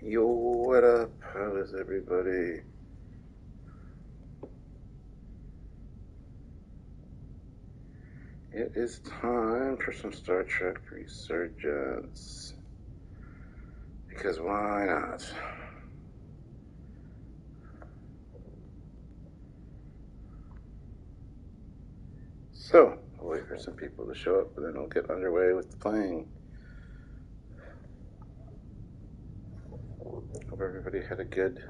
Yo, what up? How is everybody? It is time for some Star Trek Resurgence. Because why not? So, I'll wait for some people to show up, and then I'll get underway with the playing. Hope everybody had a good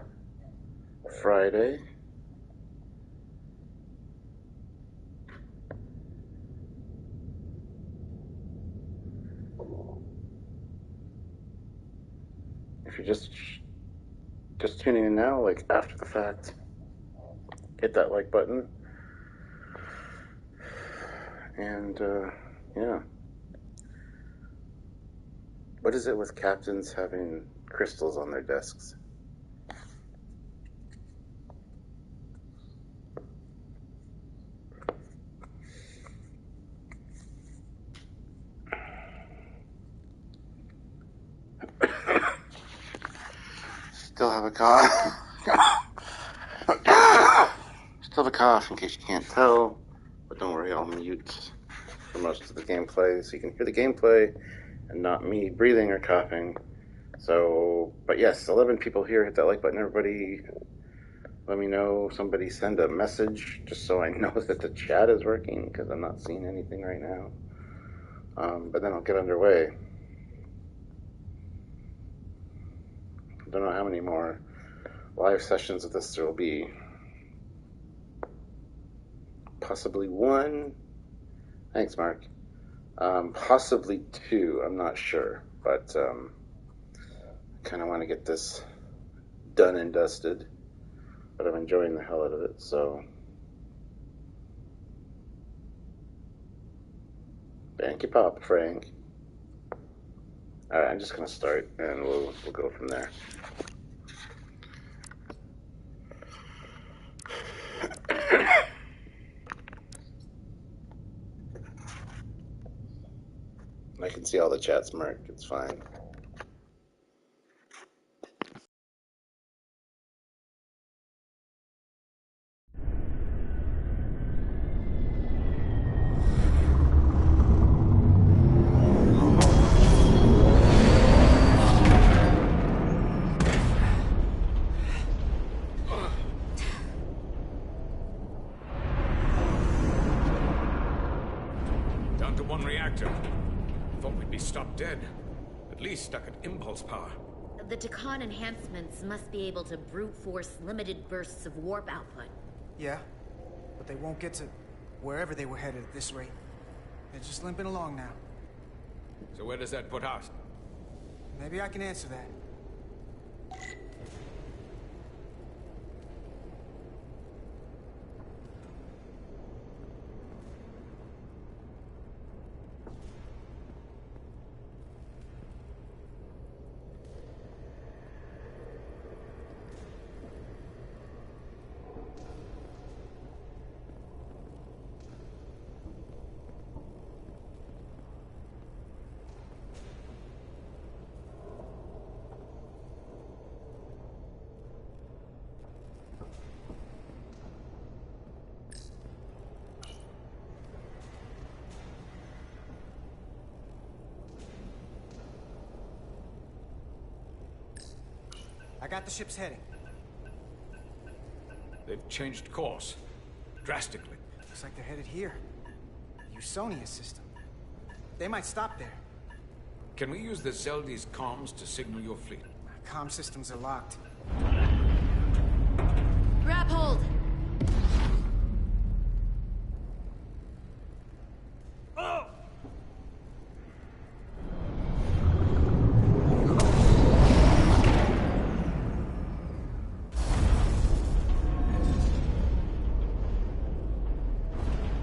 Friday. If you're just tuning in now, like after the fact, hit that like button. And, yeah. What is it with captains having crystals on their desks? Still have a cough. Still have a cough in case you can't tell. But don't worry, I'll mute for most of the gameplay so you can hear the gameplay and not me breathing or coughing. So, but yes, 11 people here. Hit that like button, everybody. Let me know. Somebody send a message just so I know that the chat is working because I'm not seeing anything right now. But then I'll get underway. Don't know how many more live sessions of this there will be. Possibly one. Thanks, Mark. Possibly two. I'm not sure, but I kind of want to get this done and dusted. But I'm enjoying the hell out of it, so. Thank you, Pop Frank. Alright, I'm just gonna start and we'll go from there. I can see all the chats marked, it's fine. Down to one reactor. Thought we'd be stopped dead. At least stuck at impulse power. The Tacon enhancements must be able to brute force limited bursts of warp output. Yeah, but they won't get to wherever they were headed at this rate. They're just limping along now. So where does that put us? Maybe I can answer that. I got the ship's heading. They've changed course. Drastically. Looks like they're headed here. The Usonia system. They might stop there. Can we use the Zeldi's comms to signal your fleet? Comm systems are locked. Grab hold! Oh!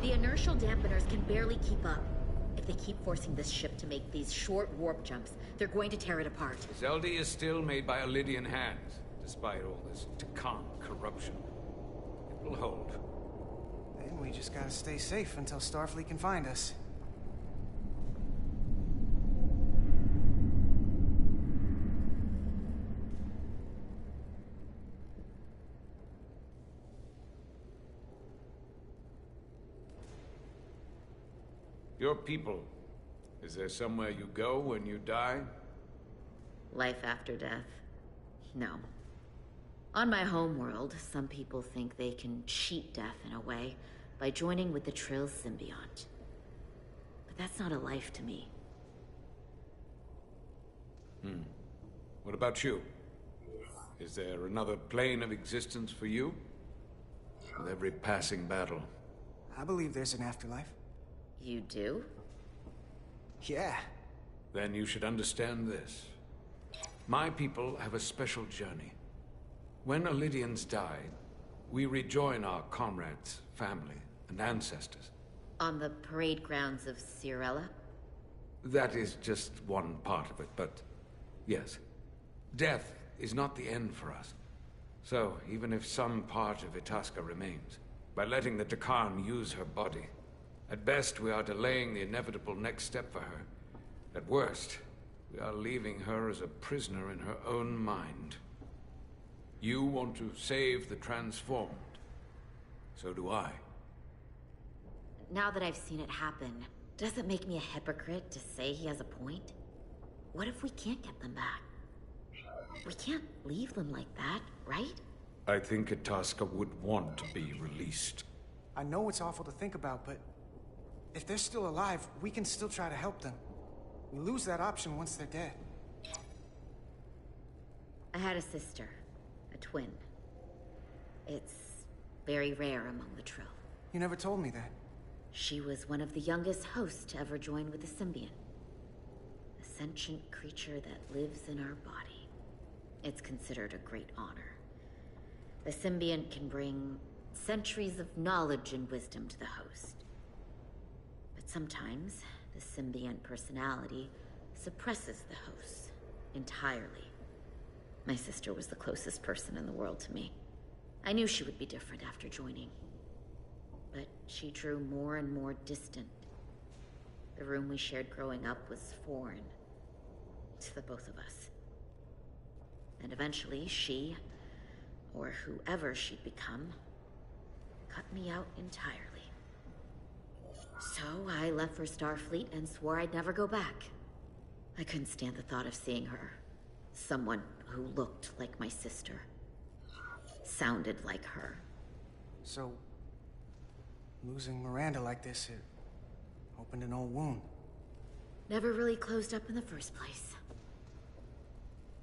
The inertial dampeners can barely keep up. If they keep forcing this ship to make these short warp jumps, they're going to tear it apart. Zeldi is still made by Lydian hands, despite all this Tacon corruption. It will hold. Then we just gotta stay safe until Starfleet can find us. Your people. Is there somewhere you go when you die? Life after death? No. On my homeworld, some people think they can cheat death in a way by joining with the Trill symbiont. But that's not a life to me. What about you? Is there another plane of existence for you? With every passing battle. I believe there's an afterlife. You do? Yeah. Then you should understand this. My people have a special journey. When Illydians die, we rejoin our comrades, family, and ancestors. On the parade grounds of Cirella? That is just one part of it, but yes. Death is not the end for us. So, even if some part of Itasca remains, by letting the Takan use her body, at best we are delaying the inevitable next step for her. At worst, we are leaving her as a prisoner in her own mind. You want to save the transformed. So do I. Now that I've seen it happen, does it make me a hypocrite to say he has a point? What if we can't get them back? We can't leave them like that, right? I think Itasca would want to be released. I know it's awful to think about, but if they're still alive, we can still try to help them. We lose that option once they're dead. I had a sister, a twin. It's very rare among the Trill. You never told me that. She was one of the youngest hosts to ever join with the symbiont. A sentient creature that lives in our body. It's considered a great honor. The symbiont can bring centuries of knowledge and wisdom to the host. But sometimes, the symbiont personality suppresses the host entirely. My sister was the closest person in the world to me. I knew she would be different after joining. But she drew more and more distant. The room we shared growing up was foreign to the both of us. And eventually she, or whoever she'd become, cut me out entirely. So I left for Starfleet and swore I'd never go back. I couldn't stand the thought of seeing her. Someone who looked like my sister. Sounded like her. So, losing Miranda like this, it opened an old wound. Never really closed up in the first place.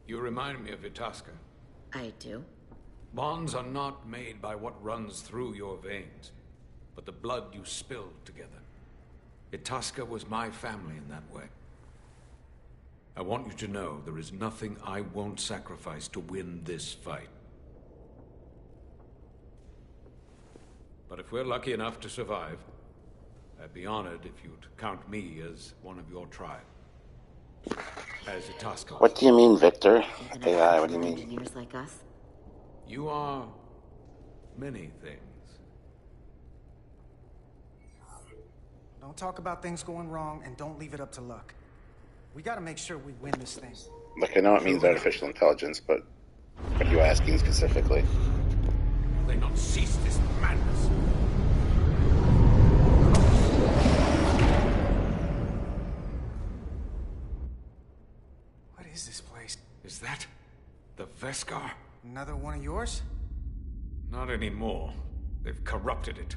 You remind me of Itasca. I do? Bonds are not made by what runs through your veins, but the blood you spilled together. Itasca was my family in that way. I want you to know there is nothing I won't sacrifice to win this fight. But if we're lucky enough to survive, I'd be honored if you'd count me as one of your tribe. As Itasca. What do you mean, Victor? Even AI, what do you mean? engineers like us? You are many things. Don't talk about things going wrong and don't leave it up to luck. We gotta make sure we win this thing. Look, I know it means artificial intelligence, but what are you asking specifically? Will they not cease this madness? What is this place? Is that the Veskar? Another one of yours? Not anymore. They've corrupted it,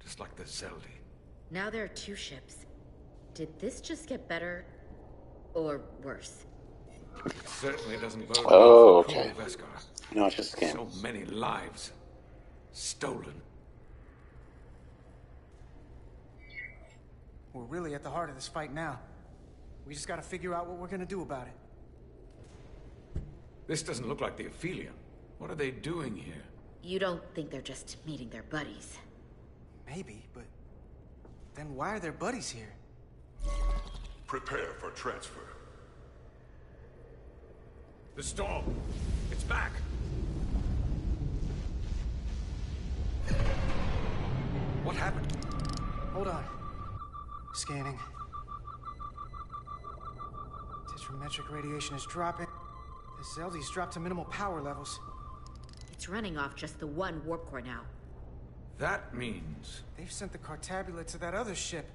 just like the Zeli. Now there are 2 ships. Did this just get better or worse? It certainly doesn't bode Oh, well for okay. poor Veskar. No, it's just a scam. So many lives stolen. We're really at the heart of this fight now. We just gotta figure out what we're gonna do about it. This doesn't look like the Aphelion. What are they doing here? You don't think they're just meeting their buddies? Maybe, but then why are their buddies here? Prepare for transfer. The storm! It's back! What happened? Hold on. Scanning. Tetrametric radiation is dropping. The Zeldi's dropped to minimal power levels. It's running off just the one warp core now. That means... They've sent the Cartabula to that other ship.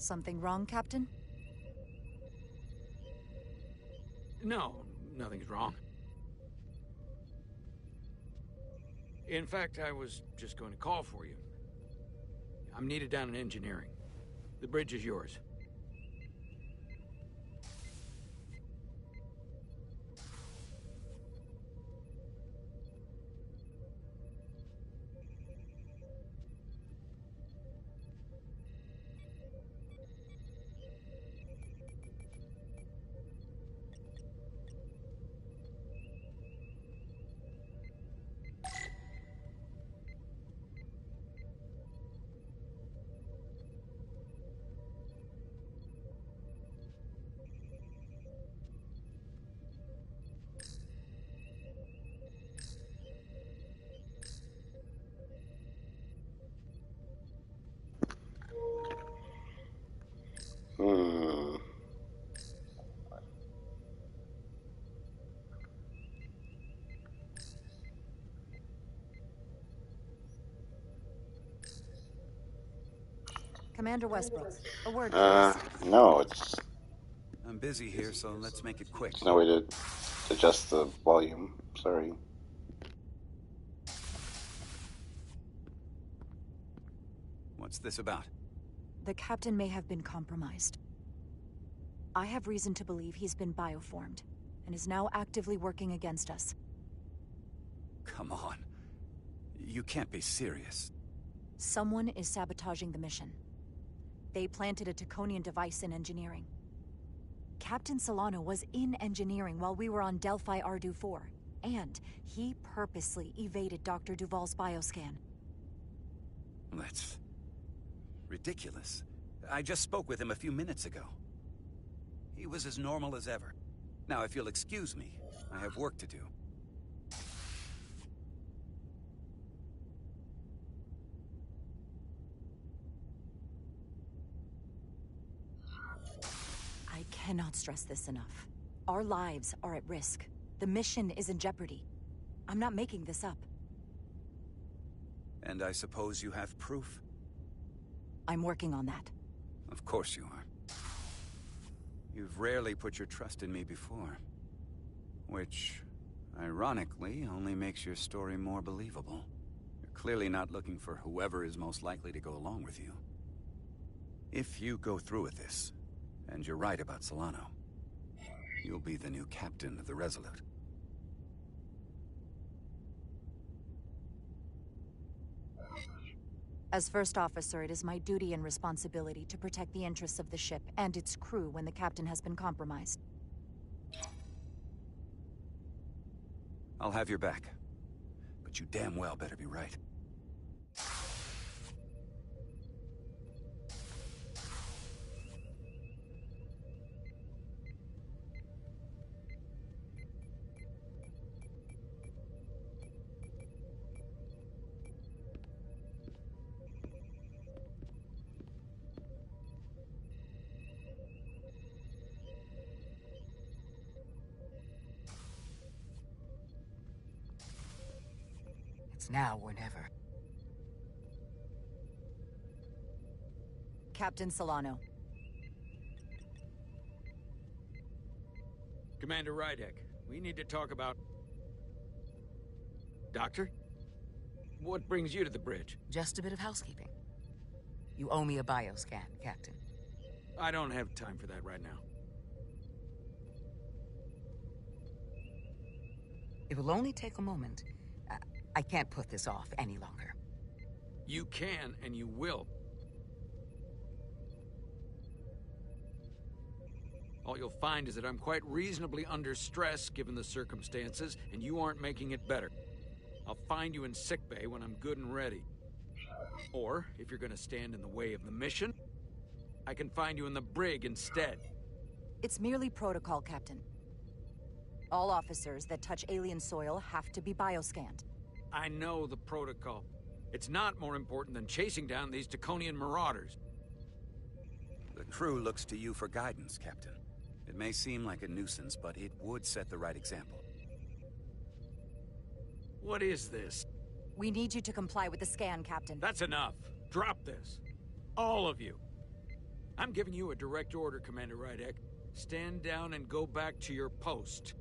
Something wrong, Captain? No, nothing's wrong. In fact, I was just going to call for you. I'm needed down in engineering. The bridge is yours. Hmm. Commander Westbrook, a word, please. No, it's... I'm busy here, so let's make it quick. There's no way to adjust the volume. Sorry. What's this about? The captain may have been compromised. I have reason to believe he's been bioformed, and is now actively working against us. Come on. You can't be serious. Someone is sabotaging the mission. They planted a Taconian device in engineering. Captain Solano was in engineering while we were on Delphi Ardu-4, and he purposely evaded Dr. Duval's bioscan. That's ridiculous. I just spoke with him a few minutes ago. He was as normal as ever. Now, if you'll excuse me, I have work to do. I cannot stress this enough. Our lives are at risk. The mission is in jeopardy. I'm not making this up. And I suppose you have proof? I'm working on that. Of course you are. You've rarely put your trust in me before. Which, ironically, only makes your story more believable. You're clearly not looking for whoever is most likely to go along with you. If you go through with this, and you're right about Solano, you'll be the new captain of the Resolute. As first officer, it is my duty and responsibility to protect the interests of the ship and its crew when the captain has been compromised. I'll have your back. But you damn well better be right. It's now or never. Captain Solano. Commander Rydek, we need to talk about... Doctor? What brings you to the bridge? Just a bit of housekeeping. You owe me a bioscan, Captain. I don't have time for that right now. It will only take a moment. I can't put this off any longer. You can, and you will. All you'll find is that I'm quite reasonably under stress given the circumstances, and you aren't making it better. I'll find you in sickbay when I'm good and ready. Or, if you're gonna stand in the way of the mission, I can find you in the brig instead. It's merely protocol, Captain. All officers that touch alien soil have to be bioscanned. I know the protocol. It's not more important than chasing down these Taconian marauders. The crew looks to you for guidance, Captain. It may seem like a nuisance, but it would set the right example. What is this? We need you to comply with the scan, Captain. That's enough. Drop this. All of you. I'm giving you a direct order, Commander Rydek. Stand down and go back to your post.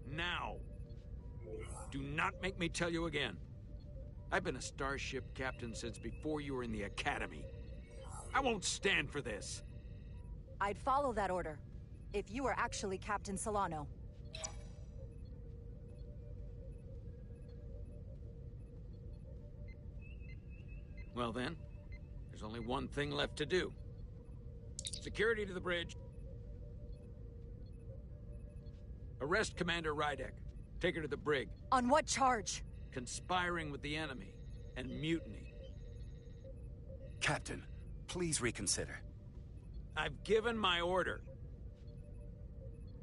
Now. Do not make me tell you again. I've been a starship captain since before you were in the Academy. I won't stand for this. I'd follow that order, if you were actually Captain Solano. Well then, there's only one thing left to do. Security to the bridge. Arrest Commander Rydek. Take her to the brig. On what charge? Conspiring with the enemy and mutiny. Captain, please reconsider. I've given my order.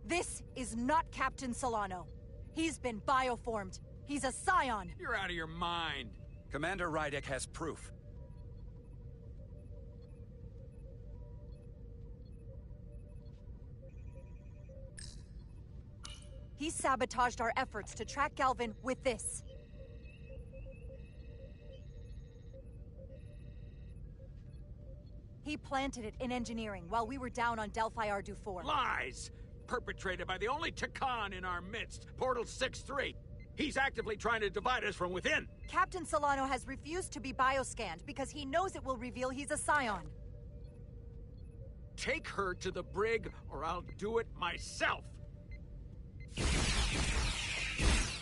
This is not Captain Solano. He's been bioformed. He's a scion. You're out of your mind. Commander Rydek has proof. He sabotaged our efforts to track Galvin with this. He planted it in engineering while we were down on Debrief. Lies! Perpetrated by the only Takan in our midst, Portal 6-3. He's actively trying to divide us from within. Captain Solano has refused to be bioscanned because he knows it will reveal he's a scion. Take her to the brig, or I'll do it myself.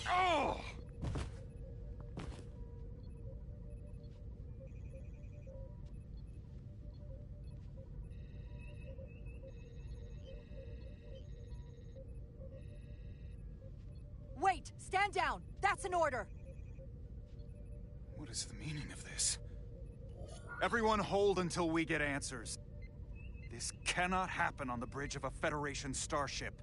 Oh! Wait! Stand down! That's an order! What is the meaning of this? Everyone hold until we get answers. This cannot happen on the bridge of a Federation starship.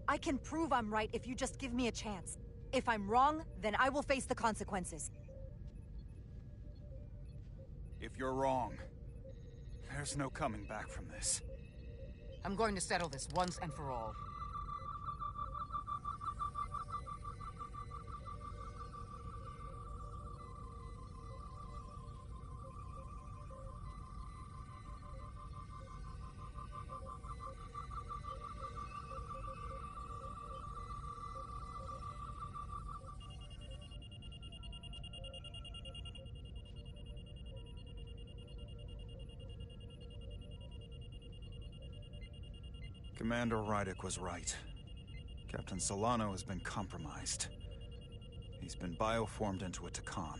I can prove I'm right if you just give me a chance. If I'm wrong, then I will face the consequences. If you're wrong, there's no coming back from this. I'm going to settle this once and for all. Commander Rydek was right. Captain Solano has been compromised. He's been bioformed into a Takan.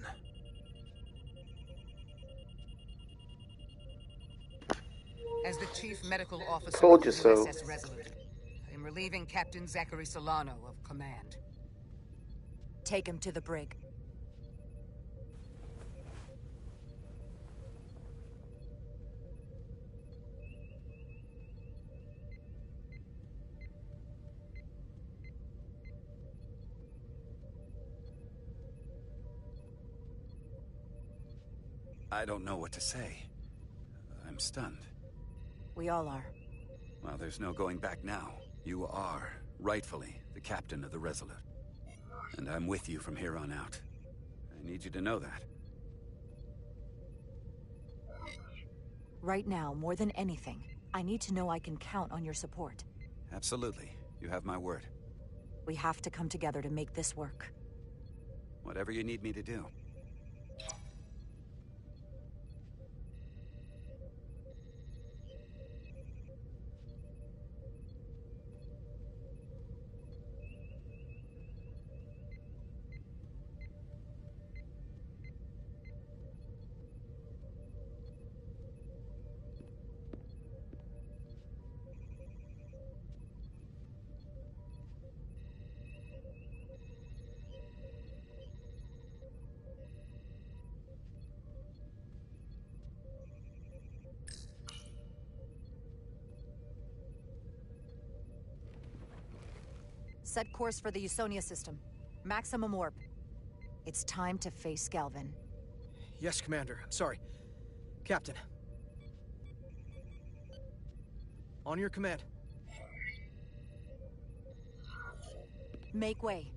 As the Chief Medical Officer Told of you the so. USS Resolute, I am relieving Captain Zachary Solano of command. Take him to the brig. I don't know what to say. I'm stunned. We all are. Well, there's no going back now. You are, rightfully, the captain of the Resolute. And I'm with you from here on out. I need you to know that. Right now, more than anything, I need to know I can count on your support. Absolutely. You have my word. We have to come together to make this work. Whatever you need me to do. Set course for the Usonia system. Maximum warp. It's time to face Galvin. Yes, Commander. Sorry. Captain. On your command. Make way.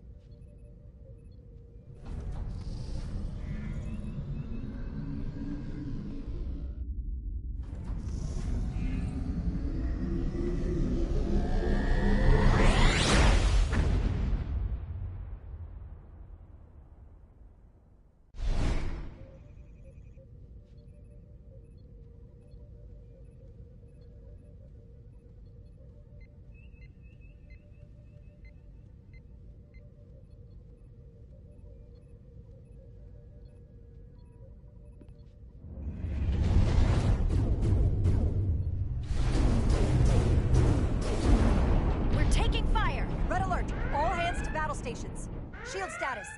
Shield status.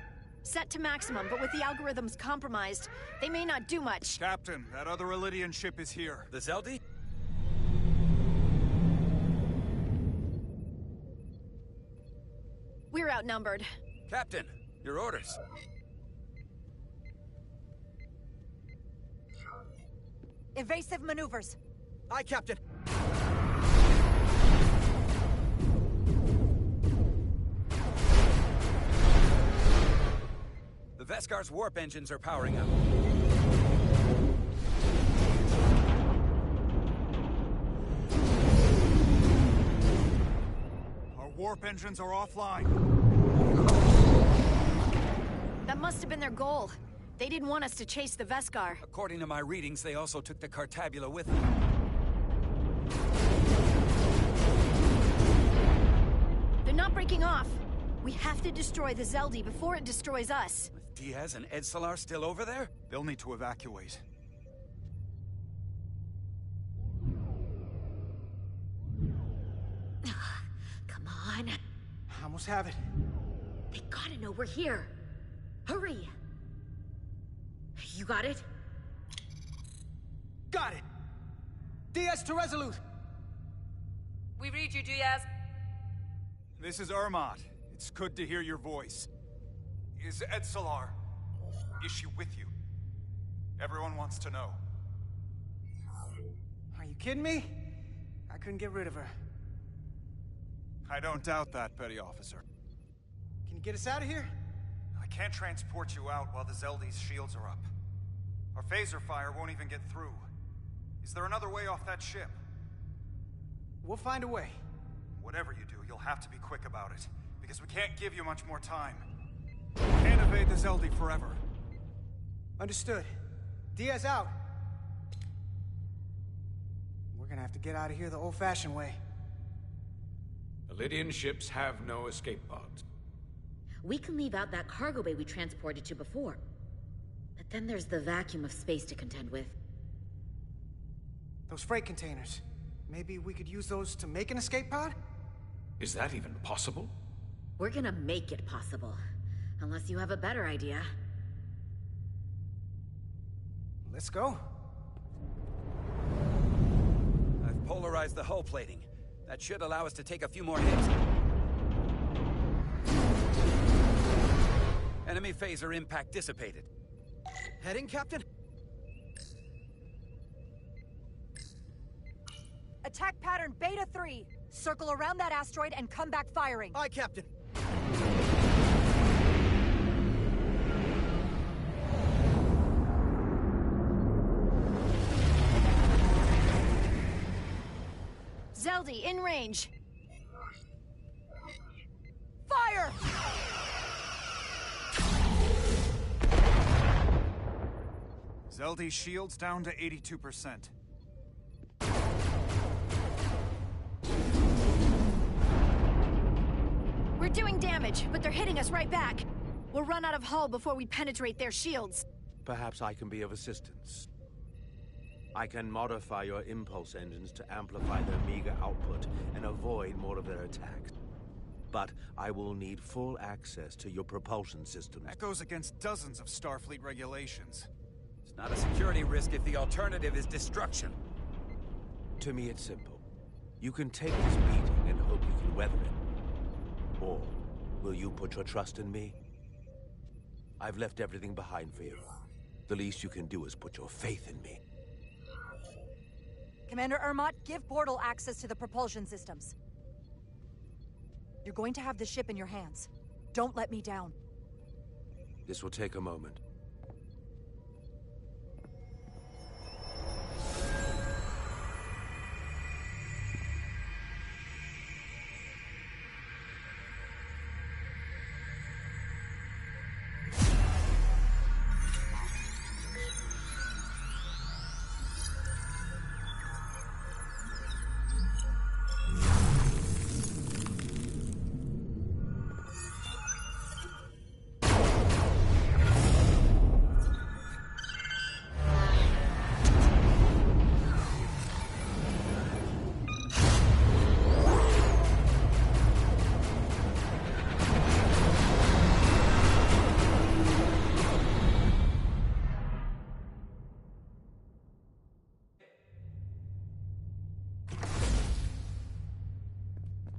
Set to maximum, but with the algorithms compromised, they may not do much. Captain, that other Elydian ship is here. The Zeli? We're outnumbered. Captain, your orders. Evasive maneuvers. Aye, Captain. The Veskar's warp engines are powering up. Our warp engines are offline. That must have been their goal. They didn't want us to chase the Veskar. According to my readings, they also took the Cartabula with them. They're not breaking off. We have to destroy the Zeli before it destroys us. With Diaz and Edsalar still over there? They'll need to evacuate. Come on. I almost have it. They gotta know we're here. Hurry! You got it? Got it! Diaz to Resolute! We read you, Diaz. This is Ermot. It's good to hear your voice. Is Edsalar? Is she with you? Everyone wants to know. Are you kidding me? I couldn't get rid of her. I don't doubt that, Petty Officer. Can you get us out of here? I can't transport you out while the Zeldi's shields are up. Our phaser fire won't even get through. Is there another way off that ship? We'll find a way. Whatever you do, you'll have to be quick about it, because we can't give you much more time. We can't evade the Zeldi forever. Understood. Diaz out. We're gonna have to get out of here the old-fashioned way. Elydian ships have no escape pods. We can leave out that cargo bay we transported to before. But then there's the vacuum of space to contend with. Those freight containers. Maybe we could use those to make an escape pod? Is that even possible? We're gonna make it possible. Unless you have a better idea. Let's go. I've polarized the hull plating. That should allow us to take a few more hits. Enemy phaser impact dissipated. Heading, Captain? Attack pattern Beta-3. Circle around that asteroid and come back firing. Aye, Captain. Zeldi, in range. Fire! Zeldi's shields down to 82%. We're doing damage, but they're hitting us right back. We'll run out of hull before we penetrate their shields. Perhaps I can be of assistance. I can modify your impulse engines to amplify their meager output and avoid more of their attacks. But I will need full access to your propulsion systems. That goes against dozens of Starfleet regulations. It's not a security risk if the alternative is destruction. To me, it's simple. You can take this beating and hope you can weather it. Or will you put your trust in me? I've left everything behind for you. The least you can do is put your faith in me. Commander Ermot, give portal access to the propulsion systems. You're going to have the ship in your hands. Don't let me down. This will take a moment.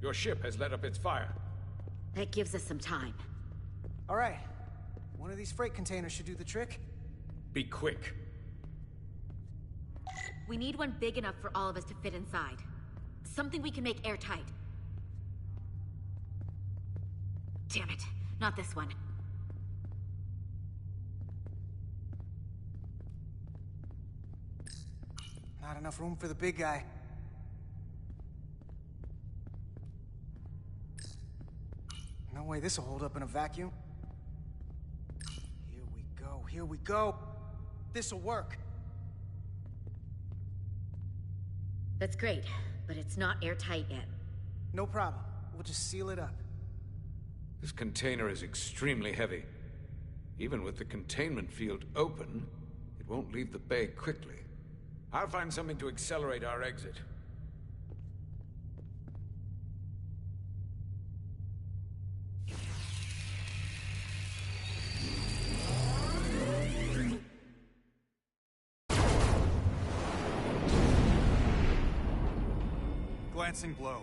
Your ship has let up its fire. That gives us some time. All right. One of these freight containers should do the trick. Be quick. We need one big enough for all of us to fit inside. Something we can make airtight. Damn it, not this one. Not enough room for the big guy. No way this'll hold up in a vacuum. Here we go. This'll work. That's great, but it's not airtight yet. No problem. We'll just seal it up. This container is extremely heavy. Even with the containment field open, it won't leave the bay quickly. I'll find something to accelerate our exit. Glancing blow.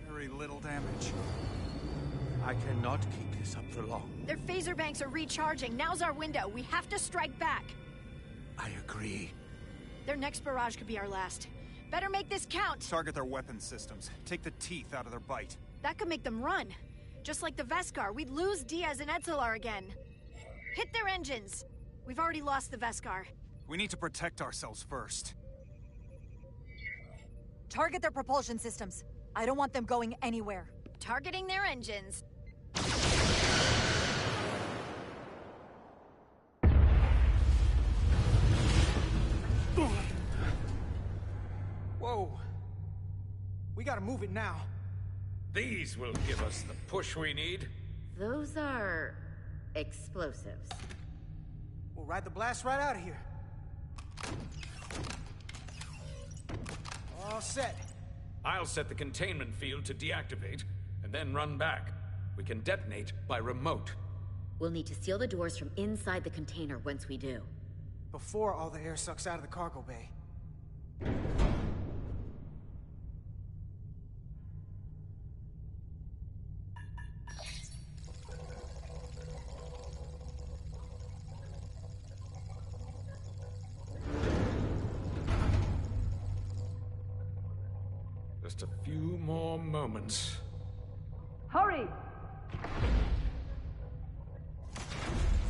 Very little damage. I cannot keep this up for long. Their phaser banks are recharging. Now's our window. We have to strike back. I agree. Their next barrage could be our last. Better make this count. Target their weapon systems. Take the teeth out of their bite. That could make them run. Just like the Veskar, we'd lose Diaz and Etzelar again. Hit their engines. We've already lost the Veskar. We need to protect ourselves first. Target their propulsion systems. I don't want them going anywhere. Targeting their engines. Whoa. We gotta move it now. These will give us the push we need. Those are explosives. We'll ride the blast right out of here. All set. I'll set the containment field to deactivate, and then run back. We can detonate by remote. We'll need to seal the doors from inside the container once we do. Before all the air sucks out of the cargo bay. Just a few more moments. Hurry!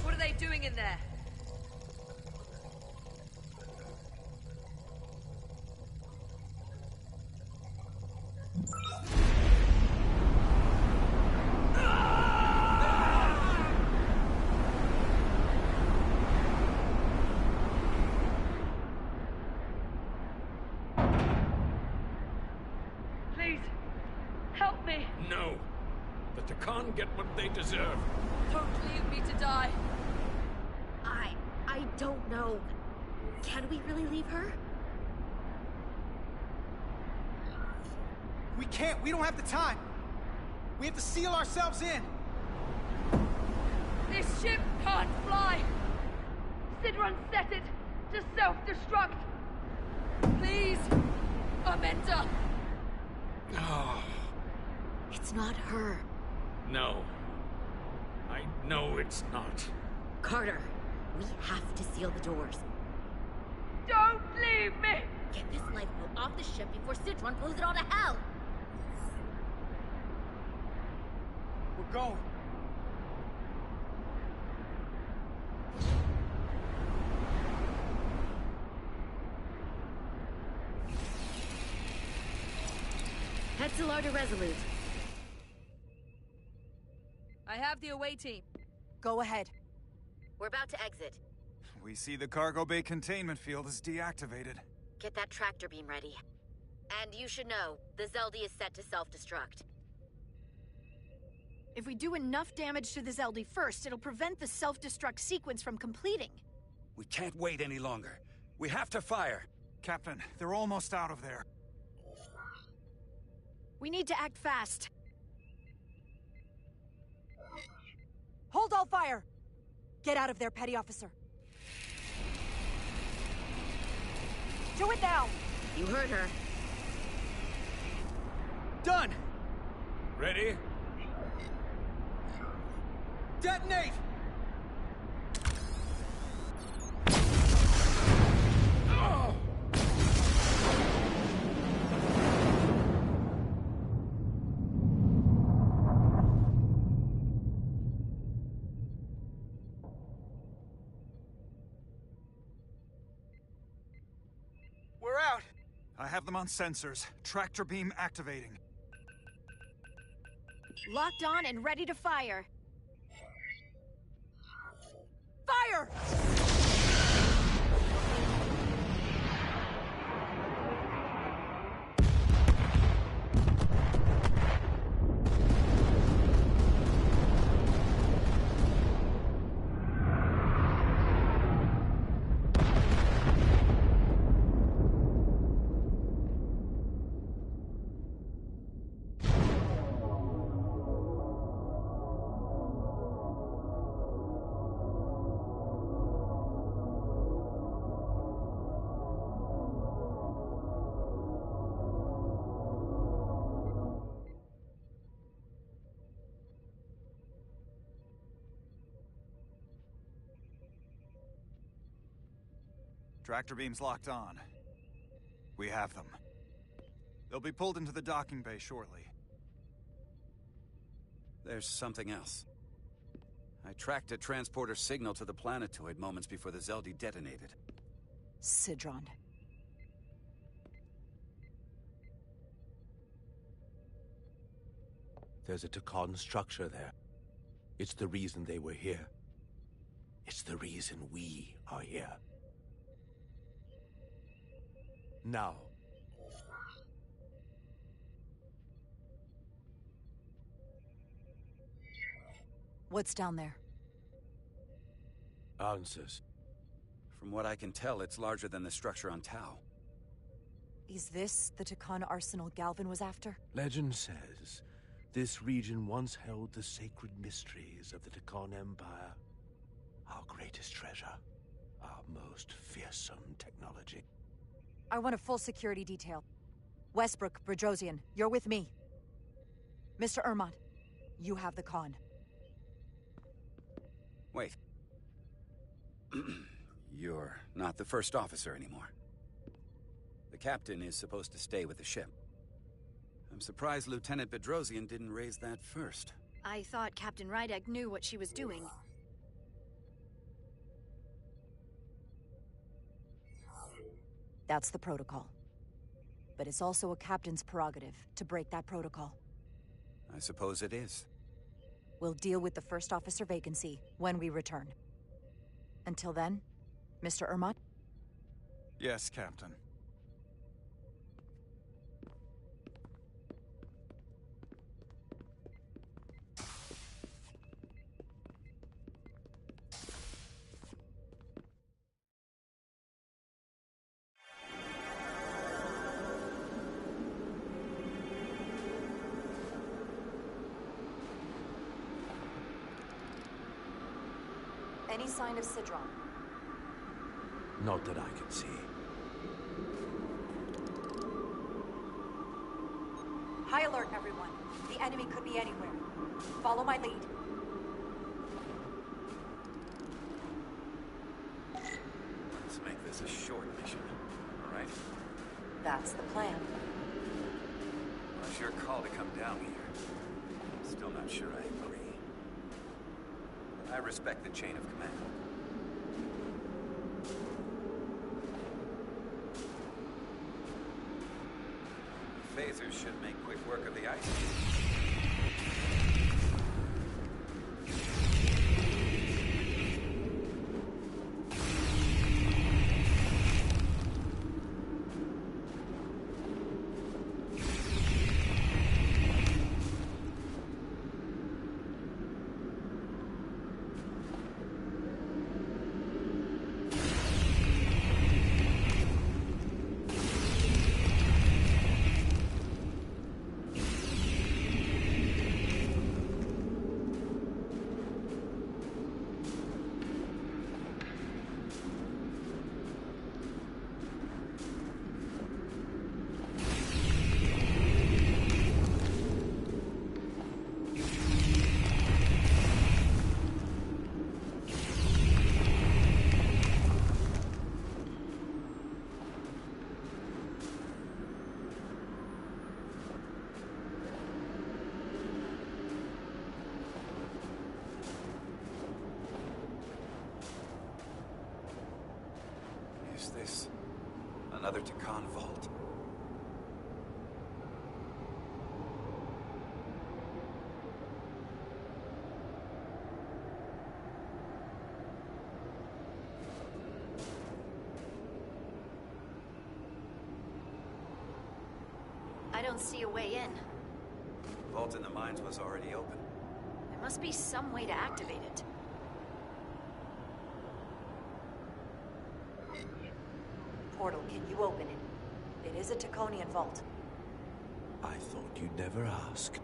What are they doing in there? Please, help me! No. The Takan get what they deserve. Don't leave me to die. I don't know. Can we really leave her? We can't. We don't have the time. We have to seal ourselves in. This ship can't fly! Sidron set it to self-destruct! Please, Amenta! Oh, It's not her. no. I know it's not. Carter, we have to seal the doors. Don't leave me! Get this lifeboat off the ship before Sidron blows it all to hell! We're going. Etzelar to Resolute. I have the away team. Go ahead. We're about to exit. We see the cargo bay containment field is deactivated. Get that tractor beam ready. And you should know, the Zeldi is set to self-destruct. If we do enough damage to the Zeldi first, it'll prevent the self-destruct sequence from completing. We can't wait any longer. We have to fire. Captain, they're almost out of there. We need to act fast. Hold all fire! Get out of there, Petty Officer. Do it now! You heard her. Done! Ready? Detonate! We're out! I have them on sensors. Tractor beam activating. Locked on and ready to fire. Fire! Tractor beam's locked on. We have them. They'll be pulled into the docking bay shortly. There's something else. I tracked a transporter signal to the planetoid moments before the Zeli detonated. Sidron. There's a Tacon structure there. It's the reason they were here. It's the reason we are here. Now. What's down there? Answers. From what I can tell, it's larger than the structure on Tau. Is this the Tacon arsenal Galvin was after? Legend says this region once held the sacred mysteries of the Tacon Empire. Our greatest treasure. Our most fearsome technology. I want a full security detail. Westbrook, Bedrosian, you're with me. Mr. Ermont, you have the con. Wait. You're not the first officer anymore. The captain is supposed to stay with the ship. I'm surprised Lieutenant Bedrosian didn't raise that first. I thought Captain Rydek knew what she was doing. That's the protocol. But it's also a captain's prerogative to break that protocol. I suppose it is. We'll deal with the first officer vacancy when we return. Until then, Mr. Ermont? Yes, Captain. Any sign of Sidron? Not that I can see. High alert, everyone. The enemy could be anywhere. Follow my lead. Let's make this a short mission, all right? That's the plan. Well, it's your call to come down here. Still not sure I agree. I respect the chain of command. Phasers should make quick work of the ice. is this? Another Tacon vault? I don't see a way in. The vault in the mines was already open. There must be some way to activate it. Portal, can you open it? It is a Taconian vault. I thought you'd never ask.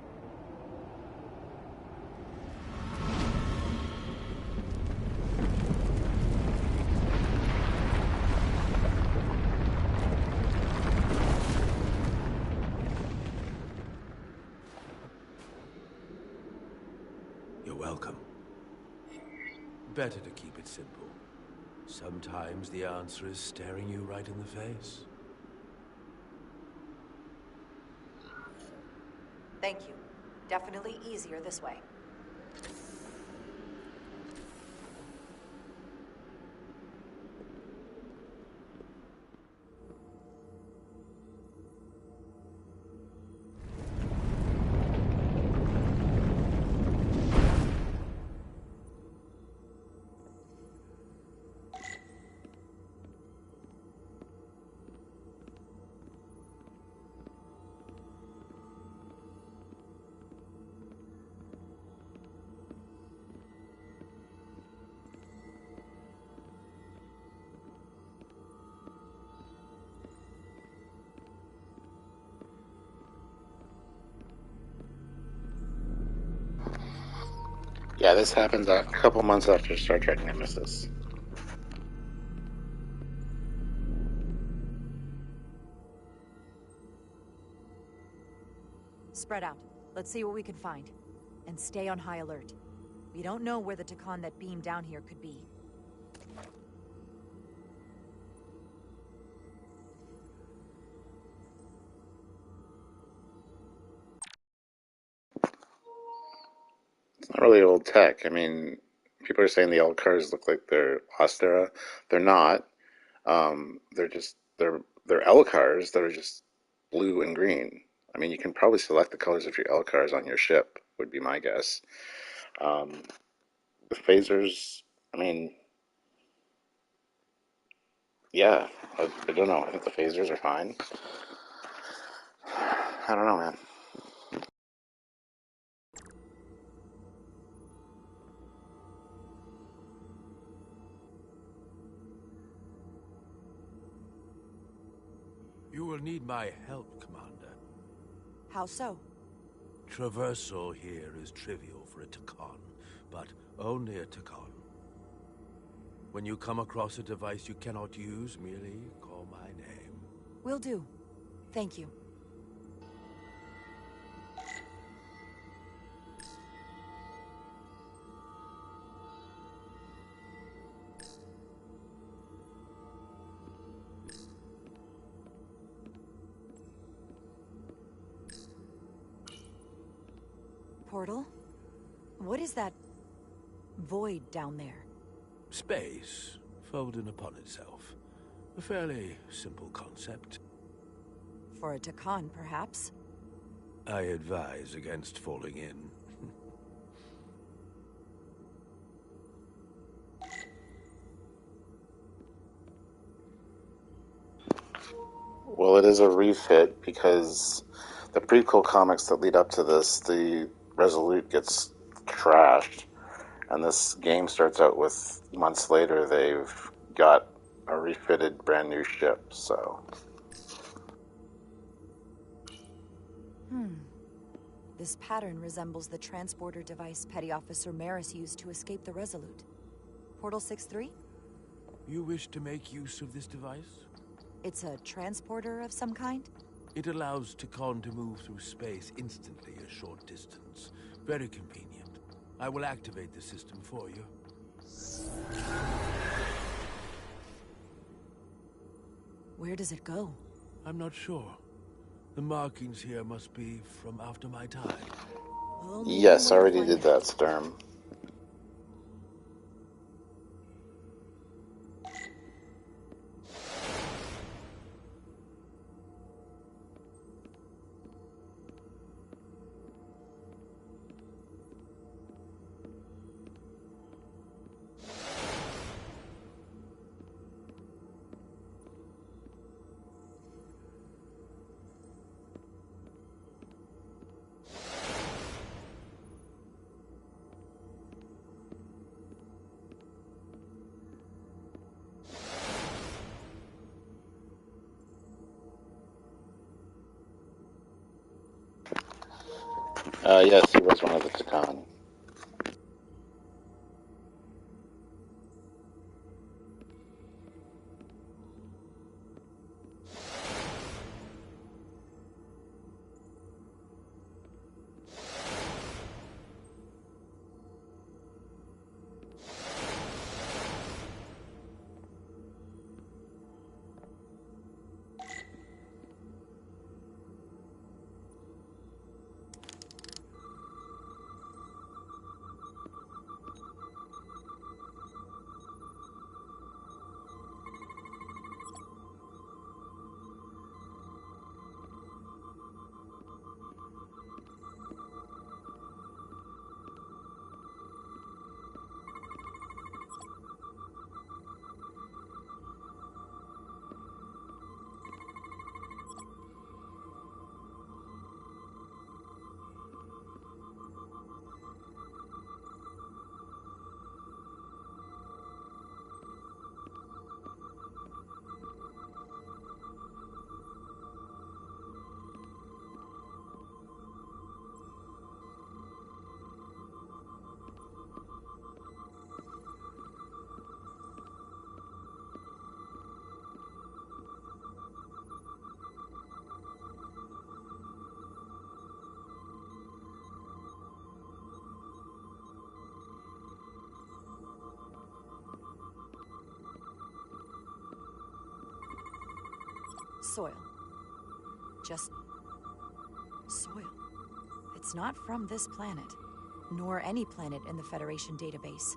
You're welcome. Better to keep it simple. Sometimes the answer is staring you right in the face. Thank you. Definitely easier this way. Yeah, this happened a couple months after Star Trek Nemesis. Spread out. Let's see what we can find. And stay on high alert. We don't know where the Tacon that beamed down here could be. It's not really old tech. I mean, people are saying the L cars look like they're lost era. They're not. They're L cars that are just blue and green. I mean, you can probably select the colors of your L cars on your ship, would be my guess. The phasers, I mean, yeah, I don't know. I think the phasers are fine. I don't know, man. You will need my help, Commander. How so? Traversal here is trivial for a Tacon, but only a Tacon. When you come across a device you cannot use, merely call my name. Will do. Thank you. Portal? What is that void down there? Space, folding upon itself. A fairly simple concept. For a Tacon, perhaps? I advise against falling in. Well, it is a refit because the prequel comics that lead up to this, the Resolute gets trashed, and this game starts out with months later they've got a refitted brand new ship, so. This pattern resembles the transporter device Petty Officer Maris used to escape the Resolute. Portal 6-3? You wish to make use of this device? It's a transporter of some kind? It allows Tacon to move through space instantly a short distance. Very convenient. I will activate the system for you. Where does it go? I'm not sure. The markings here must be from after my time. Yes, I already did that, Sturm. Yes, he was one of the Tacon. Soil. Just soil. It's not from this planet, nor any planet in the Federation database.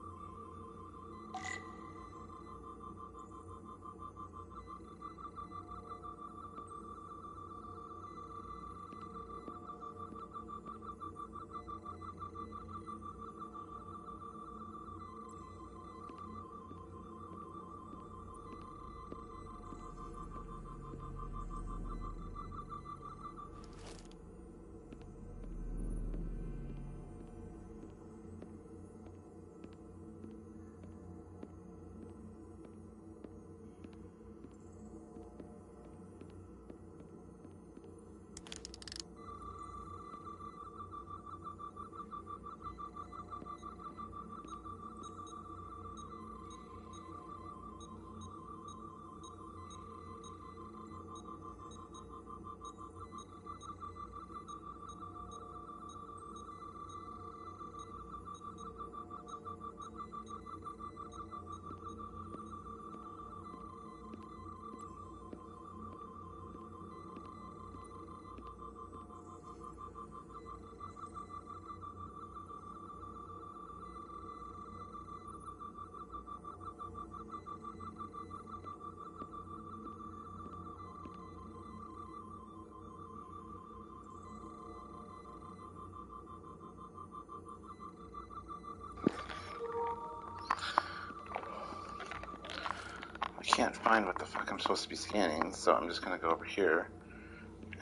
I can't find what the fuck I'm supposed to be scanning, so I'm just gonna go over here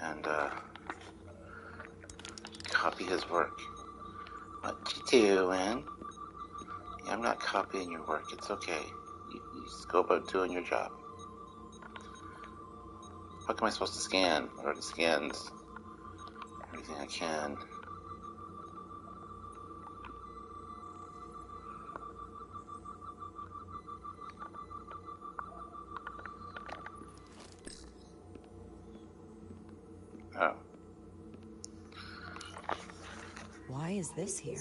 and copy his work. What you doing? Yeah, I'm not copying your work. It's okay. You just go about doing your job. What am I supposed to scan? I already scanned everything I can. Oh. Why is this here?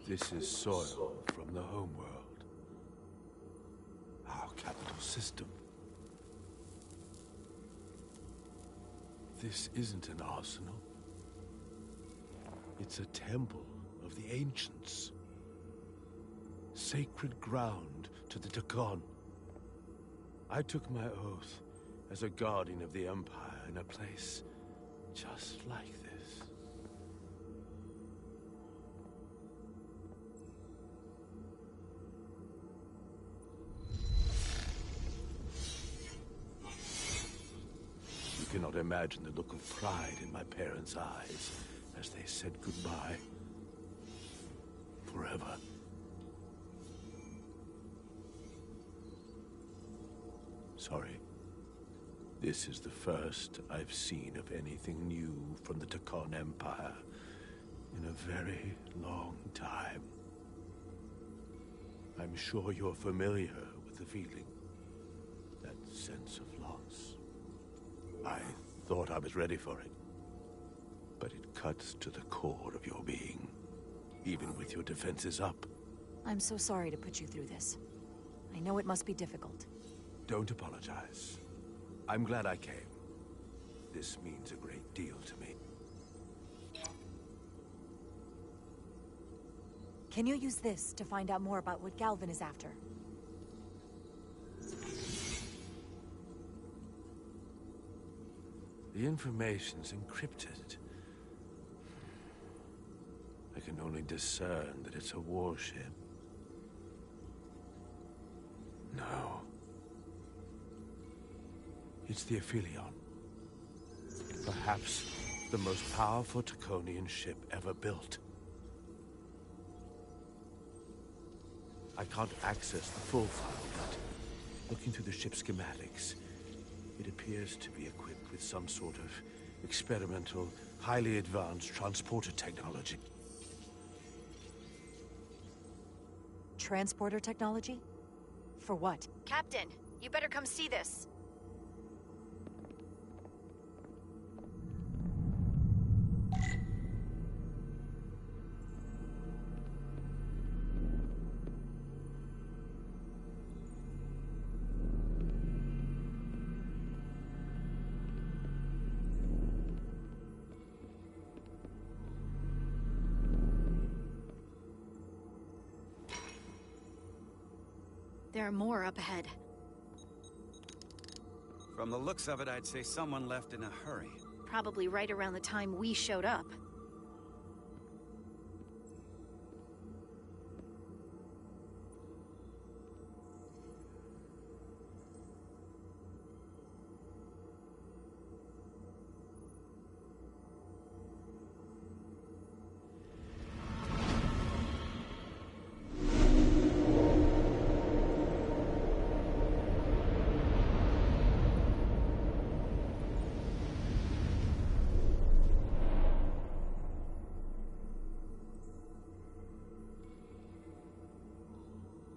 This is soil from the homeworld. Our capital system. This isn't an arsenal. It's a temple of the ancients. Sacred ground to the Tacon. I took my oath as a guardian of the Empire in a place just like this. You cannot imagine the look of pride in my parents' eyes as they said goodbye. Forever. Sorry. This is the first I've seen of anything new from the Tacon Empire in a very long time. I'm sure you're familiar with the feeling. That sense of loss. I thought I was ready for it. But it cuts to the core of your being, even with your defenses up. I'm so sorry to put you through this. I know it must be difficult. Don't apologize. I'm glad I came. This means a great deal to me. Can you use this to find out more about what Galvin is after? The information's encrypted. I can only discern that it's a warship. No. It's the Aphelion. Perhaps the most powerful Taconian ship ever built. I can't access the full file, but looking through the ship's schematics, it appears to be equipped with some sort of experimental, highly advanced transporter technology. Transporter technology? For what? Captain, you better come see this. There are more up ahead. From the looks of it, I'd say someone left in a hurry. Probably right around the time we showed up.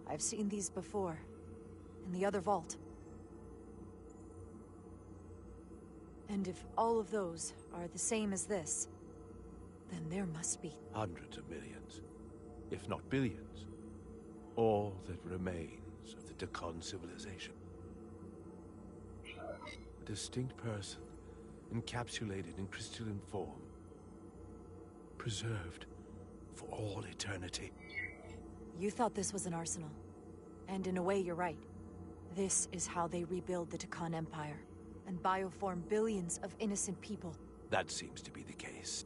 I've seen these before, in the other vault. And if all of those are the same as this, then there must be hundreds of millions, if not billions. All that remains of the Tacon civilization. A distinct person, encapsulated in crystalline form, preserved for all eternity. You thought this was an arsenal. And in a way, you're right. This is how they rebuild the Tacon Empire, and bioform billions of innocent people. That seems to be the case.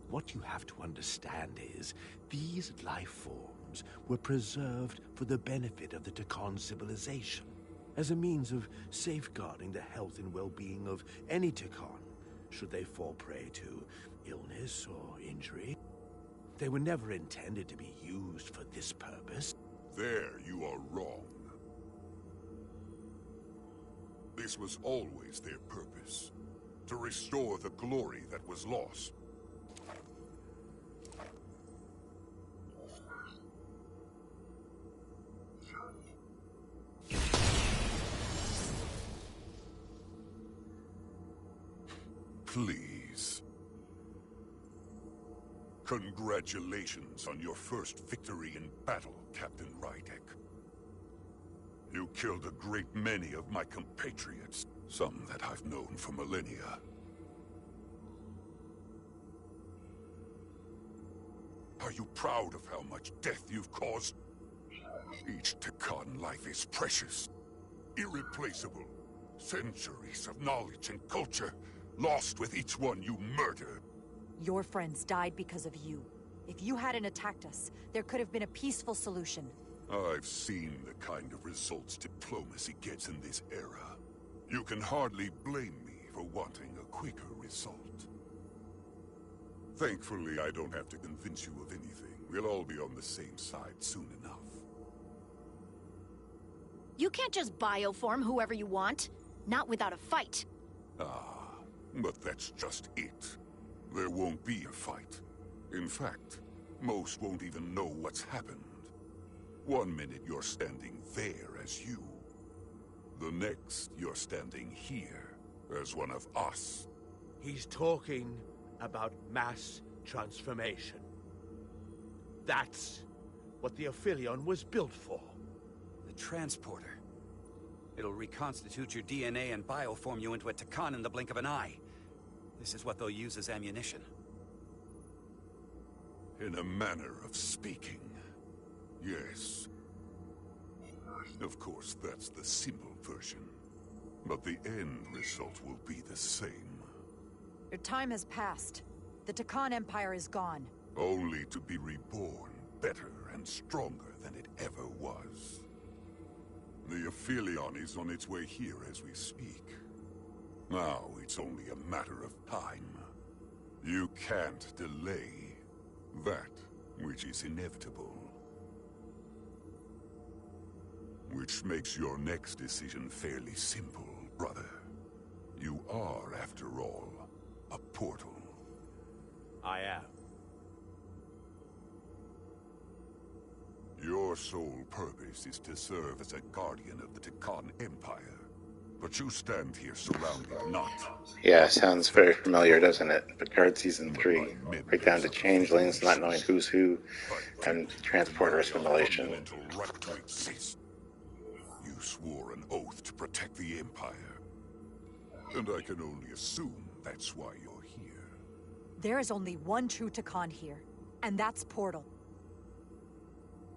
What you have to understand is, these life forms were preserved for the benefit of the Tacon civilization, as a means of safeguarding the health and well-being of any Tacon, should they fall prey to illness or injury. They were never intended to be used for this purpose. There you are wrong. This was always their purpose, to restore the glory that was lost. Please. Congratulations on your first victory in battle, Captain Rydek. You killed a great many of my compatriots, some that I've known for millennia. Are you proud of how much death you've caused? Each Tacon life is precious, irreplaceable. Centuries of knowledge and culture, lost with each one you murdered. Your friends died because of you. If you hadn't attacked us, there could have been a peaceful solution. I've seen the kind of results diplomacy gets in this era. You can hardly blame me for wanting a quicker result. Thankfully, I don't have to convince you of anything. We'll all be on the same side soon enough. You can't just bioform whoever you want. Not without a fight. Ah, but that's just it. There won't be a fight. In fact, most won't even know what's happened. 1 minute you're standing there as you. The next you're standing here as one of us. He's talking about mass transformation. That's what the Aphelion was built for. The transporter. It'll reconstitute your DNA and bioform you into a Takan in the blink of an eye. This is what they'll use as ammunition. In a manner of speaking, yes. Of course, that's the simple version. But the end result will be the same. Your time has passed. The Takan Empire is gone. Only to be reborn better and stronger than it ever was. The Aphelion is on its way here as we speak. Now it's only a matter of time. You can't delay that which is inevitable. Which makes your next decision fairly simple, brother. You are, after all, a portal. I am. Your sole purpose is to serve as a guardian of the Takan Empire. But you stand here surrounded not... Yeah, sounds very familiar, doesn't it? Picard Season 3. Break down to changelings, not knowing who's who, and transporter assimilation. Right to exist. You swore an oath to protect the Empire. And I can only assume that's why you're here. There is only one true Takan here, and that's Portal.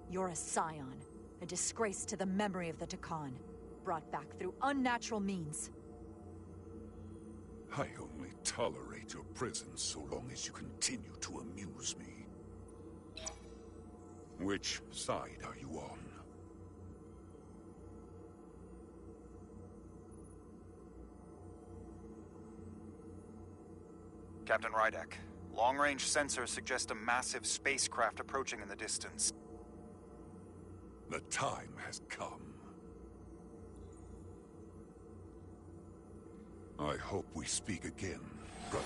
You're a scion, a disgrace to the memory of the Takan, brought back through unnatural means. I only tolerate your presence so long as you continue to amuse me. Which side are you on? Captain Rydek, long-range sensors suggest a massive spacecraft approaching in the distance. The time has come. I hope we speak again, brother.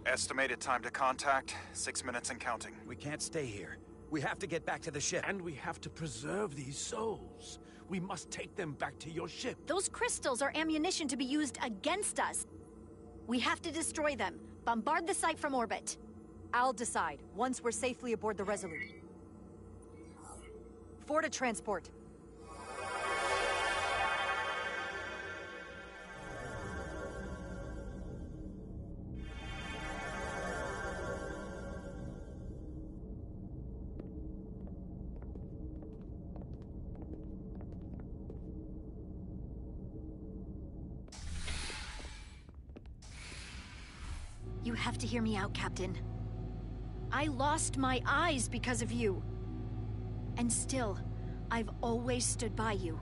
Estimated time to contact, 6 minutes and counting. We can't stay here. We have to get back to the ship. And we have to preserve these souls. We must take them back to your ship. Those crystals are ammunition to be used against us. We have to destroy them. Bombard the site from orbit. I'll decide, once we're safely aboard the Resolute. 4 to transport. You have to hear me out, Captain. I lost my eyes because of you. And still, I've always stood by you.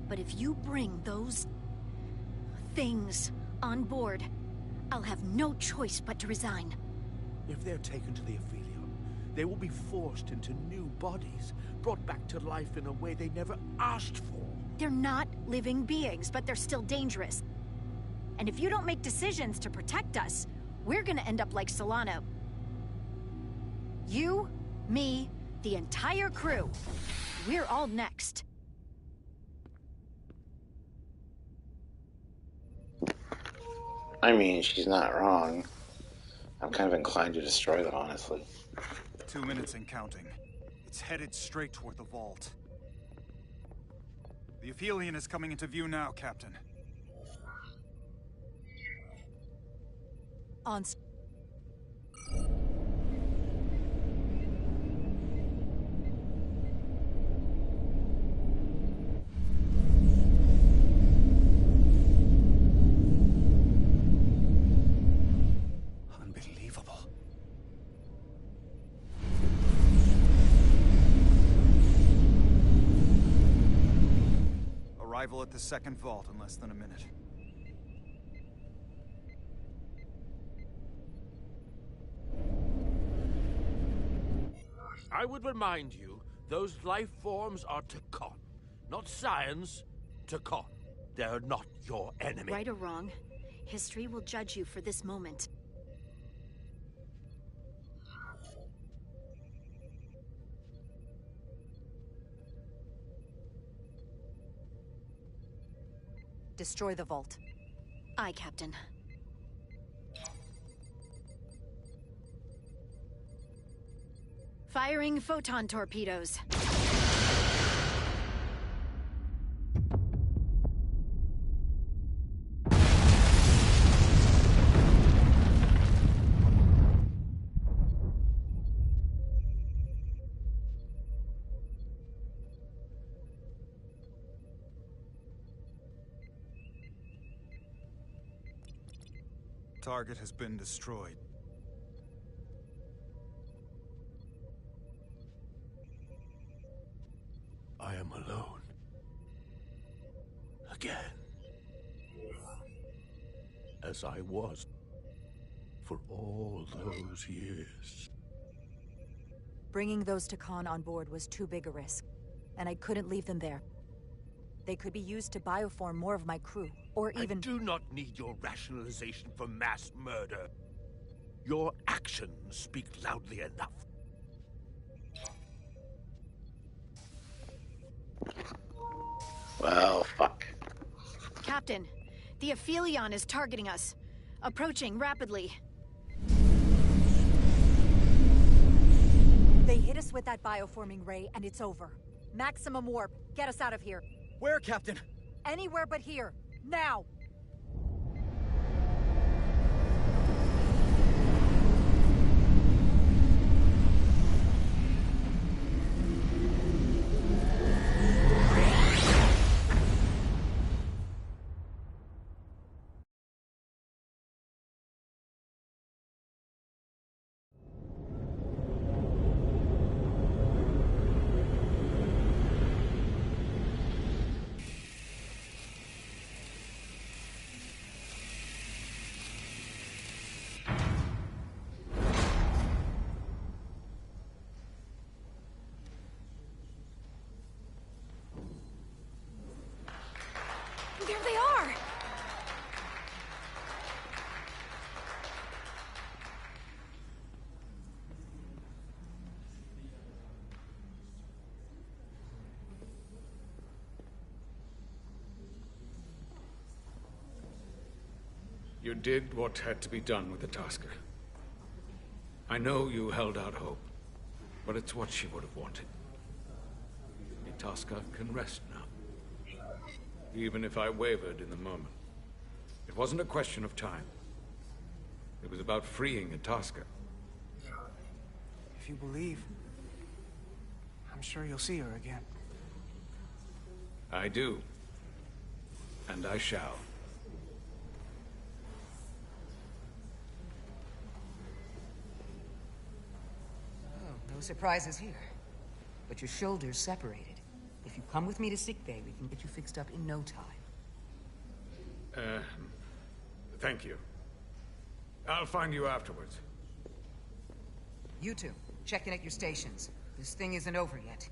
But if you bring those... things on board, I'll have no choice but to resign. If they're taken to the Aphelion, they will be forced into new bodies, brought back to life in a way they never asked for. They're not living beings, but they're still dangerous. And if you don't make decisions to protect us, we're gonna end up like Solano. You, me, the entire crew. We're all next. I mean, she's not wrong. I'm kind of inclined to destroy them, honestly. 2 minutes and counting. It's headed straight toward the vault. The Aphelion is coming into view now, Captain. On... Unbelievable. Arrival at the second vault in less than a minute. I would remind you, those life forms are Takan, not science, Takan. They're not your enemy. Right or wrong, History will judge you for this moment. Destroy the vault. Aye, Captain. Firing photon torpedoes. Target has been destroyed. I am alone. Again. As I was for all those years. Bringing those Takan on board was too big a risk, and I couldn't leave them there. They could be used to bioform more of my crew, or even— I do not need your rationalization for mass murder. Your actions speak loudly enough. Well, fuck. Captain, the Aphelion is targeting us. Approaching rapidly. They hit us with that bioforming ray, and it's over. Maximum warp. Get us out of here. Where, Captain? Anywhere but here. Now! There they are! You did what had to be done with the Tasker. I know you held out hope, but it's what she would have wanted. The Tasker can rest now. Even if I wavered in the moment. It wasn't a question of time. It was about freeing a Tasker. If you believe, I'm sure you'll see her again. I do. And I shall. Oh, no surprises here. But your shoulders separated. If you come with me to sickbay, we can get you fixed up in no time. Thank you. I'll find you afterwards. You two, check in at your stations. This thing isn't over yet.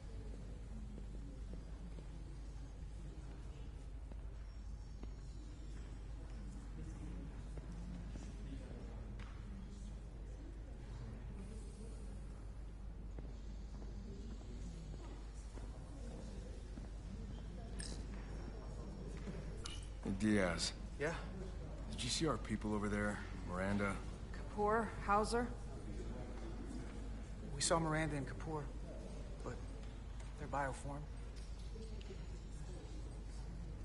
Diaz. Yeah? Did you see our people over there? Miranda? Kapoor, Hauser? We saw Miranda and Kapoor, but they're bioformed.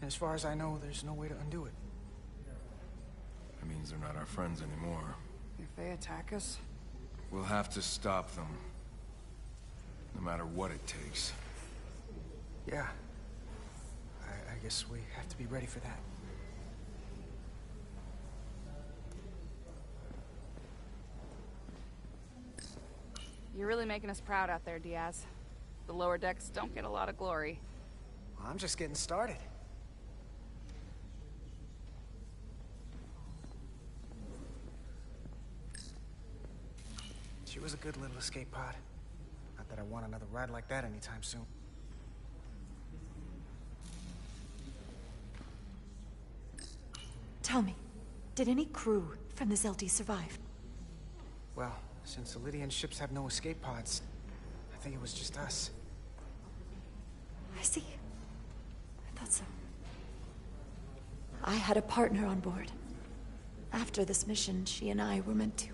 And as far as I know, there's no way to undo it. That means they're not our friends anymore. If they attack us? We'll have to stop them. No matter what it takes. Yeah. I guess we have to be ready for that. You're really making us proud out there, Diaz. The lower decks don't get a lot of glory. Well, I'm just getting started. She was a good little escape pod. Not that I want another ride like that anytime soon. Tell me, Did any crew from the Zeli survive? Well, since the Lydian ships have no escape pods, I think it was just us. I see. I thought so. I had a partner on board. After this mission, she and I were meant to.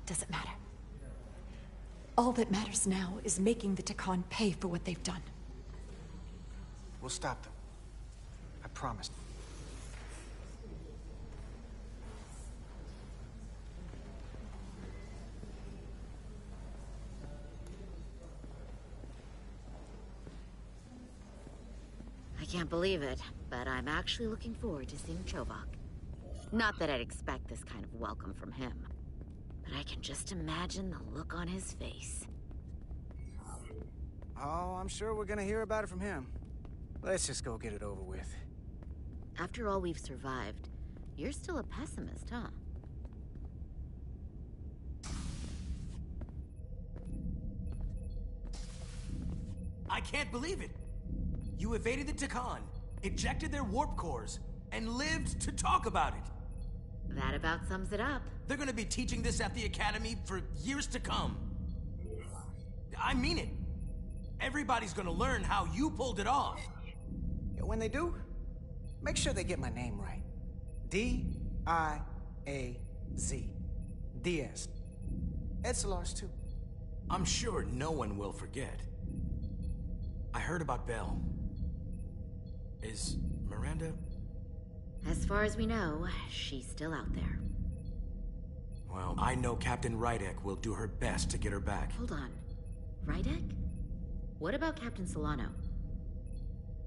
Doesn't matter. All that matters now is making the Tacon pay for what they've done. We'll stop them. I promise. I can't believe it, but I'm actually looking forward to seeing Chovak. Not that I'd expect this kind of welcome from him, but I can just imagine the look on his face. Oh, I'm sure we're gonna hear about it from him. Let's just go get it over with. After all we've survived, you're still a pessimist, huh? I can't believe it! You evaded the Tacon, ejected their warp cores, and lived to talk about it! That about sums it up. They're gonna be teaching this at the Academy for years to come. I mean it. Everybody's gonna learn how you pulled it off. Yeah, when they do, make sure they get my name right. D-I-A-Z. Diaz. Edsalars, too. I'm sure no one will forget. I heard about Belle. Is Miranda... As far as we know, she's still out there. Well, I know Captain Rydek will do her best to get her back. Hold on. Rydek? What about Captain Solano?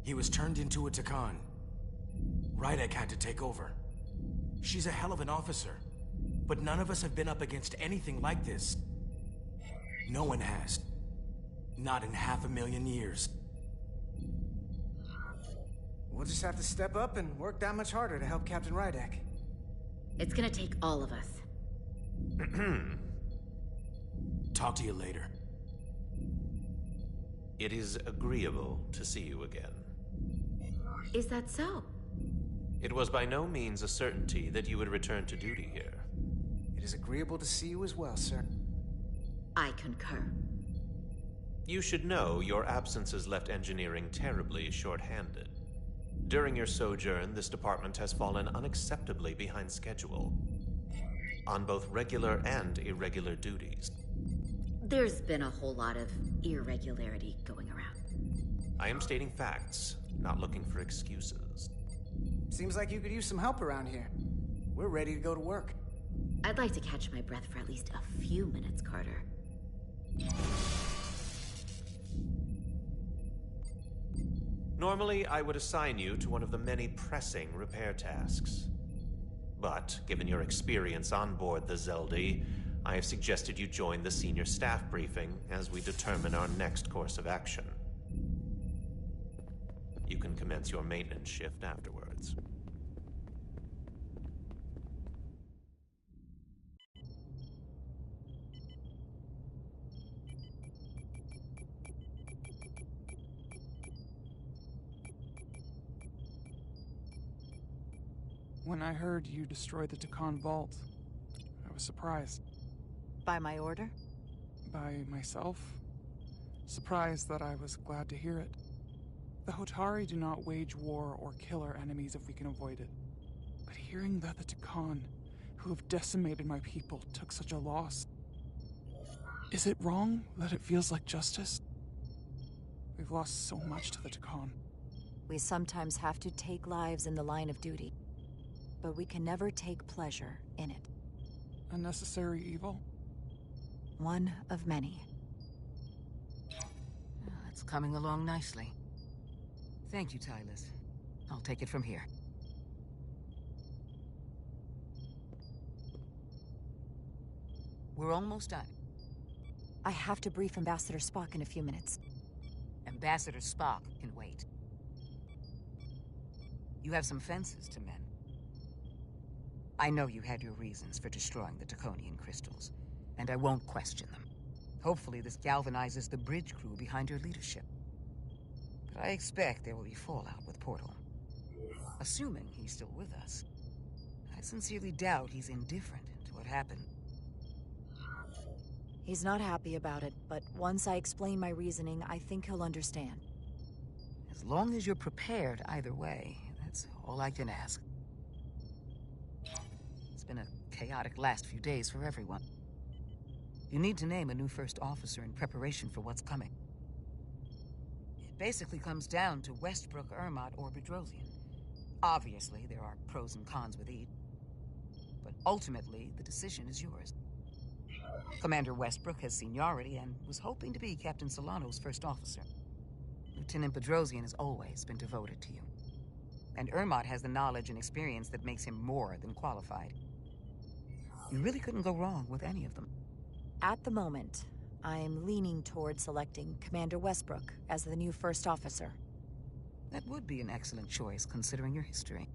He was turned into a Tacon. Rydek had to take over. She's a hell of an officer, but none of us have been up against anything like this. No one has. Not in 500,000 years. We'll just have to step up and work that much harder to help Captain Rydek. It's gonna take all of us. Talk to you later. It is agreeable to see you again. Is that so? It was by no means a certainty that you would return to duty here. It is agreeable to see you as well, sir. I concur. You should know your absence has left engineering terribly short-handed. During your sojourn, this department has fallen unacceptably behind schedule on both regular and irregular duties. There's been a whole lot of irregularity going around. I am stating facts, not looking for excuses. Seems like you could use some help around here. We're ready to go to work. I'd like to catch my breath for at least a few minutes, Carter. Normally, I would assign you to one of the many pressing repair tasks. But, given your experience on board the Zeli, I have suggested you join the senior staff briefing as we determine our next course of action. You can commence your maintenance shift afterwards. When I heard you destroyed the Tacon vault, I was surprised. By my order? By myself? Surprised that I was glad to hear it. The Hotari do not wage war or kill our enemies if we can avoid it. But hearing that the Tacon, who have decimated my people, took such a loss... Is it wrong that it feels like justice? We've lost so much to the Tacon. We sometimes have to take lives in the line of duty. But we can never take pleasure in it. A necessary evil? One of many. It's coming along nicely. Thank you, Tylus. I'll take it from here. We're almost done. I have to brief Ambassador Spock in a few minutes. Ambassador Spock can wait. You have some fences to mend. I know you had your reasons for destroying the Taconian crystals, and I won't question them. Hopefully this galvanizes the bridge crew behind your leadership. But I expect there will be fallout with Portal. Assuming he's still with us. I sincerely doubt he's indifferent to what happened. He's not happy about it, but once I explain my reasoning, I think he'll understand. As long as you're prepared either way, that's all I can ask. It's been a chaotic last few days for everyone. You need to name a new first officer in preparation for what's coming. It basically comes down to Westbrook, Ermot, or Bedrosian. Obviously, there are pros and cons with each. But ultimately, the decision is yours. Commander Westbrook has seniority and was hoping to be Captain Solano's first officer. Lieutenant Bedrosian has always been devoted to you. And Ermot has the knowledge and experience that makes him more than qualified. You really couldn't go wrong with any of them. At the moment, I'm leaning toward selecting Commander Westbrook as the new first officer. That would be an excellent choice, considering your history.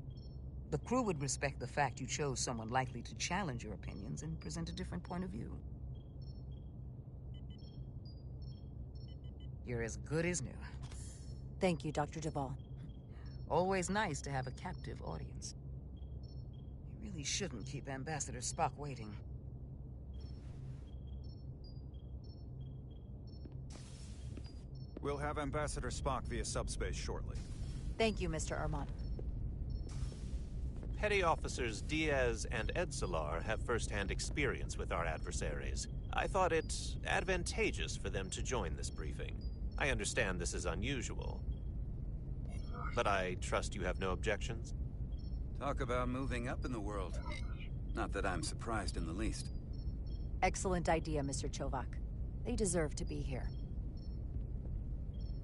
The crew would respect the fact you chose someone likely to challenge your opinions and present a different point of view. You're as good as new. Thank you, Dr. Duvall. Always nice to have a captive audience. You really shouldn't keep Ambassador Spock waiting. We'll have Ambassador Spock via subspace shortly. Thank you, Mr. Ermot. Petty Officers Diaz and Edsolar have first-hand experience with our adversaries. I thought it advantageous for them to join this briefing. I understand this is unusual, but I trust you have no objections? Talk about moving up in the world. Not that I'm surprised in the least. Excellent idea, Mr. Chovak. They deserve to be here.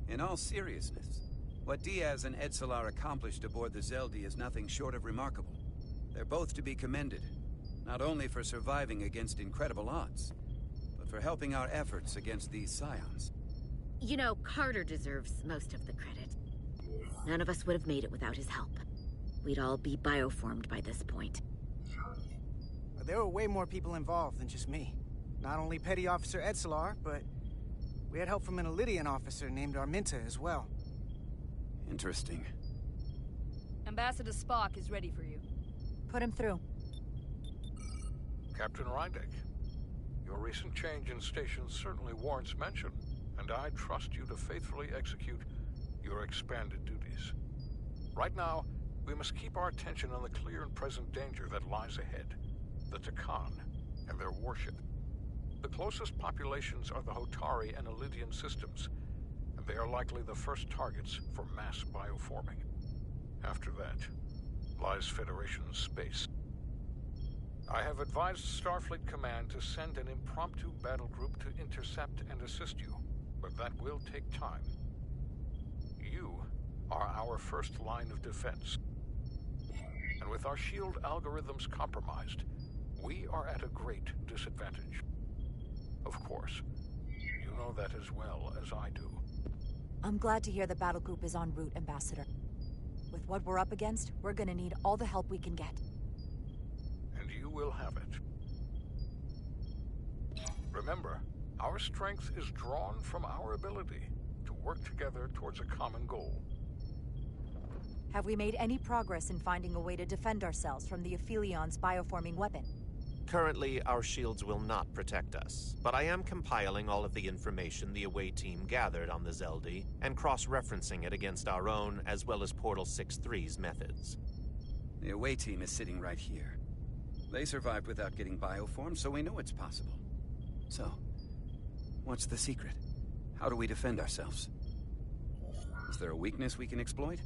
In all seriousness, what Diaz and Edsolar accomplished aboard the Zeli is nothing short of remarkable. They're both to be commended, not only for surviving against incredible odds, but for helping our efforts against these scions. You know, Carter deserves most of the credit. None of us would have made it without his help. We'd all be bioformed by this point. There were way more people involved than just me. Not only Petty Officer Edsolar, but we had help from an Elydian officer named Arminta as well. Interesting. Ambassador Spock is ready for you. Put him through. Captain Rydek, your recent change in station certainly warrants mention, and I trust you to faithfully execute your expanded duties. Right now, we must keep our attention on the clear and present danger that lies ahead, the Takan and their warship. The closest populations are the Hotari and Elydian systems, and they are likely the first targets for mass bioforming. After that, lies Federation space. I have advised Starfleet Command to send an impromptu battle group to intercept and assist you, but that will take time. You are our first line of defense. And with our shield algorithms compromised, we are at a great disadvantage. Of course, you know that as well as I do. I'm glad to hear the battle group is en route, Ambassador. With what we're up against, we're gonna need all the help we can get. And you will have it. Remember, our strength is drawn from our ability to work together towards a common goal. Have we made any progress in finding a way to defend ourselves from the Aphilion's bioforming weapon? Currently, our shields will not protect us, but I am compiling all of the information the away team gathered on the Zeli and cross-referencing it against our own as well as Portal 6-3's methods. The away team is sitting right here. They survived without getting bioformed, so we know it's possible. So, what's the secret? How do we defend ourselves? Is there a weakness we can exploit?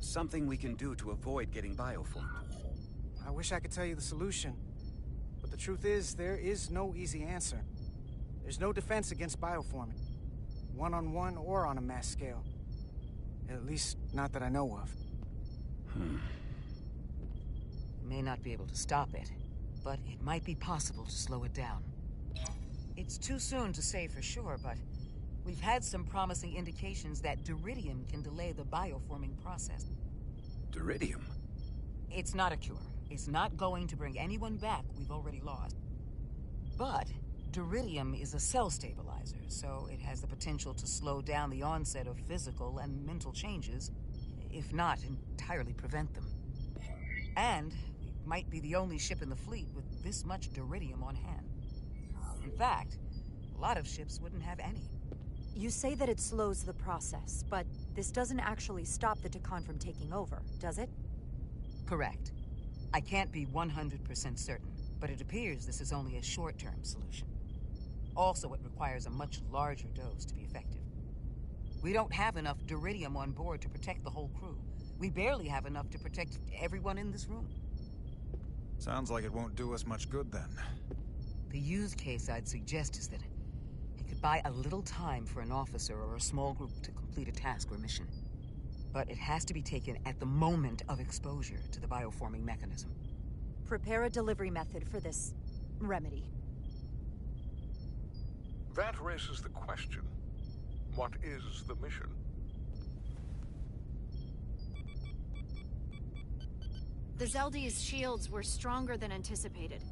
Something we can do to avoid getting bioformed? I wish I could tell you the solution. But the truth is, there is no easy answer. There's no defense against bioforming. One-on-one or on a mass scale. At least, not that I know of. You may not be able to stop it, but it might be possible to slow it down. It's too soon to say for sure, but we've had some promising indications that Duridium can delay the bioforming process. Duridium? It's not a cure. It's not going to bring anyone back we've already lost. But Duridium is a cell stabilizer, so it has the potential to slow down the onset of physical and mental changes, if not entirely prevent them. And it might be the only ship in the fleet with this much Duridium on hand. In fact, a lot of ships wouldn't have any. You say that it slows the process, but this doesn't actually stop the Tacon from taking over, does it? Correct. I can't be 100% certain, but it appears this is only a short-term solution. Also, it requires a much larger dose to be effective. We don't have enough Duridium on board to protect the whole crew. We barely have enough to protect everyone in this room. Sounds like it won't do us much good then. The use case I'd suggest is that it could buy a little time for an officer or a small group to complete a task or mission. But it has to be taken at the moment of exposure to the bioforming mechanism. Prepare a delivery method for this remedy. That raises the question. What is the mission? The Zeldi's shields were stronger than anticipated.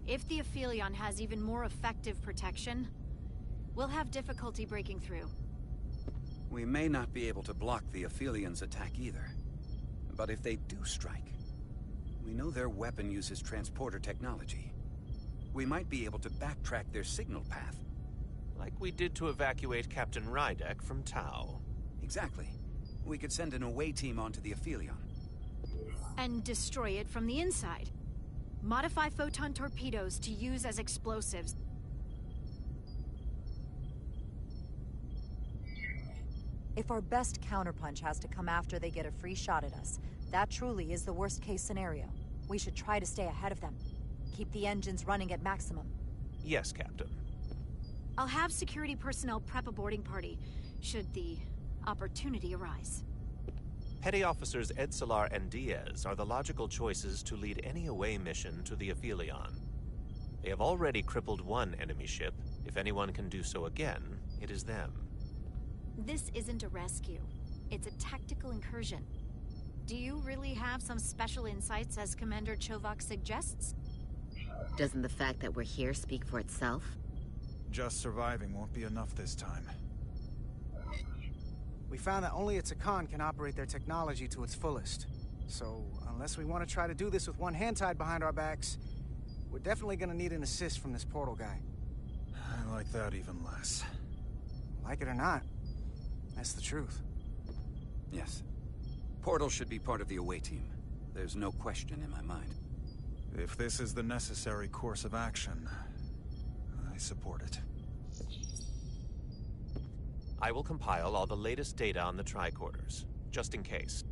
If the Aphelion has even more effective protection, we'll have difficulty breaking through. We may not be able to block the Aphelions' attack either. But if they do strike, we know their weapon uses transporter technology. We might be able to backtrack their signal path. Like we did to evacuate Captain Rydek from Tau. Exactly. We could send an away team onto the Aphelion. And destroy it from the inside. Modify photon torpedoes to use as explosives. If our best counterpunch has to come after they get a free shot at us, that truly is the worst-case scenario. We should try to stay ahead of them. Keep the engines running at maximum. Yes, Captain. I'll have security personnel prep a boarding party, should the opportunity arise. Petty Officers Edsalar and Diaz are the logical choices to lead any away mission to the Aphelion. They have already crippled one enemy ship. If anyone can do so again, it is them. This isn't a rescue. It's a tactical incursion. Do you really have some special insights, as Commander Chovak suggests? Doesn't the fact that we're here speak for itself? Just surviving won't be enough this time. We found that only a Tacon can operate their technology to its fullest. So, unless we want to try to do this with one hand tied behind our backs, we're definitely gonna need an assist from this portal guy. I like that even less. Like it or not, that's the truth. Yes. Portal should be part of the away team. There's no question in my mind. If this is the necessary course of action, I support it. I will compile all the latest data on the tricorders, just in case.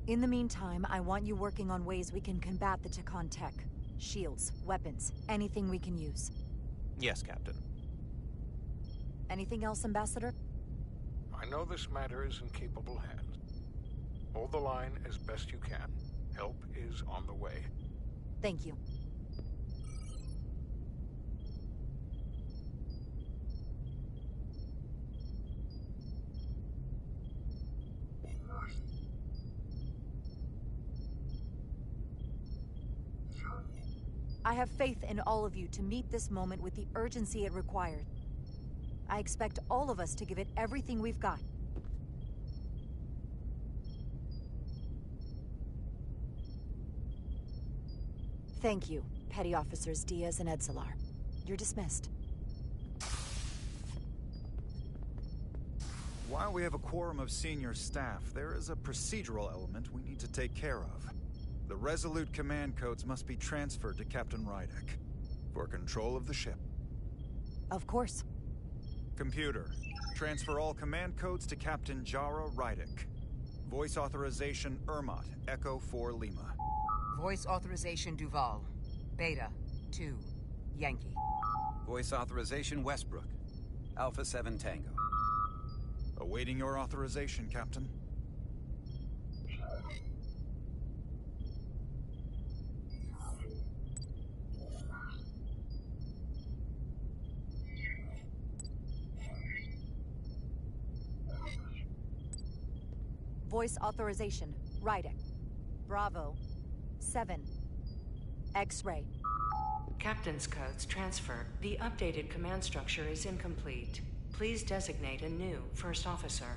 In the meantime, I want you working on ways we can combat the Tacon tech. Shields, weapons, anything we can use. Yes, Captain. Anything else, Ambassador? I know this matter is in capable hands. Hold the line as best you can. Help is on the way. Thank you. I have faith in all of you to meet this moment with the urgency it required. I expect all of us to give it everything we've got. Thank you, Petty Officers Diaz and Edsalar. You're dismissed. While we have a quorum of senior staff, there is a procedural element we need to take care of. The Resolute command codes must be transferred to Captain Rydek for control of the ship. Of course. Computer, transfer all command codes to Captain Jara Rydek. Voice authorization Ermot, Echo 4 Lima. Voice authorization Duval. Beta 2 Yankee. Voice authorization Westbrook. Alpha 7 Tango. Awaiting your authorization, Captain. Voice authorization, Rydek. Bravo. 7. X-ray. Captain's codes transfer. The updated command structure is incomplete. Please designate a new first officer.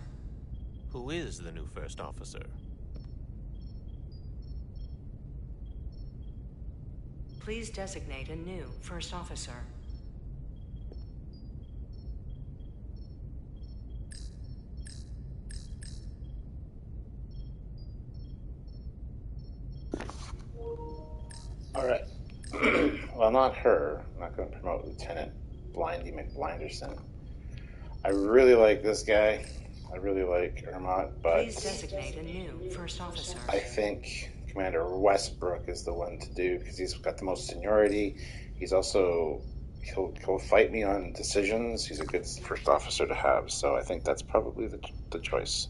Who is the new first officer? Please designate a new first officer. Alright. Well, not her. I'm not going to promote Lieutenant Blindy McBlinderson. I really like this guy. I really like Ermot, but please designate a new first officer. I think Commander Westbrook is the one to do because he's got the most seniority. He's also he'll fight me on decisions. He's a good first officer to have, so I think that's probably the choice.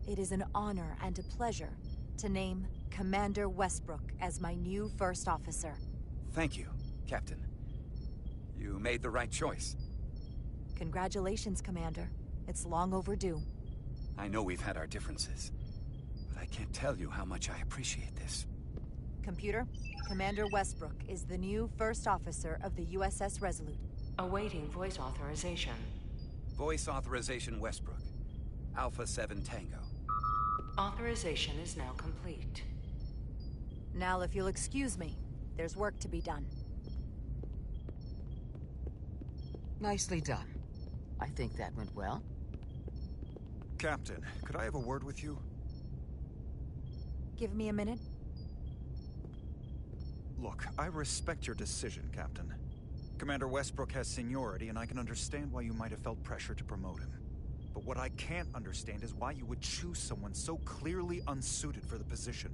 It is an honor and a pleasure to name Commander Westbrook as my new first officer. Thank you, Captain. You made the right choice. Congratulations, Commander. It's long overdue. I know we've had our differences, but I can't tell you how much I appreciate this. Computer, Commander Westbrook is the new first officer of the USS Resolute. Awaiting voice authorization. Voice authorization Westbrook. Alpha 7 Tango. Authorization is now complete. Now, if you'll excuse me, there's work to be done. Nicely done. I think that went well. Captain, could I have a word with you? Give me a minute. Look, I respect your decision, Captain. Commander Westbrook has seniority, and I can understand why you might have felt pressure to promote him. But what I can't understand is why you would choose someone so clearly unsuited for the position.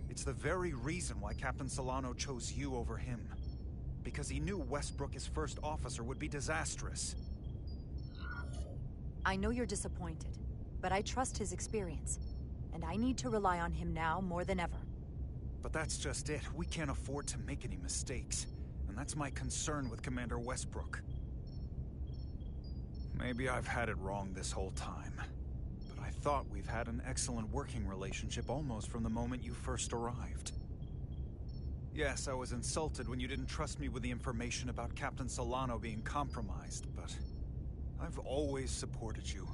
It's the very reason why Captain Solano chose you over him. Because he knew Westbrook as first officer would be disastrous. I know you're disappointed, but I trust his experience. And I need to rely on him now more than ever. But that's just it. We can't afford to make any mistakes. And that's my concern with Commander Westbrook. Maybe I've had it wrong this whole time. But I thought we've had an excellent working relationship almost from the moment you first arrived. Yes, I was insulted when you didn't trust me with the information about Captain Solano being compromised, but I've always supported you,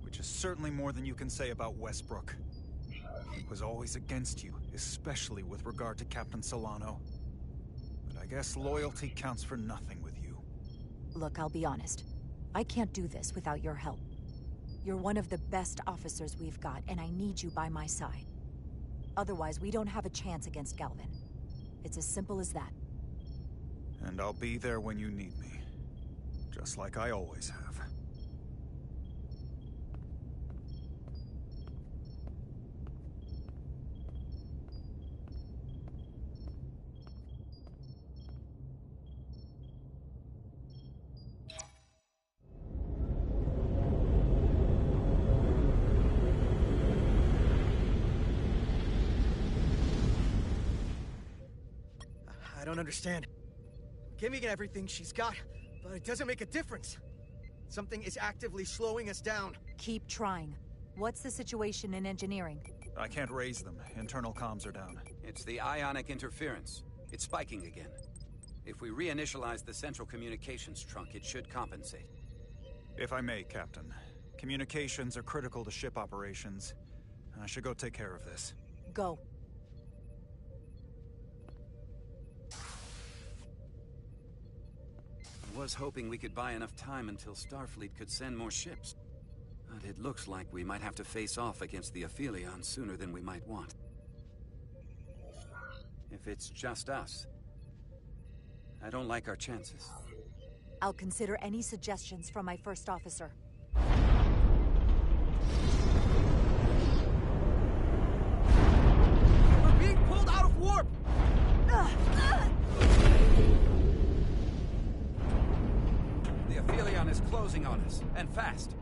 which is certainly more than you can say about Westbrook. He was always against you, especially with regard to Captain Solano. But I guess loyalty counts for nothing with you. Look, I'll be honest. I can't do this without your help. You're one of the best officers we've got, and I need you by my side. Otherwise, we don't have a chance against Galvin. It's as simple as that. And I'll be there when you need me. Just like I always have. I don't understand. Giving everything she's got, but it doesn't make a difference. Something is actively slowing us down. Keep trying. What's the situation in engineering? I can't raise them. Internal comms are down. It's the ionic interference. It's spiking again. If we reinitialize the central communications trunk, it should compensate. If I may, Captain. Communications are critical to ship operations. I should go take care of this. Go. I was hoping we could buy enough time until Starfleet could send more ships. But it looks like we might have to face off against the Aphelion sooner than we might want. If it's just us, I don't like our chances. I'll consider any suggestions from my first officer. We're being pulled out of warp! The Aphelion is closing on us, and fast.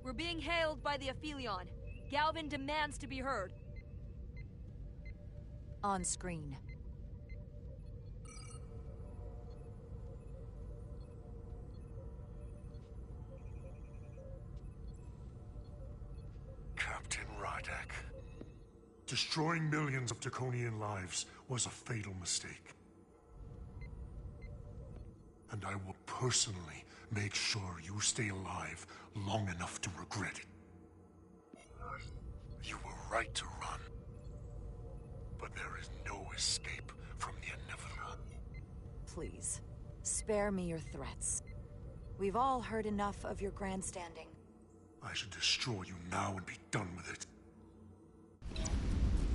We're being hailed by the Aphelion. Galvin demands to be heard. On screen. Destroying millions of Taconian lives was a fatal mistake. And I will personally make sure you stay alive long enough to regret it. You were right to run. But there is no escape from the inevitable. Please, spare me your threats. We've all heard enough of your grandstanding. I should destroy you now and be done with it.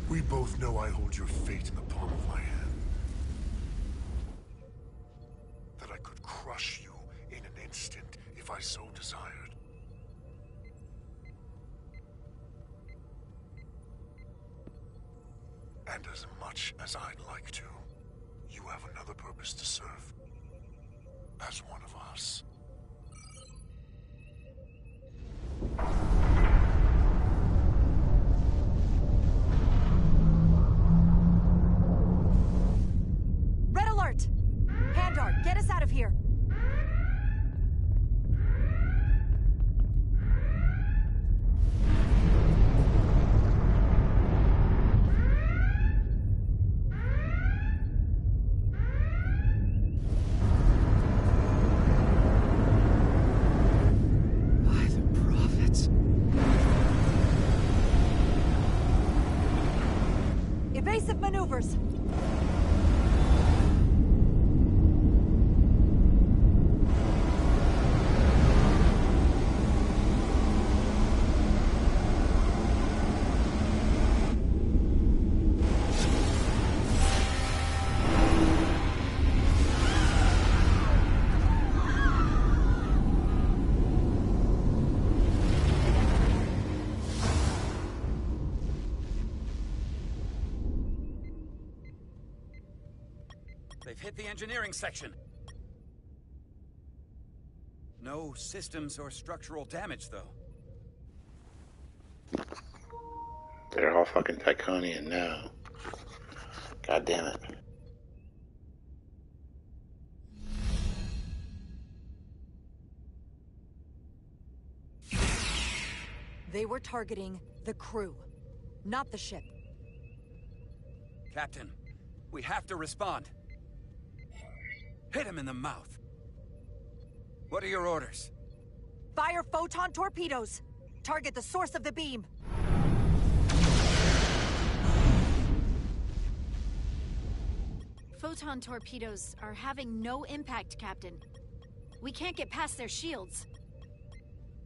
We both know I hold your fate in the palm of my hand. That I could crush you in an instant if I so desired. And as much as I'd like to, you have another purpose to serve. As one of us. Red alert! Pandar, get us out of here! Evasive maneuvers! They've hit the engineering section. No systems or structural damage, though. They're all fucking Taconian now. God damn it. They were targeting the crew, not the ship. Captain, we have to respond. Hit him in the mouth. What are your orders? Fire photon torpedoes! Target the source of the beam! Photon torpedoes are having no impact, Captain. We can't get past their shields.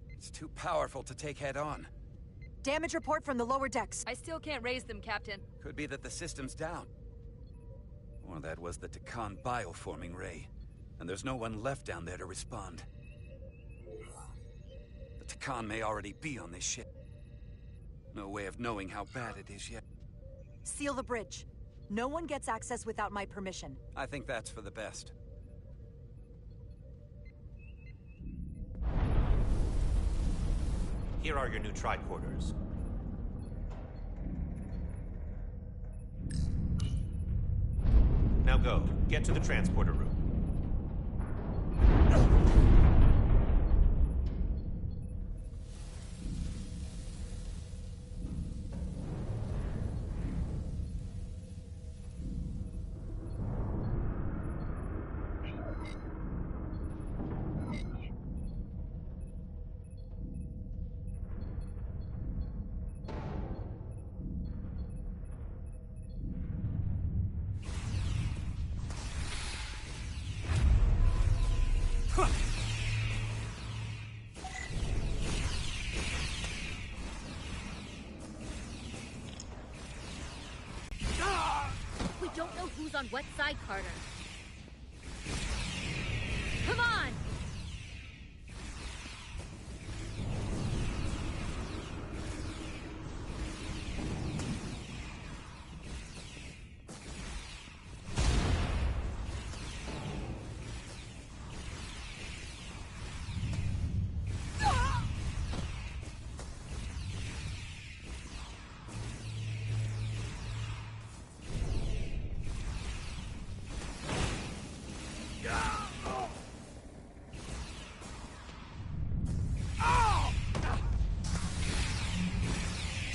It's too powerful to take head-on. Damage report from the lower decks. I still can't raise them, Captain. Could be that the system's down. Or that was the Takan bioforming ray. And there's no one left down there to respond. The Takan may already be on this ship. No way of knowing how bad it is yet. Seal the bridge. No one gets access without my permission. I think that's for the best. Here are your new tricorders. Now go. Get to the transporter room. We don't know who's on what side, Carter. Come on!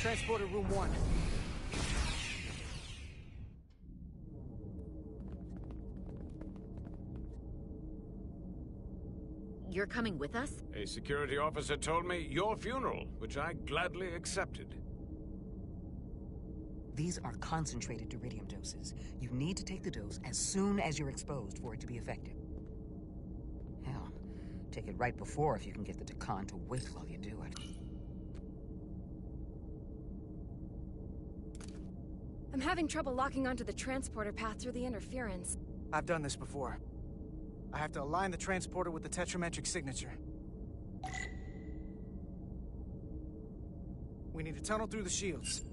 Transporter room 1. you're coming with us? A security officer told me your funeral, which I gladly accepted. These are concentrated Duridium doses. You need to take the dose as soon as you're exposed for it to be effective. Hell, take it right before if you can get the Takan to wait while you do it. I'm having trouble locking onto the transporter path through the interference. I've done this before. I have to align the transporter with the tetrametric signature. We need to tunnel through the shields.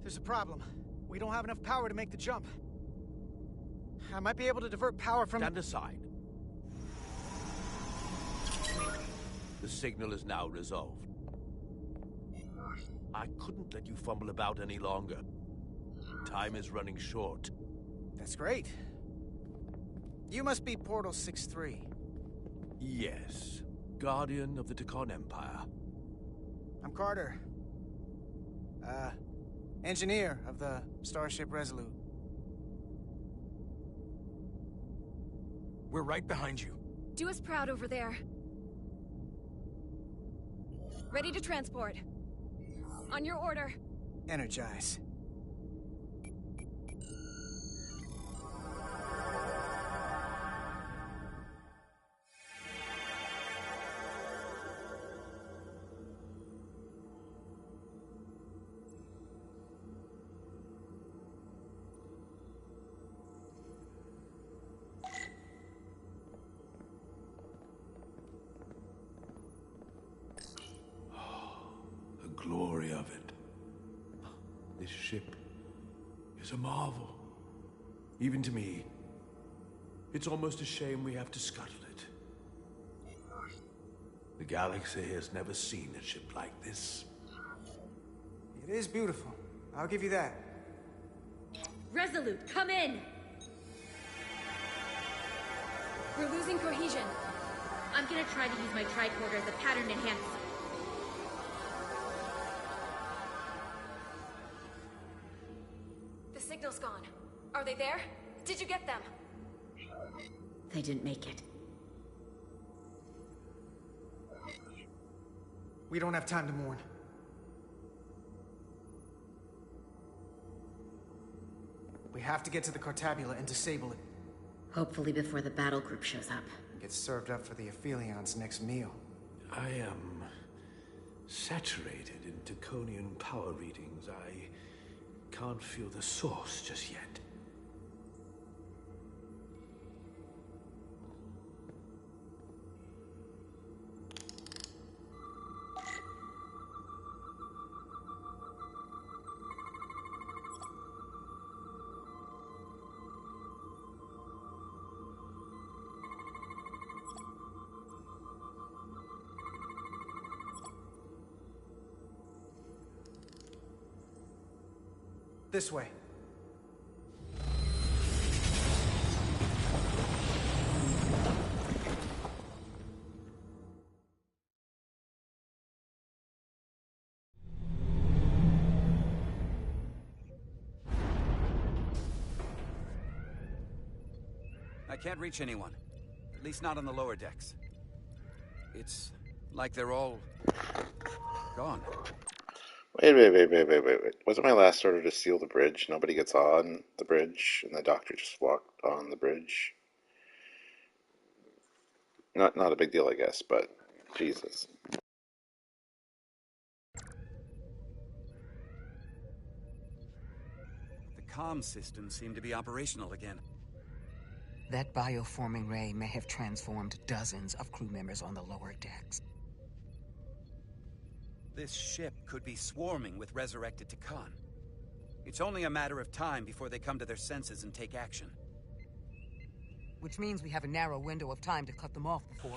There's a problem. We don't have enough power to make the jump. I might be able to divert power from— Stand aside. The signal is now resolved. I couldn't let you fumble about any longer. Time is running short. That's great. You must be Portal 6-3. Yes. Guardian of the Takan Empire. I'm Carter. Engineer of the Starship Resolute. We're right behind you. Do us proud over there. Ready to transport. On your order. Energize. Glory of it. This ship is a marvel. Even to me, it's almost a shame we have to scuttle it. The galaxy has never seen a ship like this. It is beautiful. I'll give you that. Resolute, come in! We're losing cohesion. I'm gonna try to use my tricorder as a pattern enhancer. The signal's gone. Are they there? Did you get them? They didn't make it. We don't have time to mourn. We have to get to the Cartabula and disable it. Hopefully before the battle group shows up. Get served up for the Aphelions' next meal. I am saturated in Taconian power readings. I can't feel the source just yet. This way. I can't reach anyone. At least not on the lower decks. It's like they're all gone. Wait. Wasn't my last order to seal the bridge? Nobody gets on the bridge, and the doctor just walked on the bridge. Not a big deal, I guess, but Jesus. The comm systems seem to be operational again. That bioforming ray may have transformed dozens of crew members on the lower decks. This ship could be swarming with resurrected Takan. It's only a matter of time before they come to their senses and take action. Which means we have a narrow window of time to cut them off before...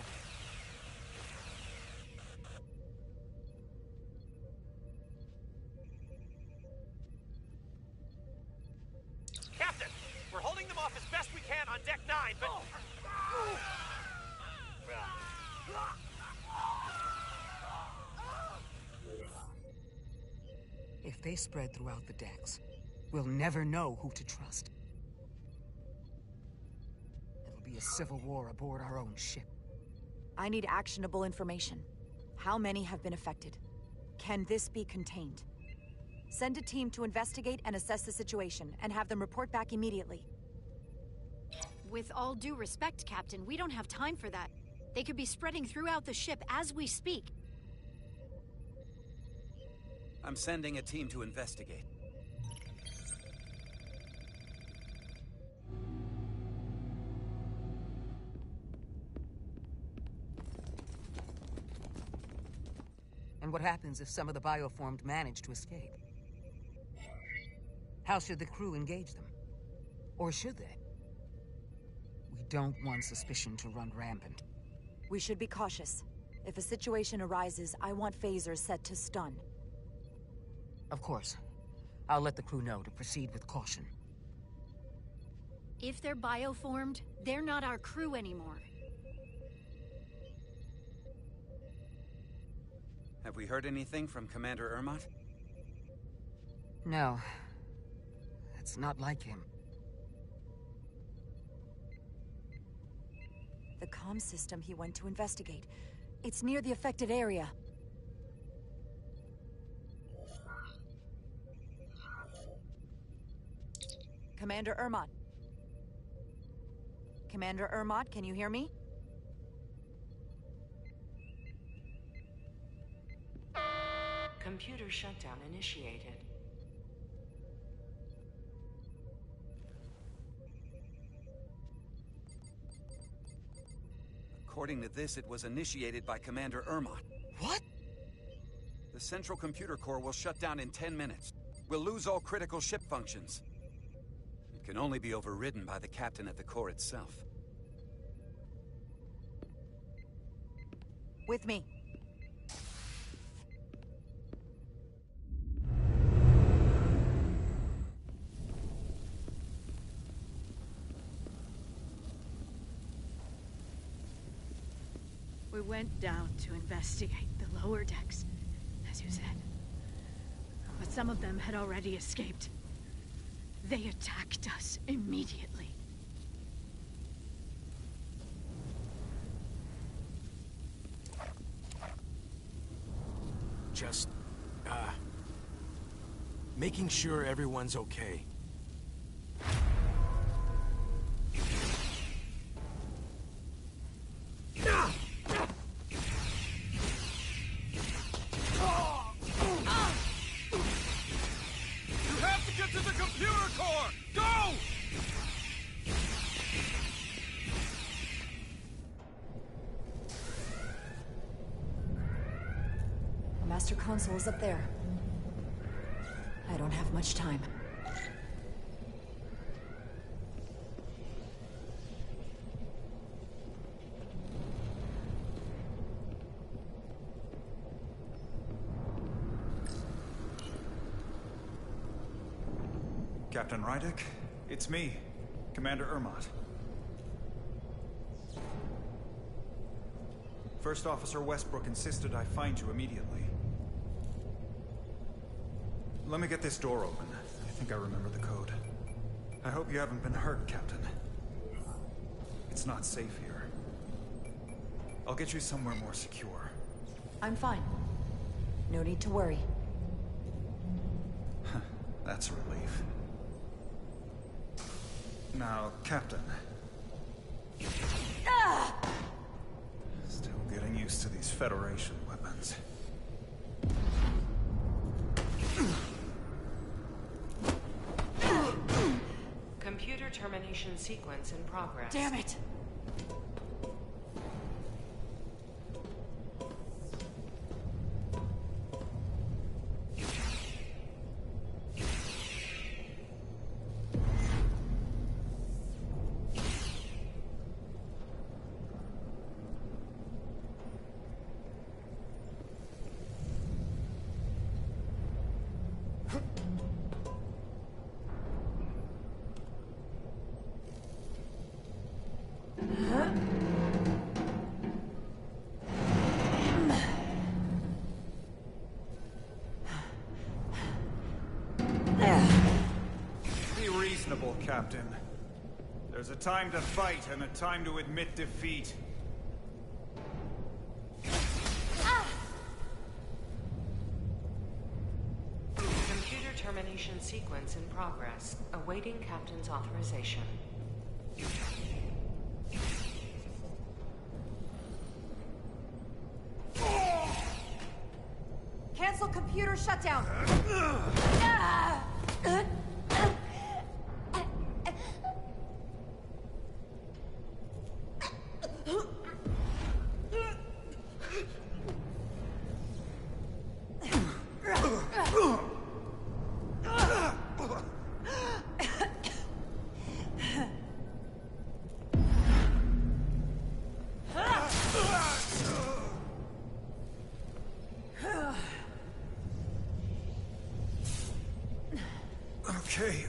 Captain! We're holding them off as best we can on Deck 9, but... If they spread throughout the decks, we'll never know who to trust. It'll be a civil war aboard our own ship. I need actionable information. How many have been affected? Can this be contained? Send a team to investigate and assess the situation, and have them report back immediately. With all due respect, Captain, we don't have time for that. They could be spreading throughout the ship as we speak. I'm sending a team to investigate. And what happens if some of the bioformed manage to escape? How should the crew engage them? Or should they? We don't want suspicion to run rampant. We should be cautious. If a situation arises, I want phasers set to stun. Of course. I'll let the crew know to proceed with caution. If they're bioformed, they're not our crew anymore. Have we heard anything from Commander Ermot? No. It's not like him. The comm system he went to investigate. It's near the affected area. Commander Ermot. Commander Ermot, can you hear me? Computer shutdown initiated. According to this, it was initiated by Commander Ermot. What? The central computer core will shut down in 10 minutes. We'll lose all critical ship functions. It can only be overridden by the captain at the core itself. With me. We went down to investigate the lower decks, as you said. But some of them had already escaped. They attacked us immediately. Just, making sure everyone's okay. Master console is up there. I don't have much time. Captain Rydick, it's me, Commander Ermot. First Officer Westbrook insisted I find you immediately. Let me get this door open. I think I remember the code. I hope you haven't been hurt, Captain. It's not safe here. I'll get you somewhere more secure. I'm fine. No need to worry. That's a relief. Now, Captain. Still getting used to these Federation weapons. Computer termination sequence in progress. Damn it! reasonable, Captain. There's a time to fight and a time to admit defeat. Computer termination sequence in progress. Awaiting Captain's authorization. Cancel computer shutdown!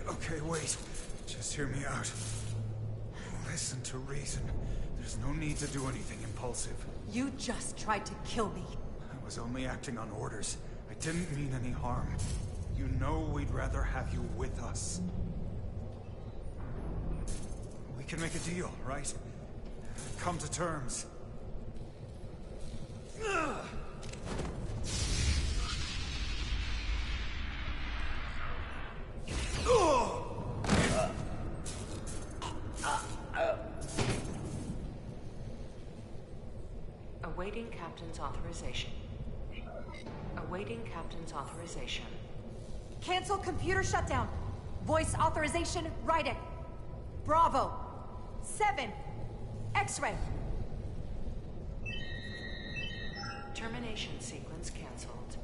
Okay, wait. Just hear me out. Listen to reason. There's no need to do anything impulsive. You just tried to kill me. I was only acting on orders. I didn't mean any harm. You know we'd rather have you with us. We can make a deal, right? Come to terms. Awaiting Captain's authorization. Awaiting Captain's authorization. Cancel computer shutdown. Voice authorization, writing. Bravo. 7. X-ray. Termination sequence cancelled.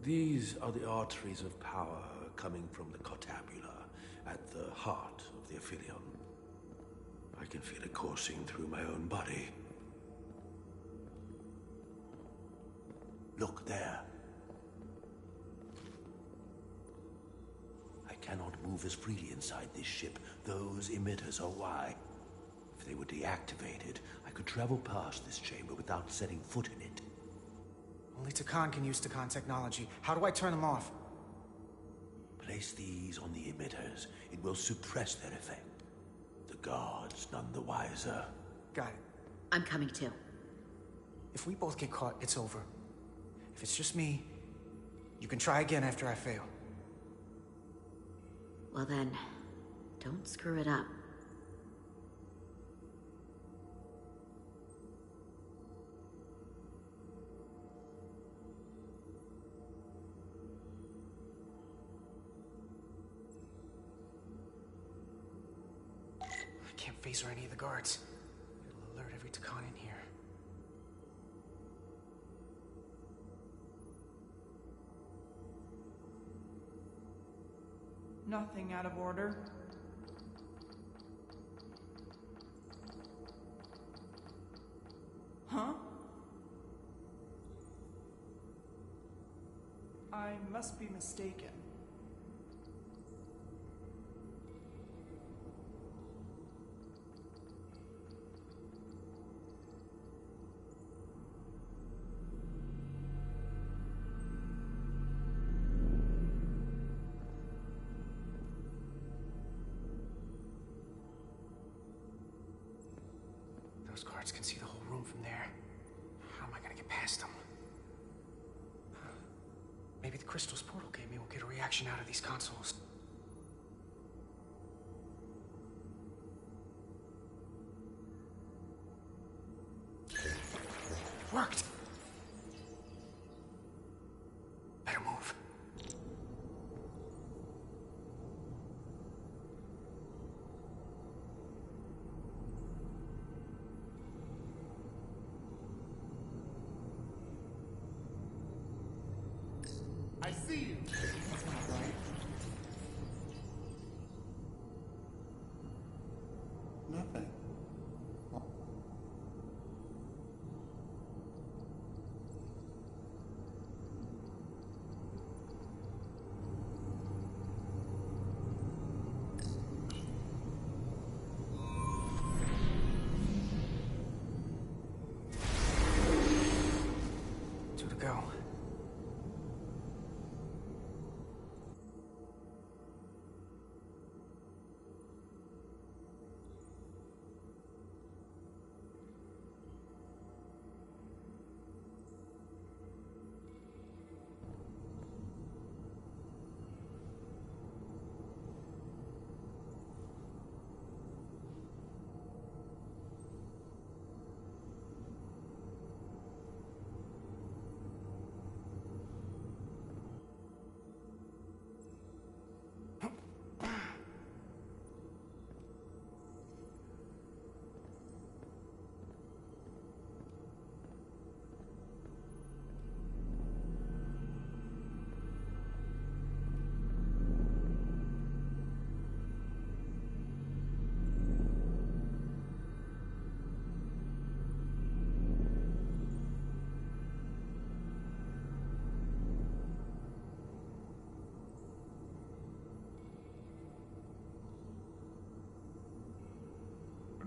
These are the arteries of power coming from the cortabula at the heart of the Aphelion. I can feel it coursing through my own body. Look there. I cannot move as freely inside this ship. Those emitters are why. If they were deactivated, I could travel past this chamber without setting foot in it. Only Takan can use Takan technology. How do I turn them off? Place these on the emitters. It will suppress their effect. The guards none the wiser. Got it. I'm coming too. If we both get caught, it's over. If it's just me, you can try again after I fail. Well then, don't screw it up. I can't phaser any of the guards. It'll alert every Takan in here. Nothing out of order. Huh? I must be mistaken. Those guards can see the whole room from there. How am I gonna get past them? Maybe the crystal's portal gave me will get a reaction out of these consoles.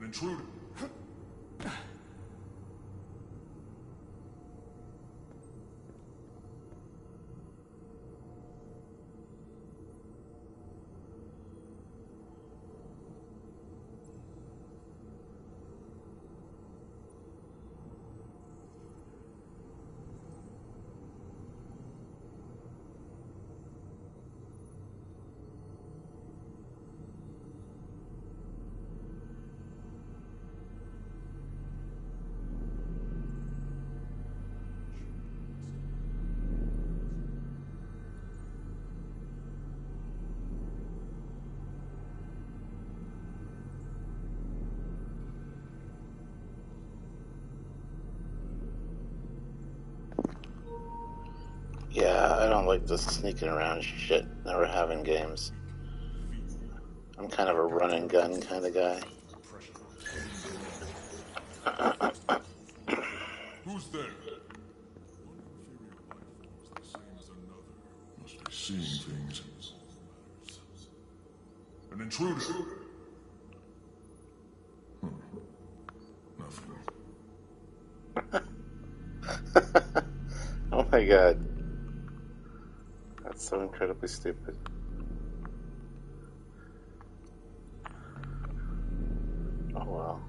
intruder. Yeah, I don't like this sneaking around shit never having games. I'm kind of a run and gun kind of guy. Who's there? Must be seeing things. An intruder. Nothing. Oh my god. That's so incredibly stupid. Oh well.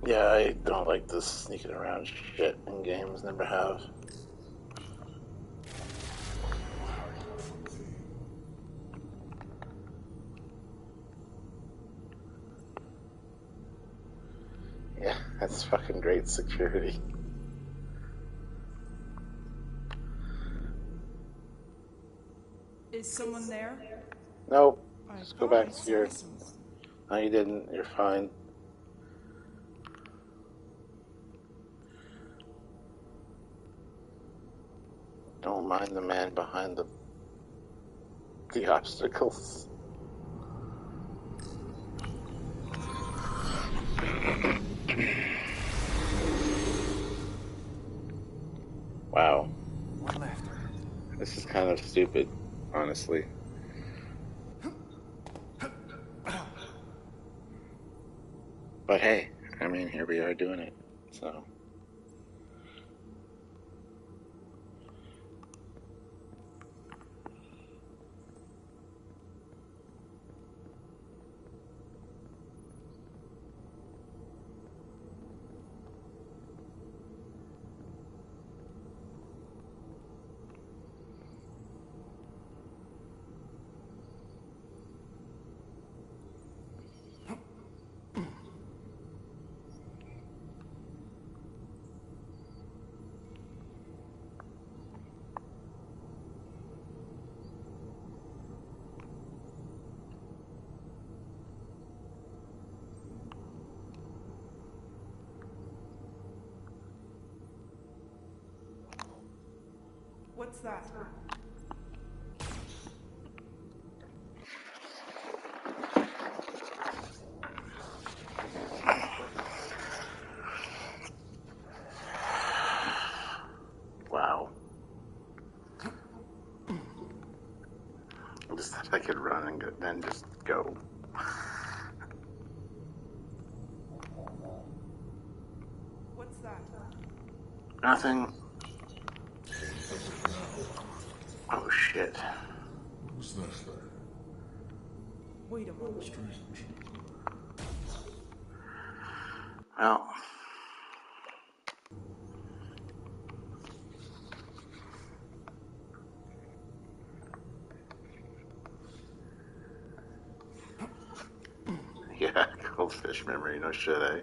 Yeah, I don't like this sneaking around shit in games, never have. Yeah, that's fucking great security. Is someone there? Nope. Just go back to your... No, you didn't. You're fine. Don't mind the man behind the obstacles. Wow. One left. This is kind of stupid, honestly. But hey, I mean, here we are doing it, so... What's that? Wow. I just thought I could run and then just go. What's that? Nothing. Oh shit. Who's that? Wait a moment. Well. Yeah, goldfish memory, no shit, eh?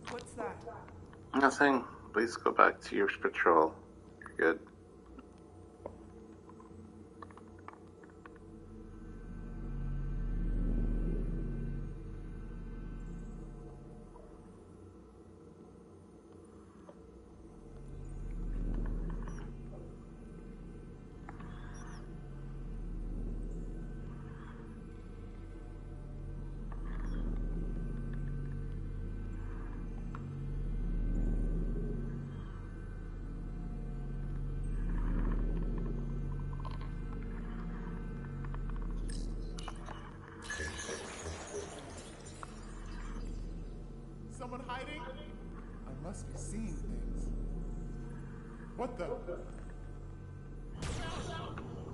What's that? Nothing. Please go back to your patrol. You're good.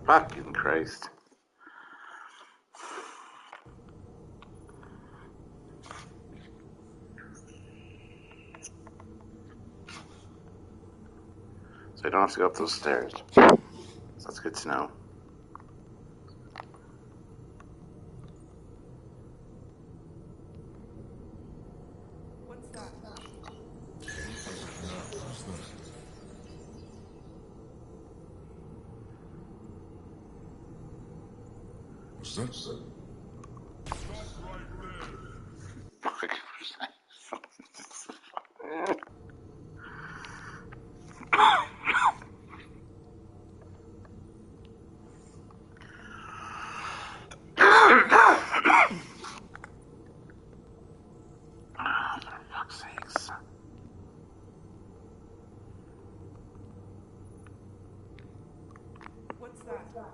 Fucking Christ. So I don't have to go up those stairs. So that's good to know. What's that? What's that? What's that?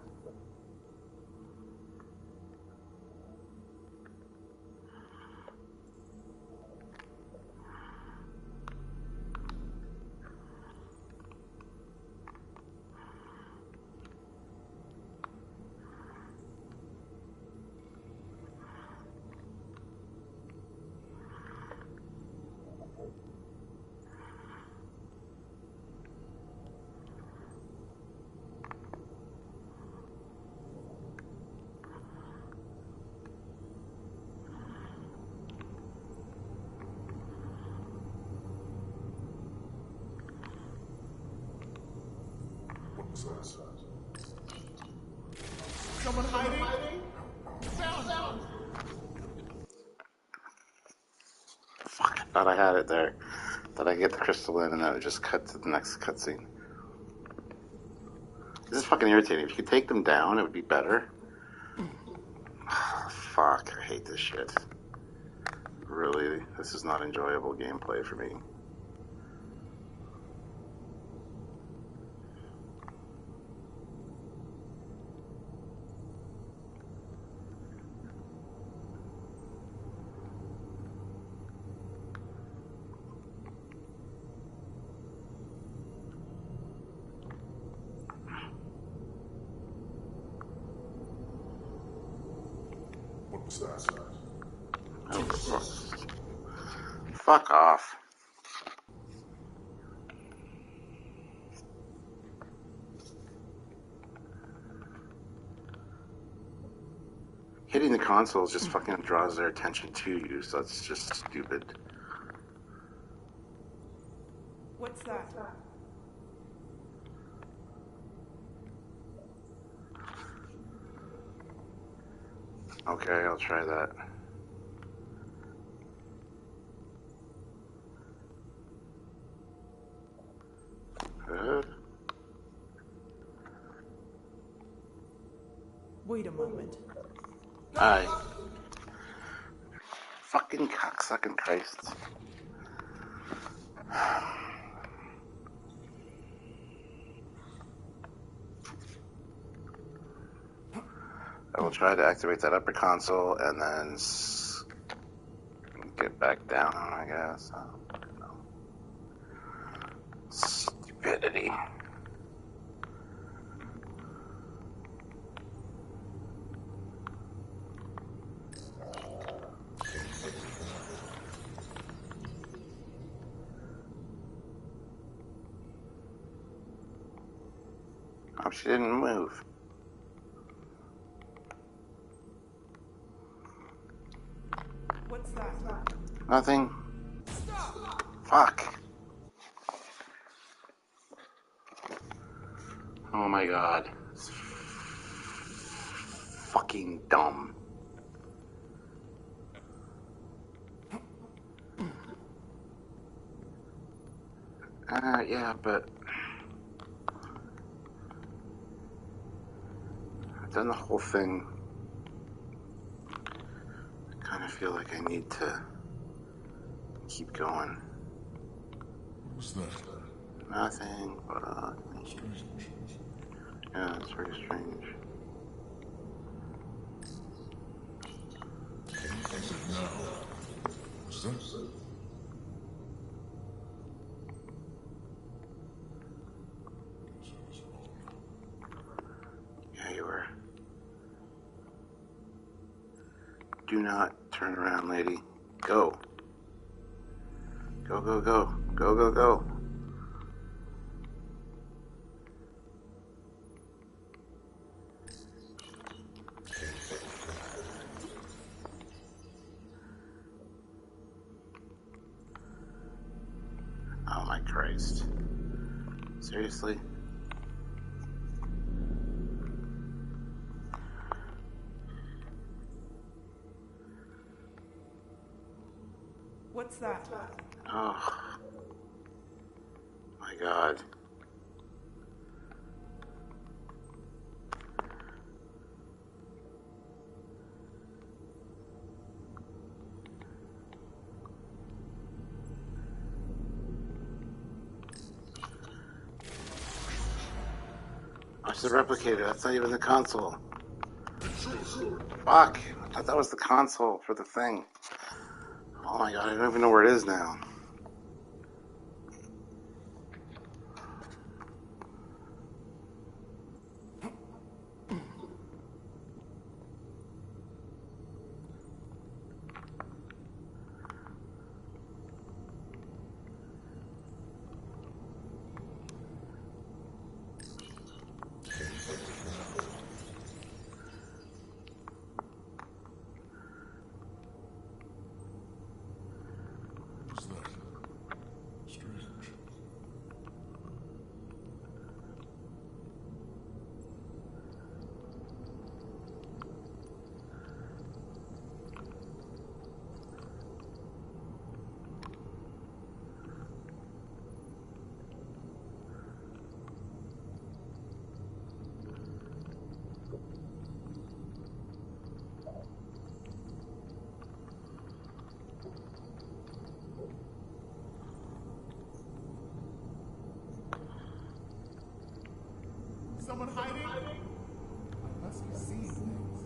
Someone hiding? Down! Fuck, I thought I had it there. Thought I get the crystal in and then it would just cut to the next cutscene. This is fucking irritating. If you could take them down, it would be better. Fuck, I hate this shit. Really, this is not enjoyable gameplay for me. What was that? Oh, fuck off. Hitting the console just fucking draws their attention to you, so that's just stupid. What's that? Okay, I'll try that. Wait a moment. Aye. Fucking cocksucking Christ. I will try to activate that upper console and then get back down, I guess. I don't know. Stupidity. Oh, she didn't move. What's that? Nothing. Fuck. Oh my god. It's fucking dumb. Yeah, but I've done the whole thing. I kind of feel like I need to keep going. What was that? Nothing, but... Yeah, it's very strange. Exit now. What's that? everywhere. Do not turn around, lady. Go. Go, go, go. Go, go, go. Oh my Christ. Seriously? What's that? Oh. My God. Watch the replicator. That's not even the console. Fuck. I thought that was the console for the thing. Oh my God, I don't even know where it is now. What's that? Strange. Someone hiding? I must be seeing things.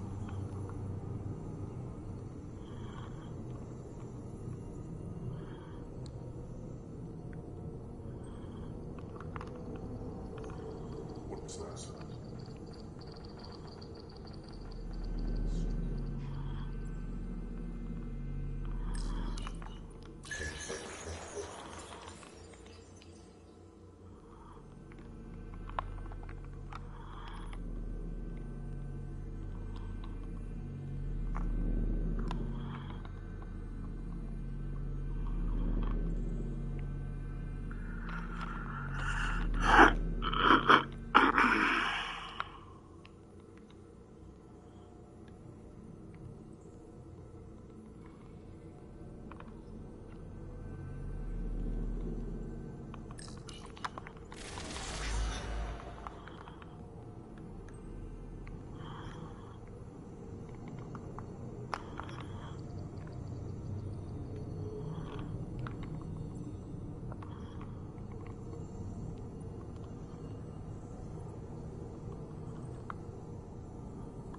What was that?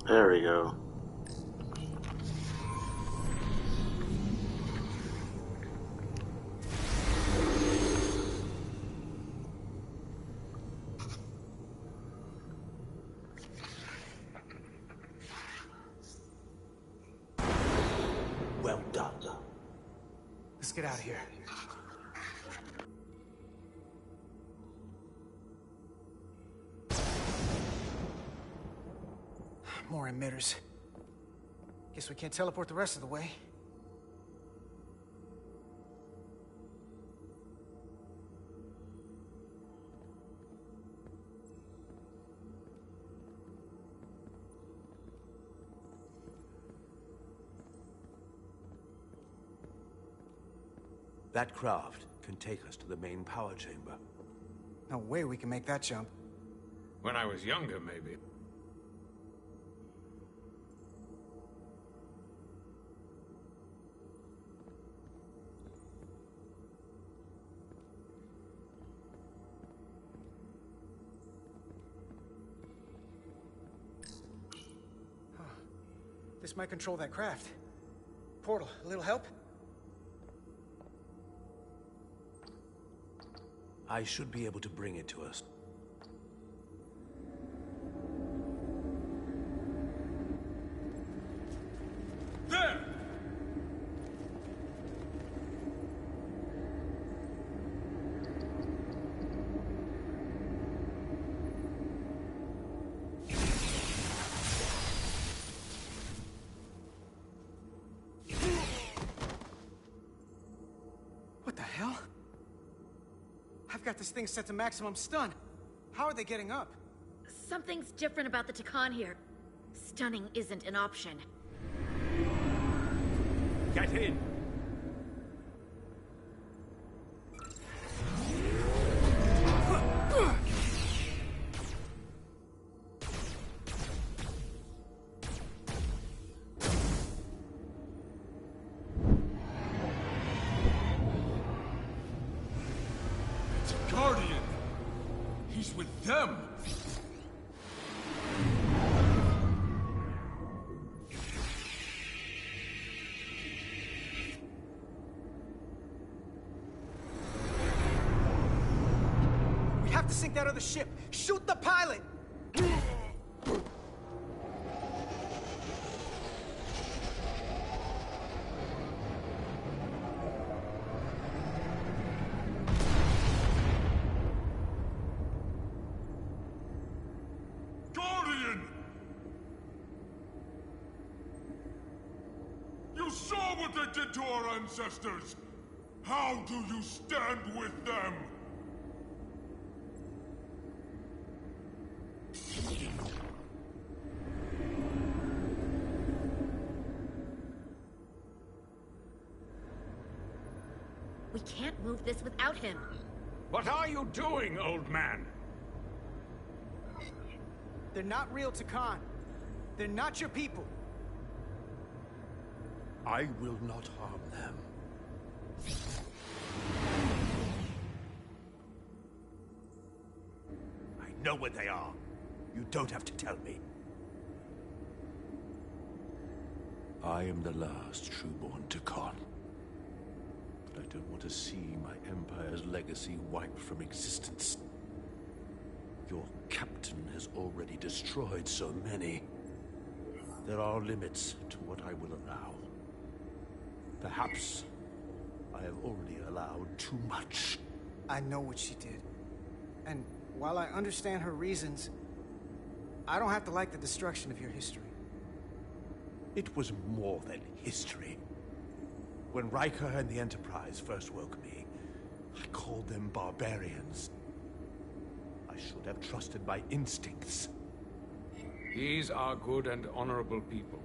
There we go. Well done. Let's get out of here. More emitters. Guess we can't teleport the rest of the way. That craft can take us to the main power chamber. No way we can make that jump. When I was younger, maybe. This might control that craft. Portal, a little help? I should be able to bring it to us. I've got this thing set to maximum stun. How are they getting up? Something's different about the Takan here. Stunning isn't an option. Get in! It's a Guardian! He's with them! We have to sink that other ship! Shoot the pilot! Guardian! You saw what they did to our ancestors! How do you stand with them? We can't move this without him. What are you doing, old man? They're not real Takan. They're not your people. I will not harm them. I know where they are. You don't have to tell me. I am the last trueborn Takan. But I don't want to see my Empire's legacy wiped from existence. Your captain has already destroyed so many. There are limits to what I will allow. Perhaps I have already allowed too much. I know what she did. And while I understand her reasons, I don't have to like the destruction of your history. It was more than history. When Riker and the Enterprise first woke me, I called them barbarians. I should have trusted my instincts. These are good and honorable people,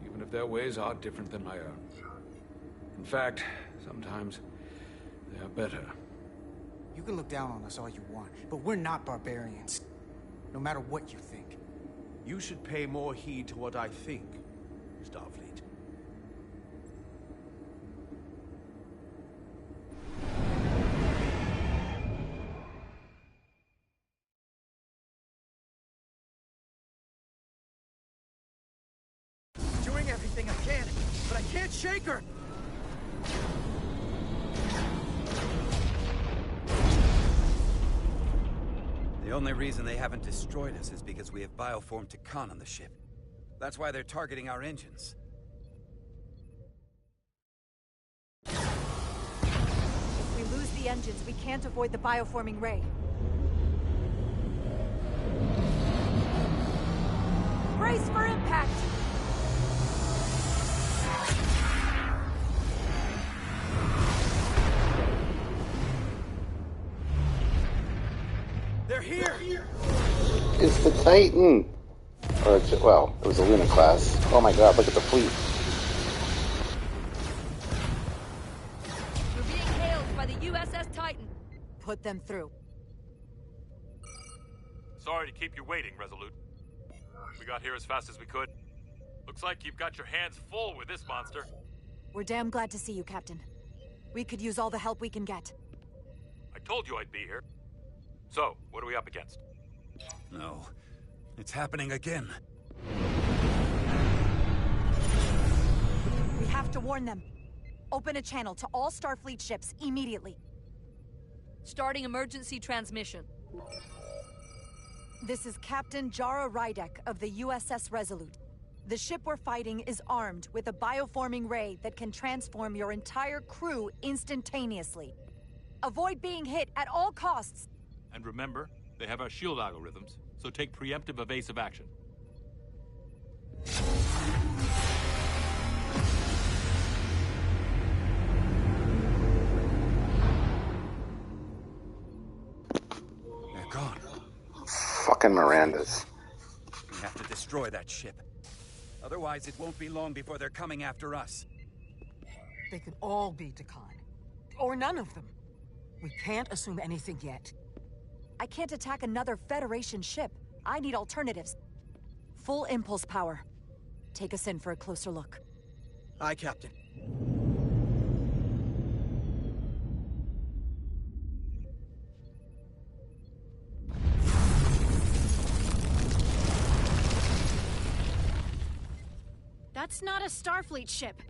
even if their ways are different than my own. In fact, sometimes they are better. You can look down on us all you want, but we're not barbarians. No matter what you think. You should pay more heed to what I think, Starfleet. Doing everything I can, but I can't shake her! The only reason they haven't destroyed us is because we have bioformed Takan on the ship. That's why they're targeting our engines. If we lose the engines, we can't avoid the bioforming ray. Brace for impact! They're here! It's the Titan! Or it's, well, it was a Luna class. Oh my god, look at the fleet. We're being hailed by the USS Titan. Put them through. Sorry to keep you waiting, Resolute. We got here as fast as we could. Looks like you've got your hands full with this monster. We're damn glad to see you, Captain. We could use all the help we can get. I told you I'd be here. So, what are we up against? No. It's happening again. We have to warn them. Open a channel to all Starfleet ships immediately. Starting emergency transmission. This is Captain Jara Rydek of the USS Resolute. The ship we're fighting is armed with a bioforming ray that can transform your entire crew instantaneously. Avoid being hit at all costs. And remember, they have our shield algorithms, so take preemptive evasive action. Fucking Mirandas. We have to destroy that ship. Otherwise, it won't be long before they're coming after us. They could all be Tacon. Or none of them. We can't assume anything yet. I can't attack another Federation ship. I need alternatives. Full impulse power. Take us in for a closer look. Aye, Captain. That's not a Starfleet ship.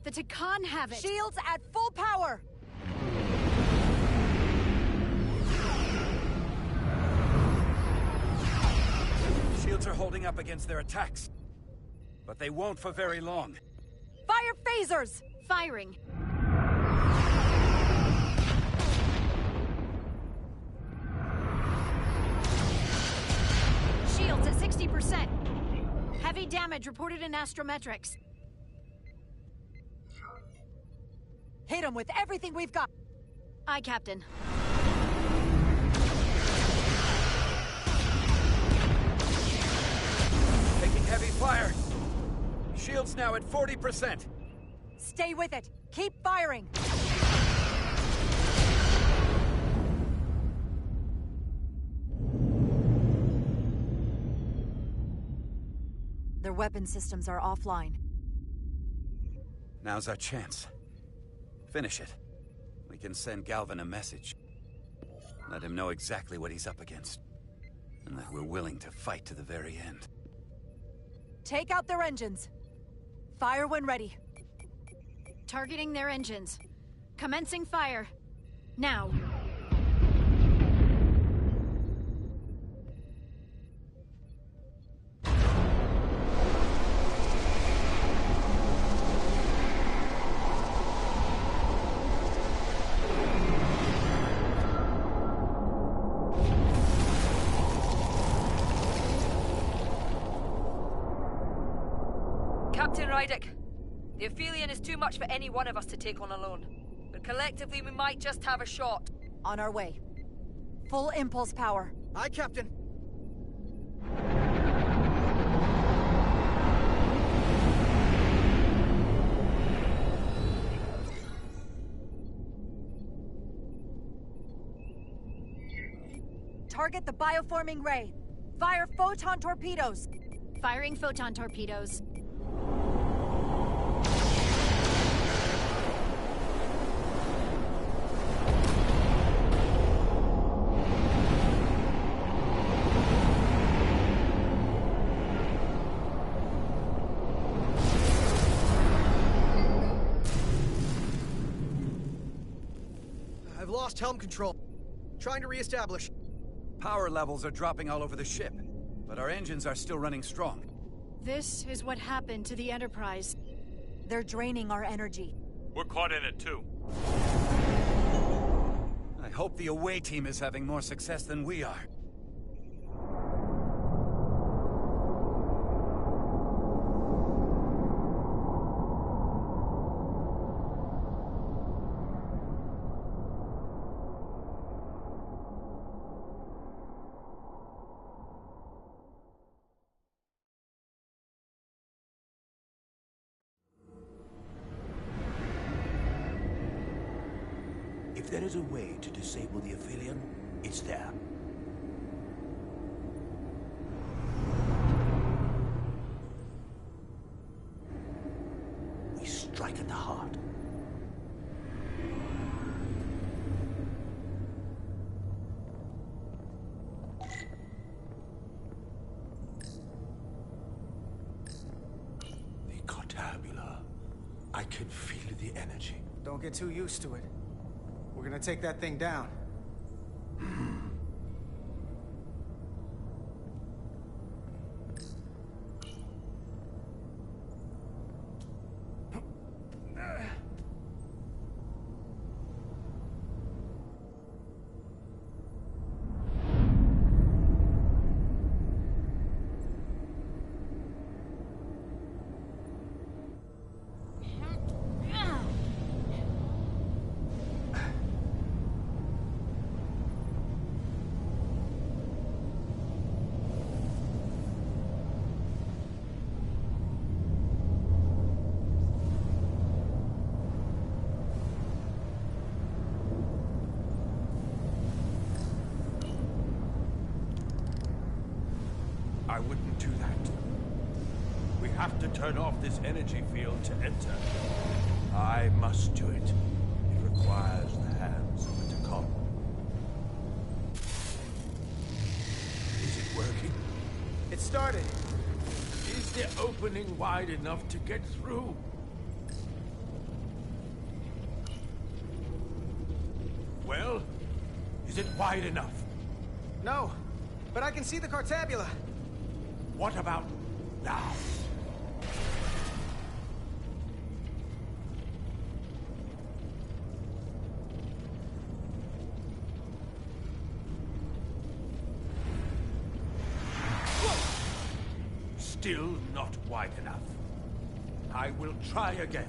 The Tacon have it. Shields at full power! Shields are holding up against their attacks. But they won't for very long. Fire phasers! Firing. Shields at 60%. Heavy damage reported in astrometrics. Hit them with everything we've got. Aye, Captain. Taking heavy fire. Shields now at 40%. Stay with it. Keep firing. Their weapon systems are offline. Now's our chance. Finish it. We can send Galvin a message. Let him know exactly what he's up against. And that we're willing to fight to the very end. Take out their engines. Fire when ready. Targeting their engines. Commencing fire. Now. Captain Rydick, the Aphelion is too much for any one of us to take on alone. But collectively, we might just have a shot. On our way. Full impulse power. Aye, Captain. Target the bioforming ray. Fire photon torpedoes. Firing photon torpedoes. I've lost helm control. Trying to reestablish. Power levels are dropping all over the ship, but our engines are still running strong. This is what happened to the Enterprise. They're draining our energy. We're caught in it too. I hope the away team is having more success than we are. If there is a way to disable the Aphelion, it's there. We strike at the heart. The Cortabula. I can feel the energy. Don't get too used to it. We're gonna take that thing down. shouldn't do that. We have to turn off this energy field to enter. I must do it. It requires the hands of the Tacon. Is it working? It started. Is the opening wide enough to get through? Well, is it wide enough? No, but I can see the Cartabula. What about now? Still not wide enough. I will try again.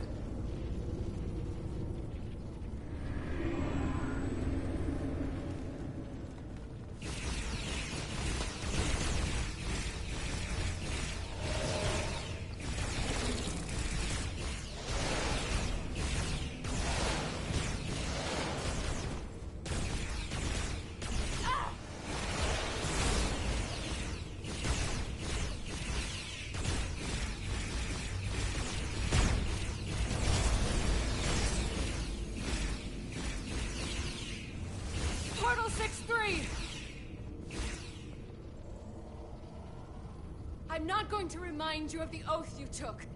Portal 6-3! I'm not going to remind you of the oath you took.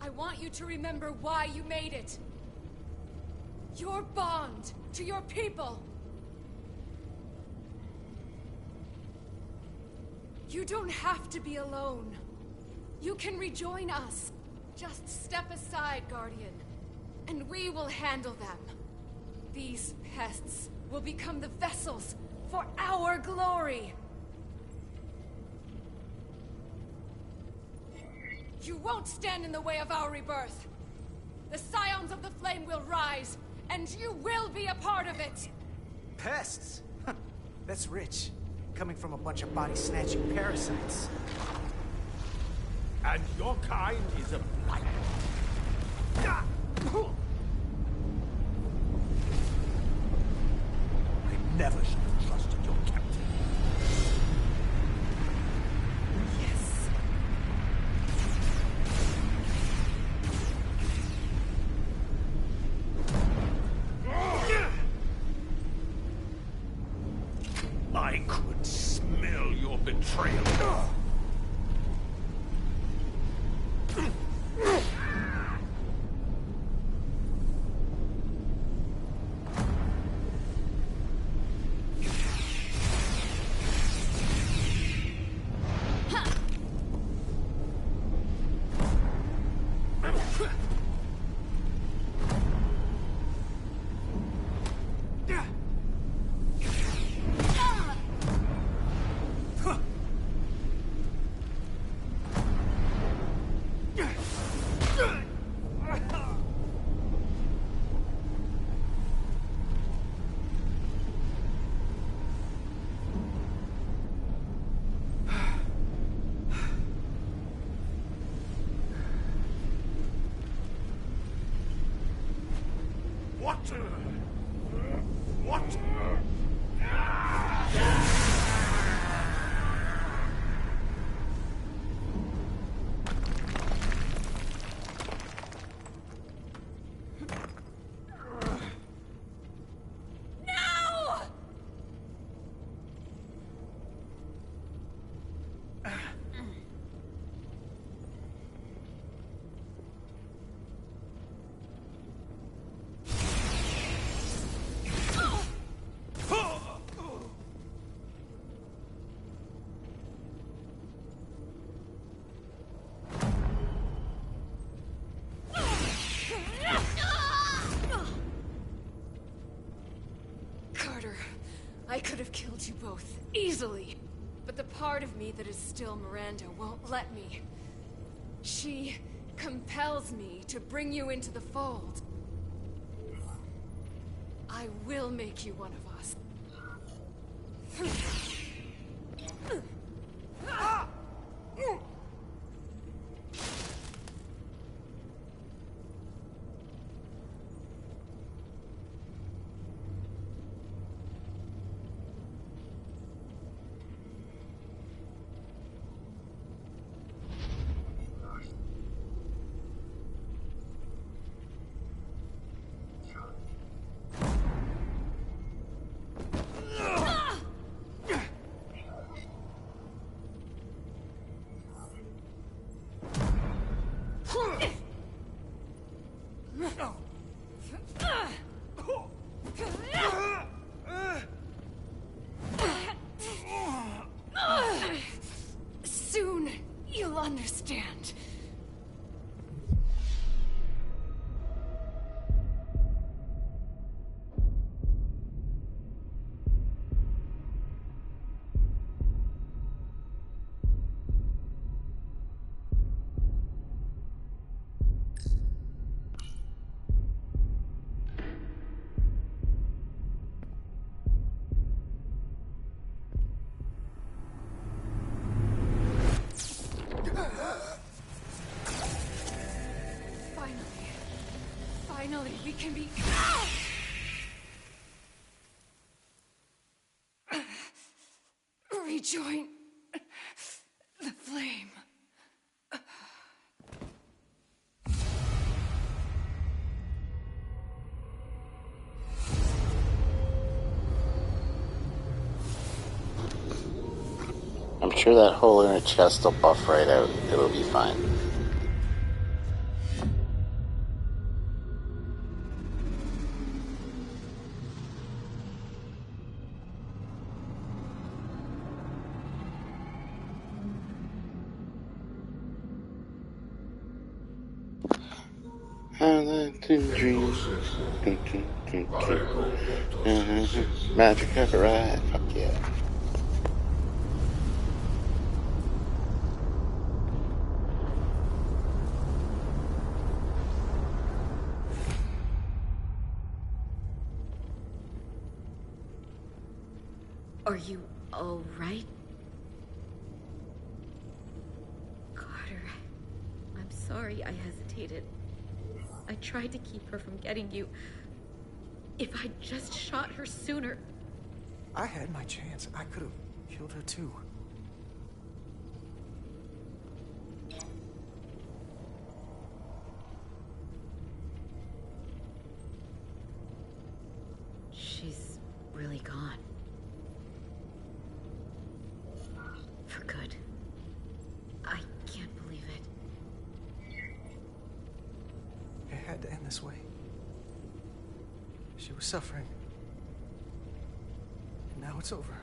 I want you to remember why you made it. Your bond to your people. You don't have to be alone. You can rejoin us. Just step aside, Guardian, and we will handle them. These pests will become the vessels for our glory. You won't stand in the way of our rebirth. The Scions of the Flame will rise, and you will be a part of it. Pests? That's rich. Coming from a bunch of body-snatching parasites. And your kind is a blight. I never should have trusted your captain. Yes. I could smell your betrayal. What? I could have killed you both, easily. But the part of me that is still Miranda won't let me. She compels me to bring you into the fold. I will make you one of us. You'll understand. Finally, we can be... rejoin the flame. I'm sure that hole in her chest will buff right out. It'll be fine. I like to dream. Magic carpet ride. Fuck yeah. Are you all right? Carter, I'm sorry I hesitated. I tried to keep her from getting you. If I'd just shot her sooner... I had my chance. I could have killed her too. She's really gone. For good. I can't believe it. It had to end this way. She was suffering. And now it's over.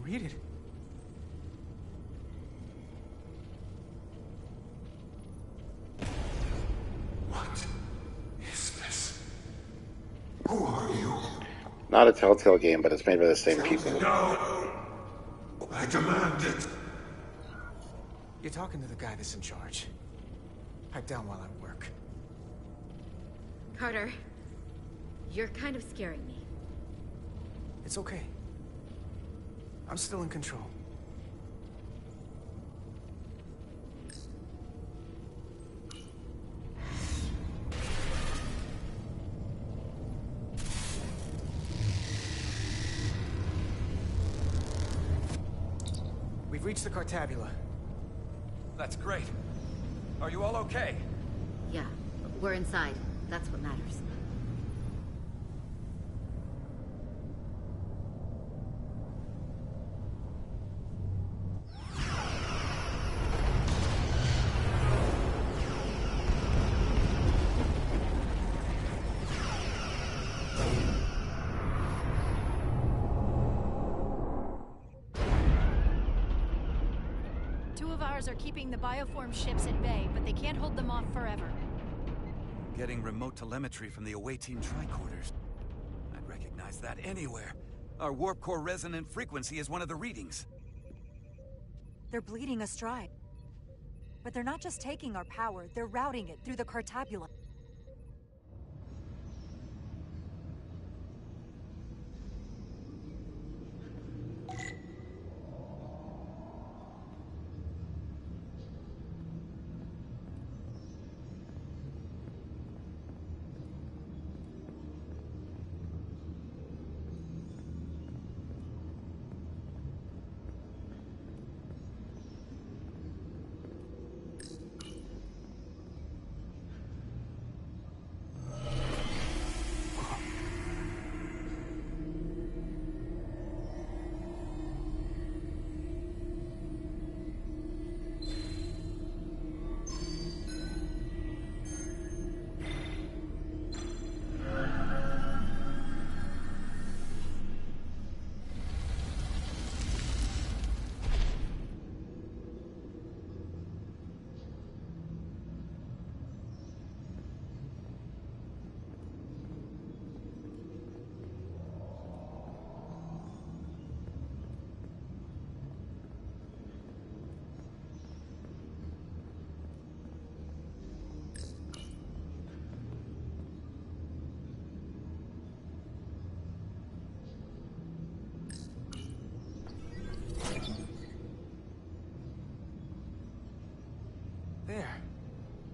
Read it. What is this? Who are you? Not a Telltale game, but it's made by the same people. No! I demand it! You're talking to the guy that's in charge. Pipe down while I work. Carter, you're kind of scaring me. It's okay. I'm still in control. We've reached the Cartabula. That's great. Are you all okay? Yeah, we're inside. That's what matters. Are keeping the bioform ships at bay, but they can't hold them off forever. Getting remote telemetry from the away team tricorders. I'd recognize that anywhere. Our warp core resonant frequency is one of the readings. They're bleeding astride. But they're not just taking our power, they're routing it through the Cartabula.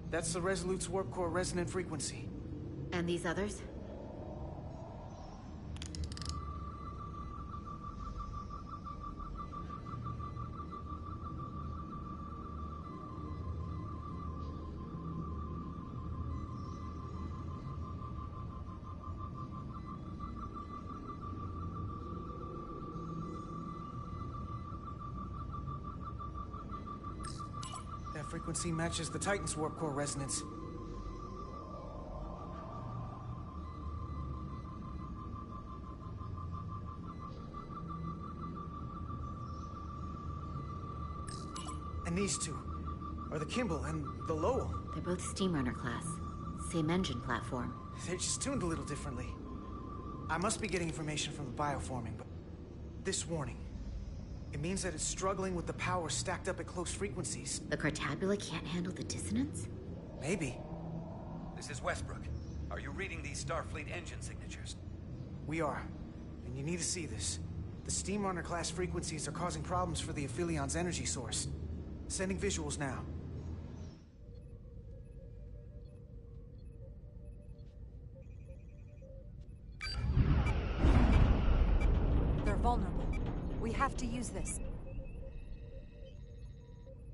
That's the Resolute's warp core resonant frequency. And these others? That frequency matches the Titan's warp core resonance. And these two are the Kimball and the Lowell. They're both Steamrunner class. Same engine platform. They're just tuned a little differently. I must be getting information from the bioforming, but this warning, it means that it's struggling with the power stacked up at close frequencies. The Cartabula can't handle the dissonance? Maybe. This is Westbrook. Are you reading these Starfleet engine signatures? We are. And you need to see this. The Steamrunner class frequencies are causing problems for the Aphilion's energy source. Sending visuals now. They're vulnerable. We have to use this.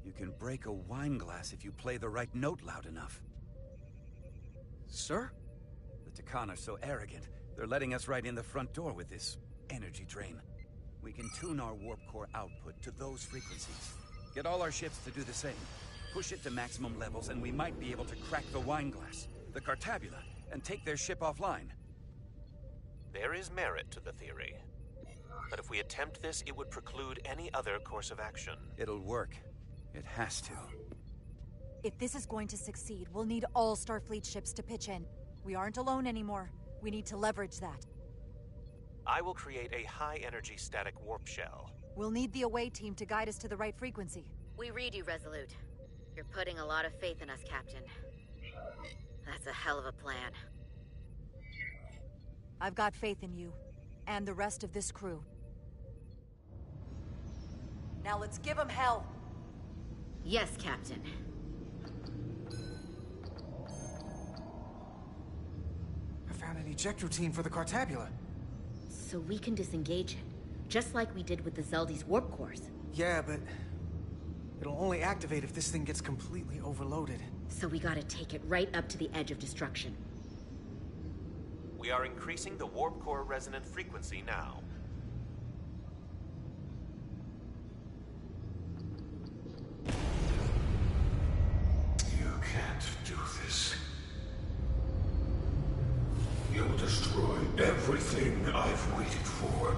You can break a wine glass if you play the right note loud enough. Sir? The Takan are so arrogant, they're letting us right in the front door with this energy drain. We can tune our warp core output to those frequencies. Get all our ships to do the same. Push it to maximum levels and we might be able to crack the wine glass, the Cartabula, and take their ship offline. There is merit to the theory. But if we attempt this, it would preclude any other course of action. It'll work. It has to. If this is going to succeed, we'll need all Starfleet ships to pitch in. We aren't alone anymore. We need to leverage that. I will create a high-energy static warp shell. We'll need the away team to guide us to the right frequency. We read you, Resolute. You're putting a lot of faith in us, Captain. That's a hell of a plan. I've got faith in you, and the rest of this crew. Now let's give them hell! Yes, Captain. I found an eject routine for the Cartabula. So we can disengage it, just like we did with the Zeldi's warp cores. Yeah, but it'll only activate if this thing gets completely overloaded. So we gotta take it right up to the edge of destruction. We are increasing the warp core resonant frequency now. You can't do this. You'll destroy everything I've waited for.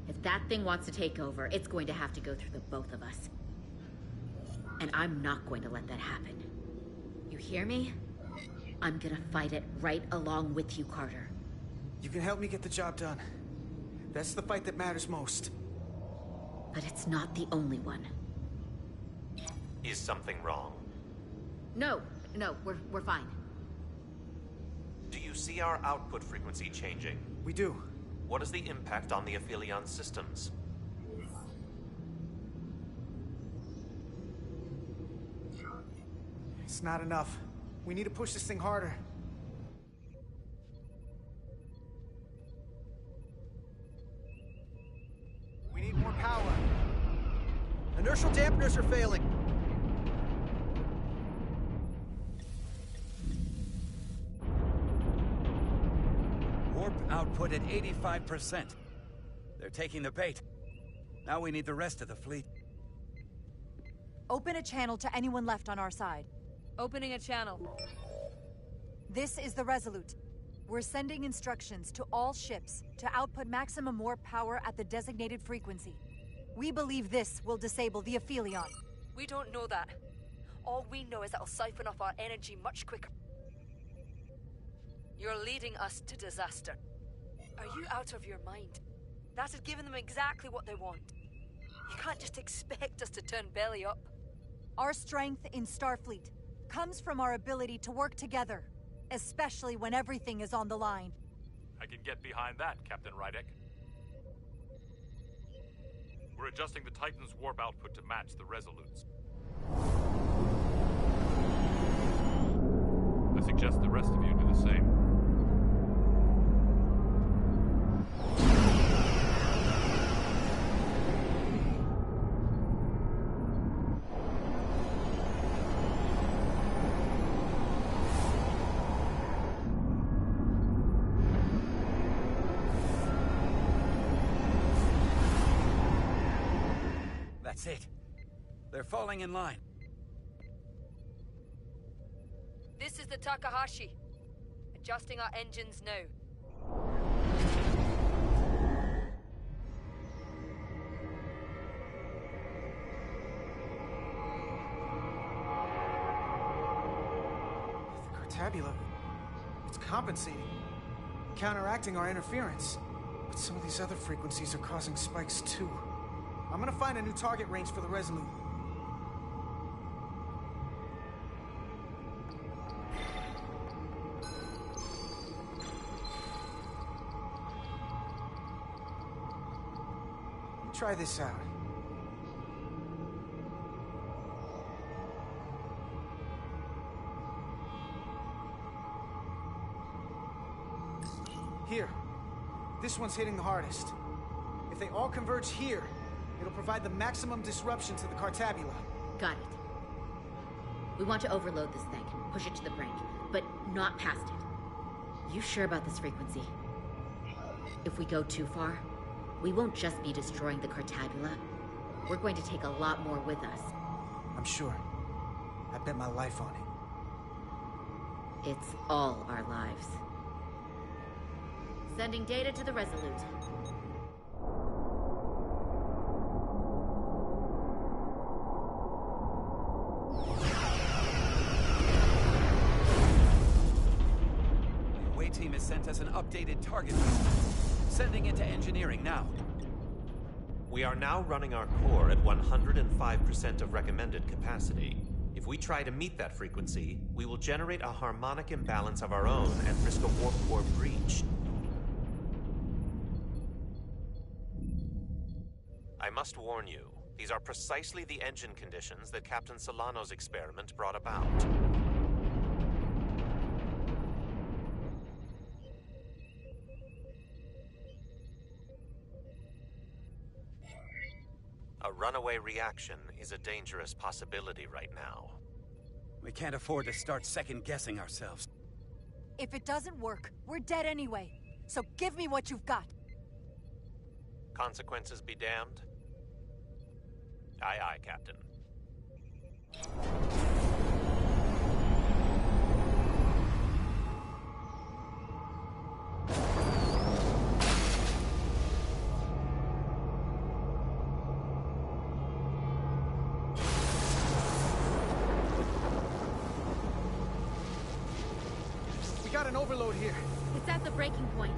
If that thing wants to take over, it's going to have to go through the both of us. And I'm not going to let that happen. You hear me? I'm gonna fight it right along with you, Carter. You can help me get the job done. That's the fight that matters most. But it's not the only one. Is something wrong? No, we're fine. Do you see our output frequency changing? We do. What is the impact on the Aphelion systems? It's not enough. We need to push this thing harder. We need more power. Inertial dampeners are failing. Warp output at 85%. They're taking the bait. Now we need the rest of the fleet. Open a channel to anyone left on our side. Opening a channel. This is the Resolute. We're sending instructions to all ships to output maximum warp power at the designated frequency. We believe this will disable the Aphelion. We don't know that. All we know is that it'll siphon off our energy much quicker. You're leading us to disaster. Are you out of your mind? That has given them exactly what they want. You can't just expect us to turn belly up. Our strength in Starfleet comes from our ability to work together, especially when everything is on the line. I can get behind that, Captain Rydek. We're We're adjusting the Titan's warp output to match the Resolute's. I suggest the rest of you do the same. That's it. They're falling in line. This is the Takahashi. Adjusting our engines now. The Cartabula, it's compensating, counteracting our interference. But some of these other frequencies are causing spikes too. I'm gonna find a new target range for the Resolute. Try this out. Here. This one's hitting the hardest. If they all converge here, it'll provide the maximum disruption to the Cartabula. Got it. We want to overload this thing, push it to the brink, but not past it. You sure about this frequency? If we go too far, we won't just be destroying the Cartabula. We're going to take a lot more with us. I'm sure. I bet my life on it. It's all our lives. Sending data to the Resolute. The away team has sent us an updated target list. Sending it to engineering now. We are now running our core at 105% of recommended capacity. If we try to meet that frequency, we will generate a harmonic imbalance of our own and risk a warp core breach. I must warn you, these are precisely the engine conditions that Captain Solano's experiment brought about. A runaway reaction is a dangerous possibility right now. We can't afford to start second-guessing ourselves. If it doesn't work, we're dead anyway. So give me what you've got. Consequences be damned? Aye, aye, Captain. We got an overload here. It's at the breaking point.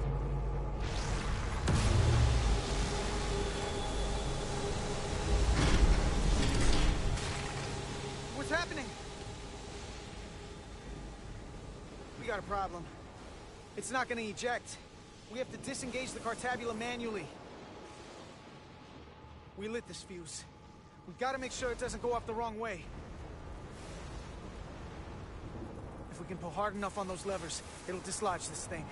What's happening? We got a problem. It's not gonna eject. We have to disengage the Cartabula manually. We lit this fuse. We gotta make sure it doesn't go off the wrong way. If we can pull hard enough on those levers, it'll dislodge this thing.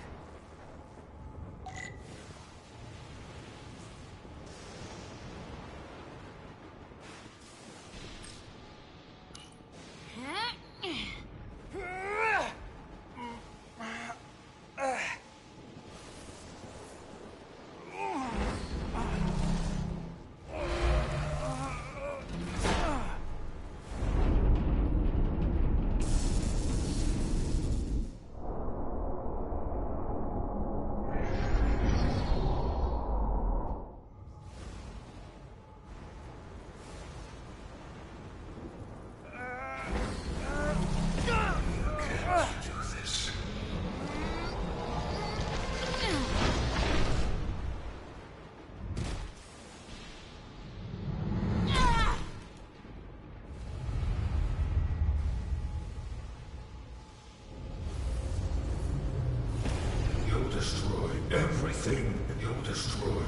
Everything you'll destroy.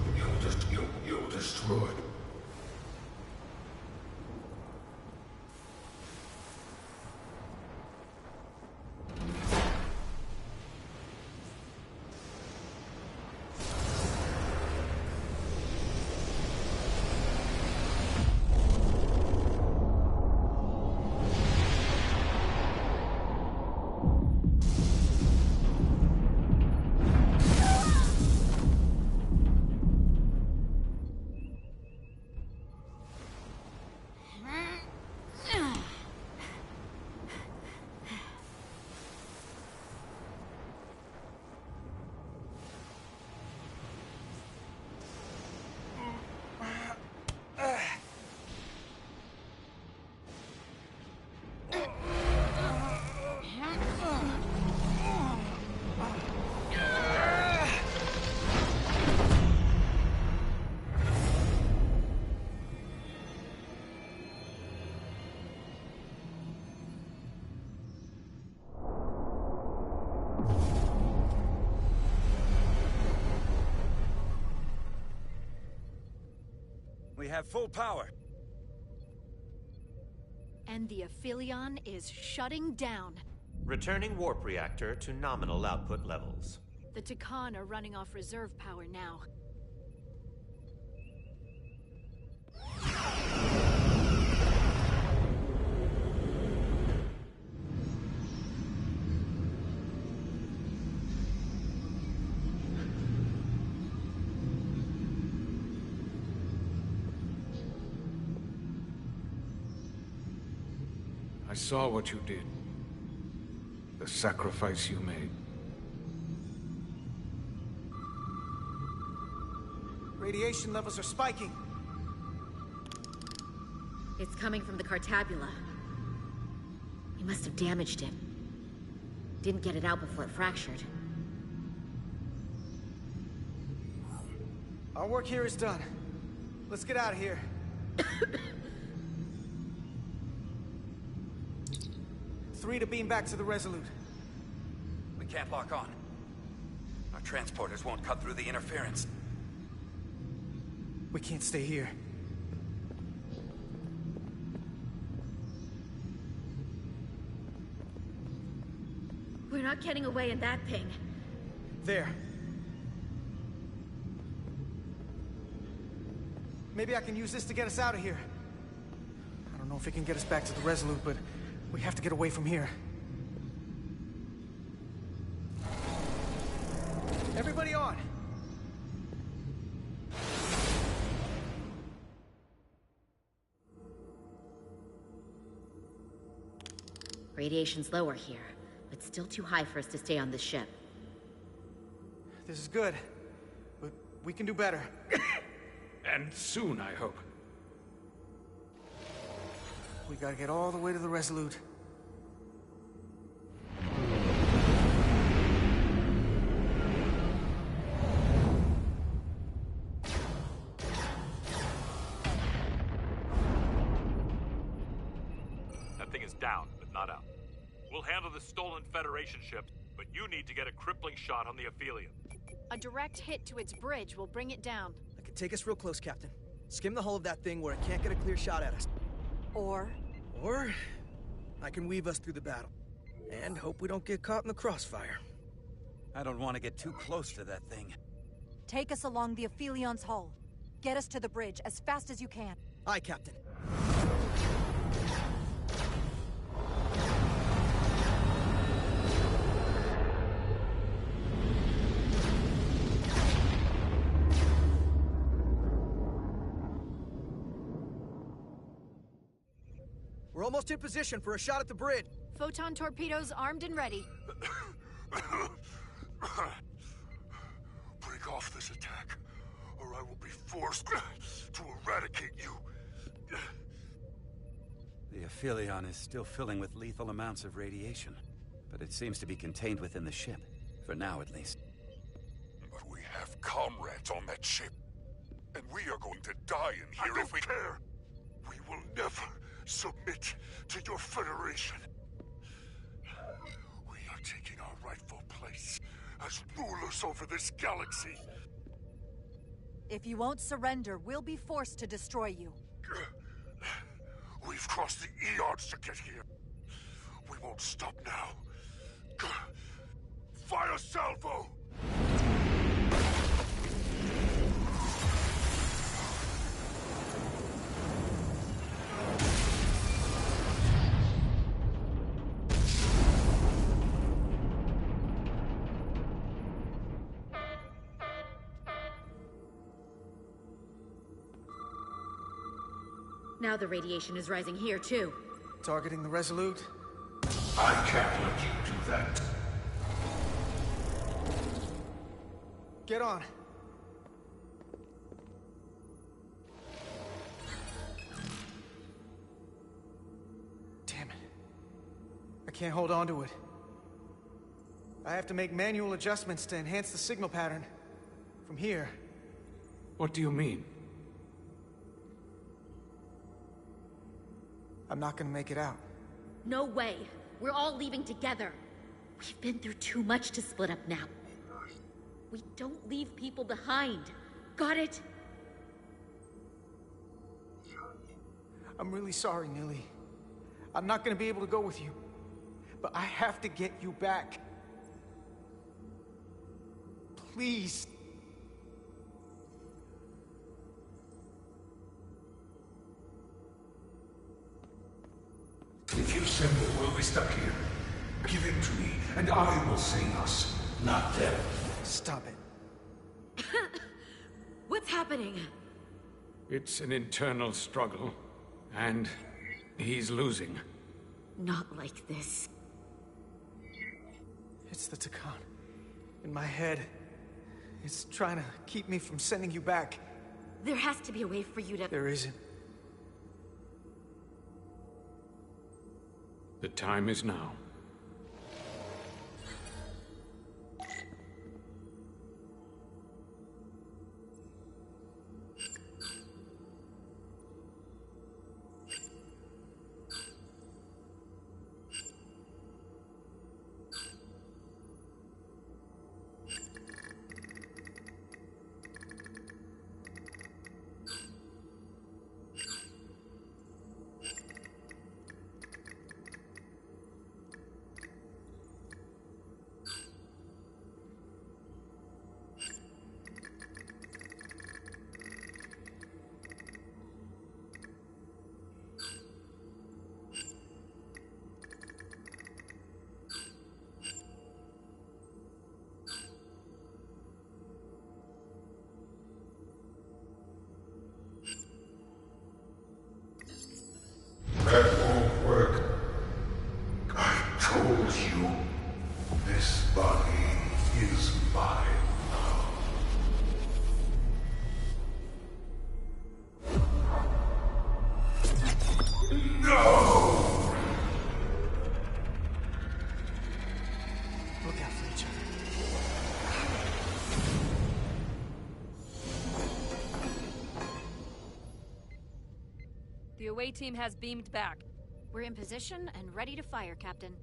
You'll destroy. We have full power. And the Aphelion is shutting down. Returning warp reactor to nominal output levels. The Takan are running off reserve power now. I saw what you did. The sacrifice you made. Radiation levels are spiking. It's coming from the Cartabula. We must have damaged it. Didn't get it out before it fractured. Our work here is done. Let's get out of here. 3 to beam back to the Resolute. We can't lock on. Our transporters won't cut through the interference. We can't stay here. We're not getting away in that thing. There. Maybe I can use this to get us out of here. I don't know if it can get us back to the Resolute, but we have to get away from here. Everybody on! Radiation's lower here, but still too high for us to stay on this ship. This is good, but we can do better. And soon, I hope. We gotta get all the way to the Resolute. That thing is down, but not out. We'll handle the stolen Federation ship, but you need to get a crippling shot on the Aphelion. A direct hit to its bridge will bring it down. I can take us real close, Captain. Skim the hull of that thing where it can't get a clear shot at us. Or I can weave us through the battle. And hope we don't get caught in the crossfire. I don't want to get too close to that thing. take us along the Aphelion's hull. Get us to the bridge as fast as you can. Aye, Captain. We're almost in position for a shot at the bridge. Photon torpedoes armed and ready. Break off this attack, or I will be forced to eradicate you. The Aphelion is still filling with lethal amounts of radiation, but it seems to be contained within the ship, for now at least. But we have comrades on that ship, and we are going to die in here if we care. We will never submit to your Federation. We are taking our rightful place as rulers over this galaxy. If you won't surrender, we'll be forced to destroy you. We've crossed the eons to get here. We won't stop now. Fire salvo! Now the radiation is rising here, too. Targeting the Resolute? I can't let you do that. Get on. Damn it. I can't hold on to it. I have to make manual adjustments to enhance the signal pattern. From here. What do you mean? I'm not gonna make it out. No way. We're all leaving together. We've been through too much to split up now. We don't leave people behind. Got it? I'm really sorry, Nilly. I'm not gonna be able to go with you. But I have to get you back. Please. If you simple will be stuck here, give it to me, and I will save us, not them. Stop it. What's happening? It's an internal struggle, and he's losing. Not like this. It's the Takan. In my head. It's trying to keep me from sending you back. There has to be a way for you to... There isn't. The time is now. That won't work. I told you, this body is mine now. No! Look out for each other. The away team has beamed back. We're in position and ready to fire, Captain.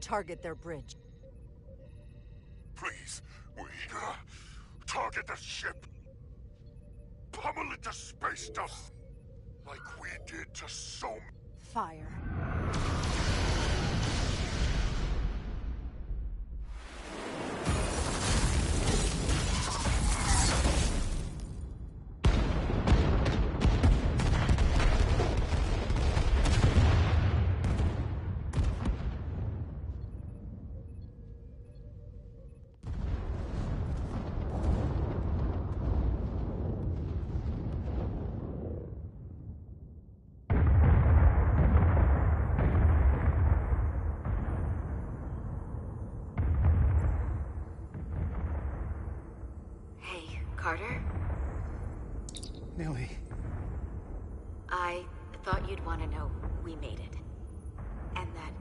Target their bridge. Please, we target the ship. Pummel it to space dust, like we did to so many. Fire. Carter? Nilly. I thought you'd want to know we made it. And that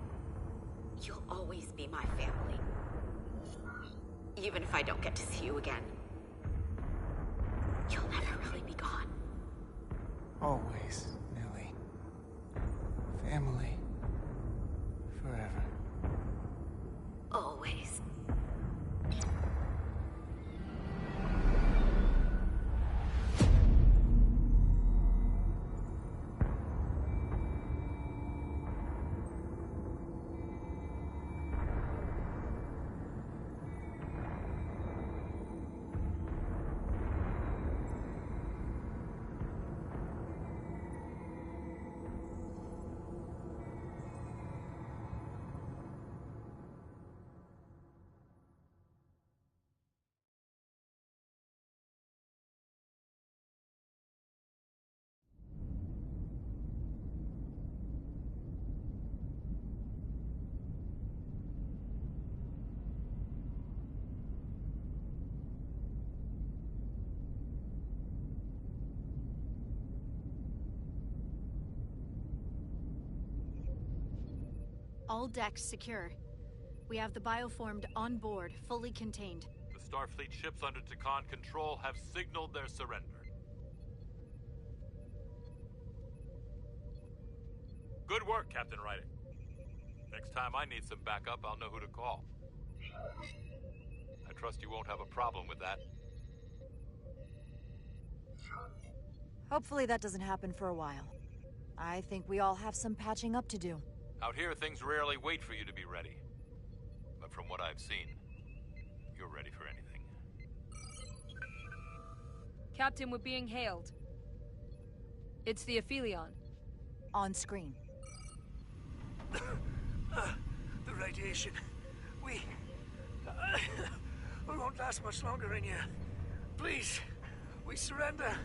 you'll always be my family. Even if I don't get to see you again. You'll never really be gone. Always, Nilly. Family. Forever. Always. All decks secure. We have the bioformed on board, fully contained. The Starfleet ships under Takan control have signaled their surrender. Good work, Captain Writing. Next time I need some backup, I'll know who to call. I I trust you won't have a problem with that. Hopefully that doesn't happen for a while. I think we all have some patching up to do. Out here, things rarely wait for you to be ready. But from what I've seen, you're ready for anything. Captain, we're being hailed. It's the Aphelion. On screen. The radiation. We won't last much longer in here. Please, we surrender.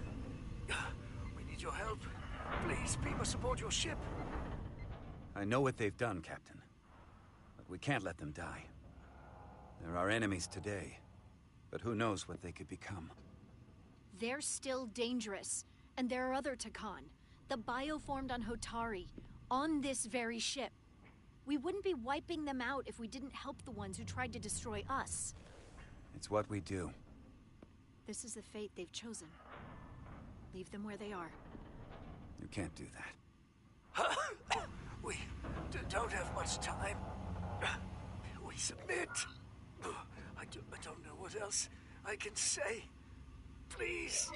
We need your help. Please, beam us aboard your ship. I know what they've done, Captain. But we can't let them die. They're our enemies today. But who knows what they could become. They're still dangerous. And there are other Takan. The bioformed on Hotari. On this very ship. We wouldn't be wiping them out if we didn't help the ones who tried to destroy us. It's what we do. This is the fate they've chosen. Leave them where they are. You can't do that. We don't have much time. We submit. I don't know what else I can say. Please.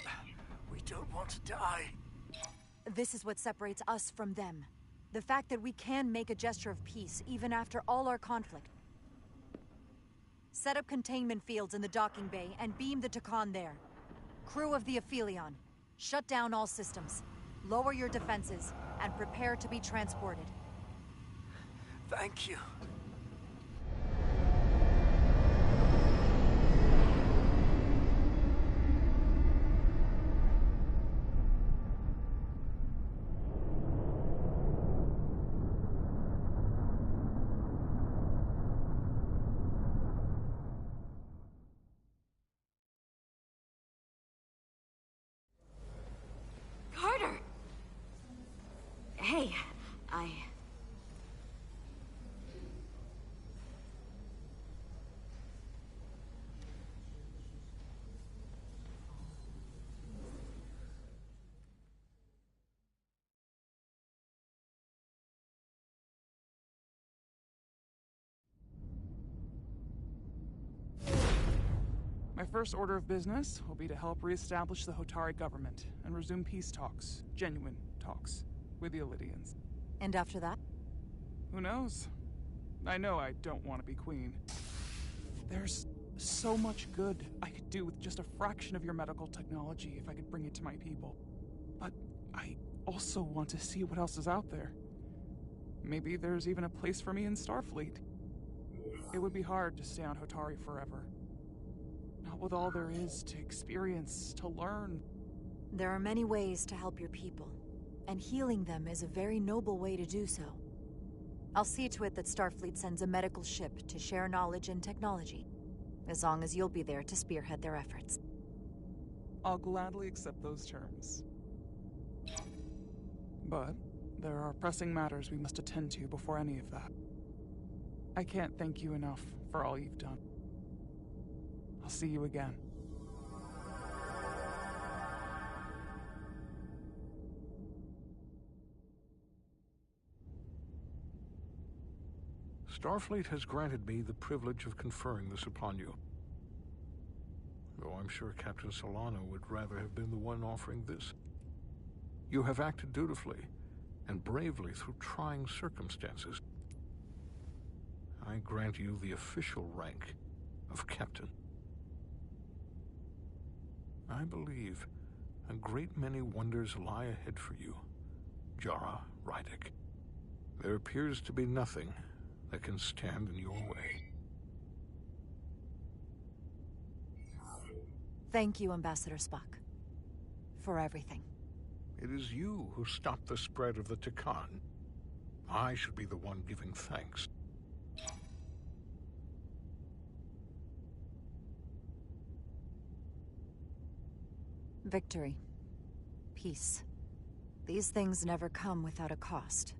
We don't want to die. This is what separates us from them. The fact that we can make a gesture of peace, even after all our conflict. Set up containment fields in the docking bay and beam the Takan there. Crew of the Aphelion, shut down all systems. Lower your defenses, and prepare to be transported. Thank you. Carter! Hey, My first order of business will be to help reestablish the Hotari government and resume peace talks, genuine talks, with the Elydians. And after that? Who knows? I know I don't want to be queen. There's so much good I could do with just a fraction of your medical technology if I could bring it to my people. But I also want to see what else is out there. Maybe there's even a place for me in Starfleet. It would be hard to stay on Hotari forever. Not with all there is to experience, to learn. There are many ways to help your people, and healing them is a very noble way to do so. I'll see to it that Starfleet sends a medical ship to share knowledge and technology, as long as you'll be there to spearhead their efforts. I'll gladly accept those terms. But there are pressing matters we must attend to before any of that. I can't thank you enough for all you've done. I'll see you again. Starfleet has granted me the privilege of conferring this upon you. Though I'm sure Captain Solano would rather have been the one offering this. You have acted dutifully and bravely through trying circumstances. I grant you the official rank of Captain. I believe a great many wonders lie ahead for you, Jara Rydick. There appears to be nothing that can stand in your way. Thank you, Ambassador Spock, for everything. It is you who stopped the spread of the Takan. I should be the one giving thanks. Victory. Peace. These things never come without a cost.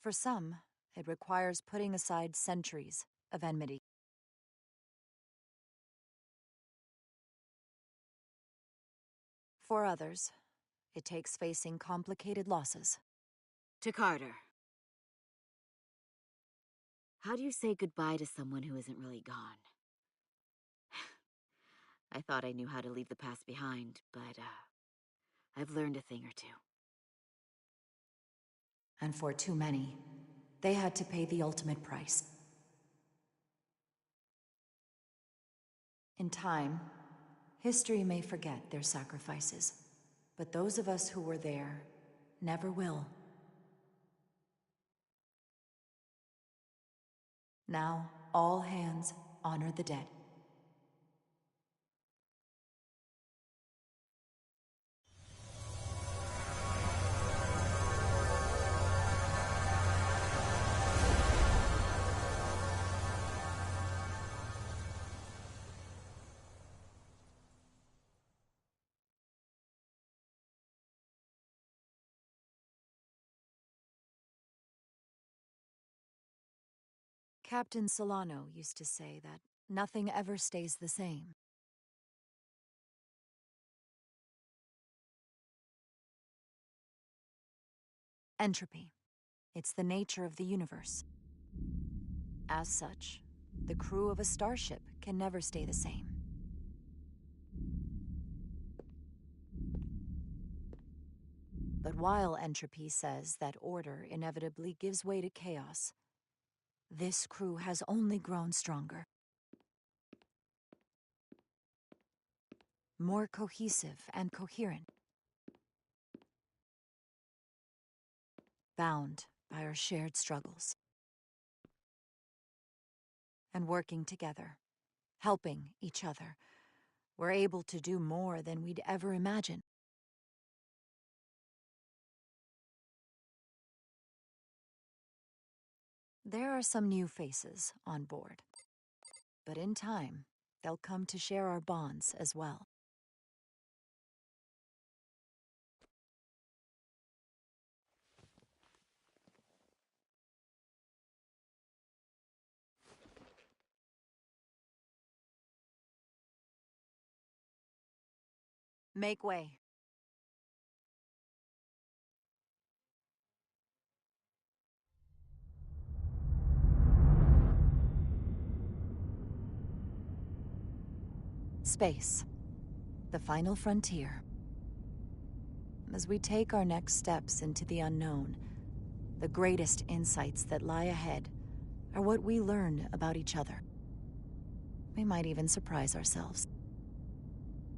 For some, it requires putting aside centuries of enmity. For others, it takes facing complicated losses. To Carter. How do you say goodbye to someone who isn't really gone? I thought I knew how to leave the past behind, but, I've learned a thing or two. And for too many, they had to pay the ultimate price. In time, history may forget their sacrifices, but those of us who were there never will. Now, all hands honor the dead. Captain Solano used to say that nothing ever stays the same. Entropy. It's the nature of the universe. As such, the crew of a starship can never stay the same. But while entropy says that order inevitably gives way to chaos, this crew has only grown stronger. More cohesive and coherent. Bound by our shared struggles. And working together, helping each other, we're able to do more than we'd ever imagine. There are some new faces on board, but in time, they'll come to share our bonds as well. Make way. Space. The final frontier. As we take our next steps into the unknown, the greatest insights that lie ahead are what we learn about each other. We might even surprise ourselves.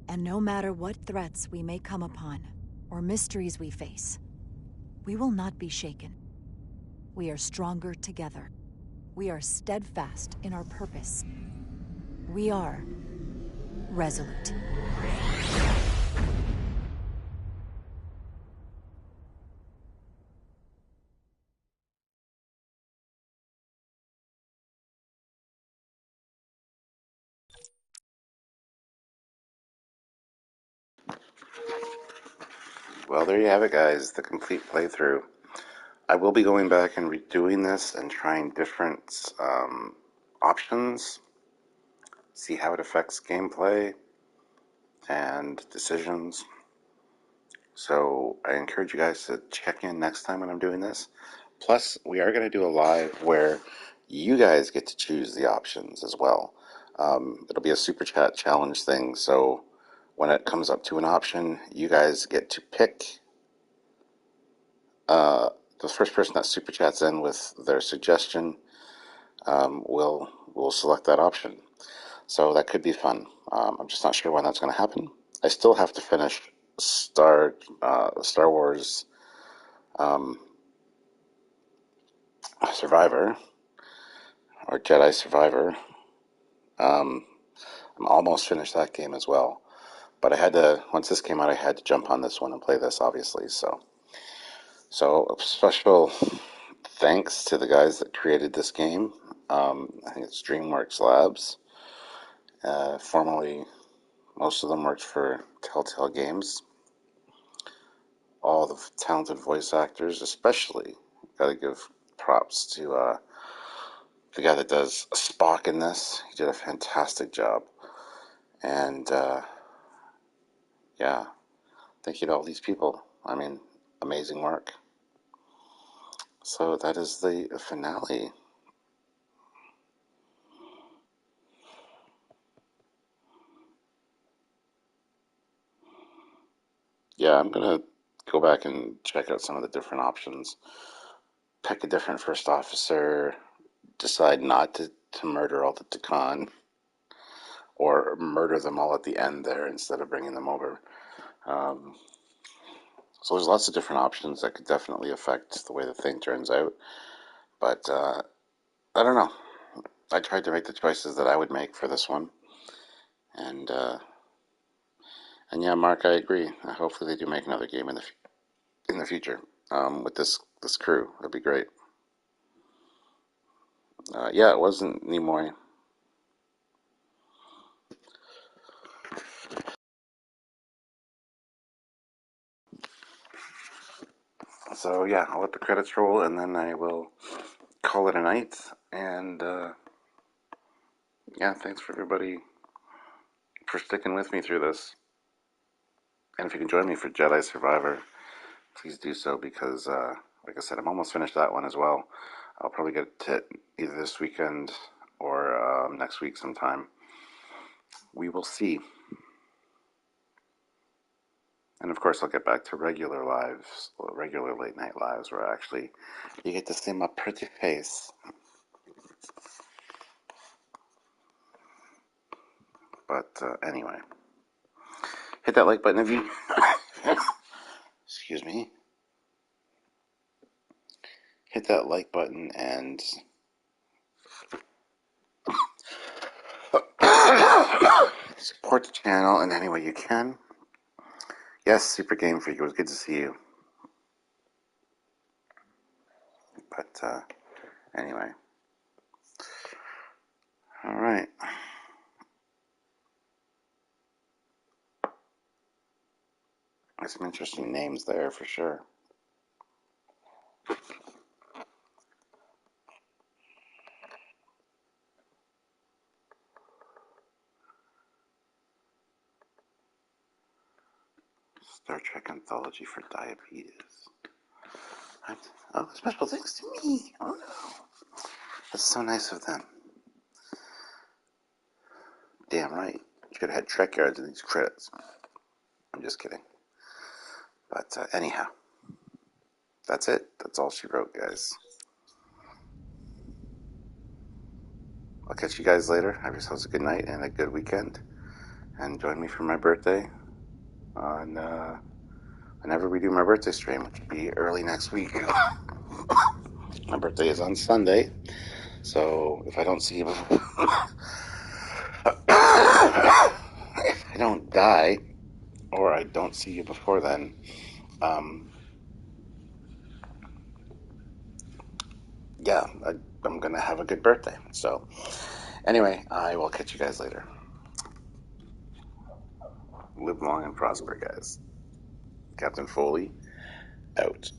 And no matter what threats we may come upon, or mysteries we face, we will not be shaken. We are stronger together. We are steadfast in our purpose. We are Resolute. Well, there you have it, guys, the complete playthrough. I will be going back and redoing this and trying different options, see how it affects gameplay and decisions. So I encourage you guys to check in next time when I'm doing this. Plus, we are going to do a live where you guys get to choose the options as well. It'll be a super chat challenge thing, so when it comes up to an option, you guys get to pick the first person that super chats in with their suggestion. Will select that option. So that could be fun. I'm just not sure when that's going to happen. I still have to finish Star Wars Survivor, or Jedi Survivor. I'm almost finished that game as well. But I had to, once this came out, I had to jump on this one and play this, obviously. So a special thanks to the guys that created this game. I think it's DreamWorks Labs. Formerly, most of them worked for Telltale Games. All the talented voice actors, especially, got to give props to the guy that does Spock in this. He did a fantastic job. And, yeah, thank you to all these people. I mean, amazing work. So that is the finale. Yeah, I'm going to go back and check out some of the different options. Pick a different first officer, decide not to murder all the Takan, or murder them all at the end there instead of bringing them over. So there's lots of different options that could definitely affect the way the thing turns out. But I don't know. I tried to make the choices that I would make for this one. And yeah, Mark, I agree. Hopefully they do make another game in the future with this crew. That'd be great. Yeah, it wasn't Nimoy. So yeah, I'll let the credits roll, and then I will call it a night. And yeah, thanks for everybody for sticking with me through this. And if you can join me for Jedi Survivor, please do so, because like I said, I'm almost finished that one as well. I'll probably get to it either this weekend or next week sometime. We will see. And of course, I'll get back to regular lives, regular late night lives, where actually you get to see my pretty face. But anyway, hit that like button if you... Excuse me. Hit that like button and... support the channel in any way you can. Yes, Super Game Freak, it was good to see you. But anyway. Alright. There's some interesting names there for sure. Star Trek Anthology for Diabetes. Oh, special thanks to me. Oh no. That's so nice of them. Damn right. Should have had Trek yards in these credits. I'm just kidding. But anyhow. That's it. That's all she wrote, guys. I'll catch you guys later. Have yourselves a good night and a good weekend. And join me for my birthday on whenever we do my birthday stream, which will be early next week. My birthday is on Sunday, so if I don't see you before, if I don't die, or I don't see you before then, yeah, I'm going to have a good birthday. So anyway, I will catch you guys later. Live long and prosper, guys. Captain Foley, out.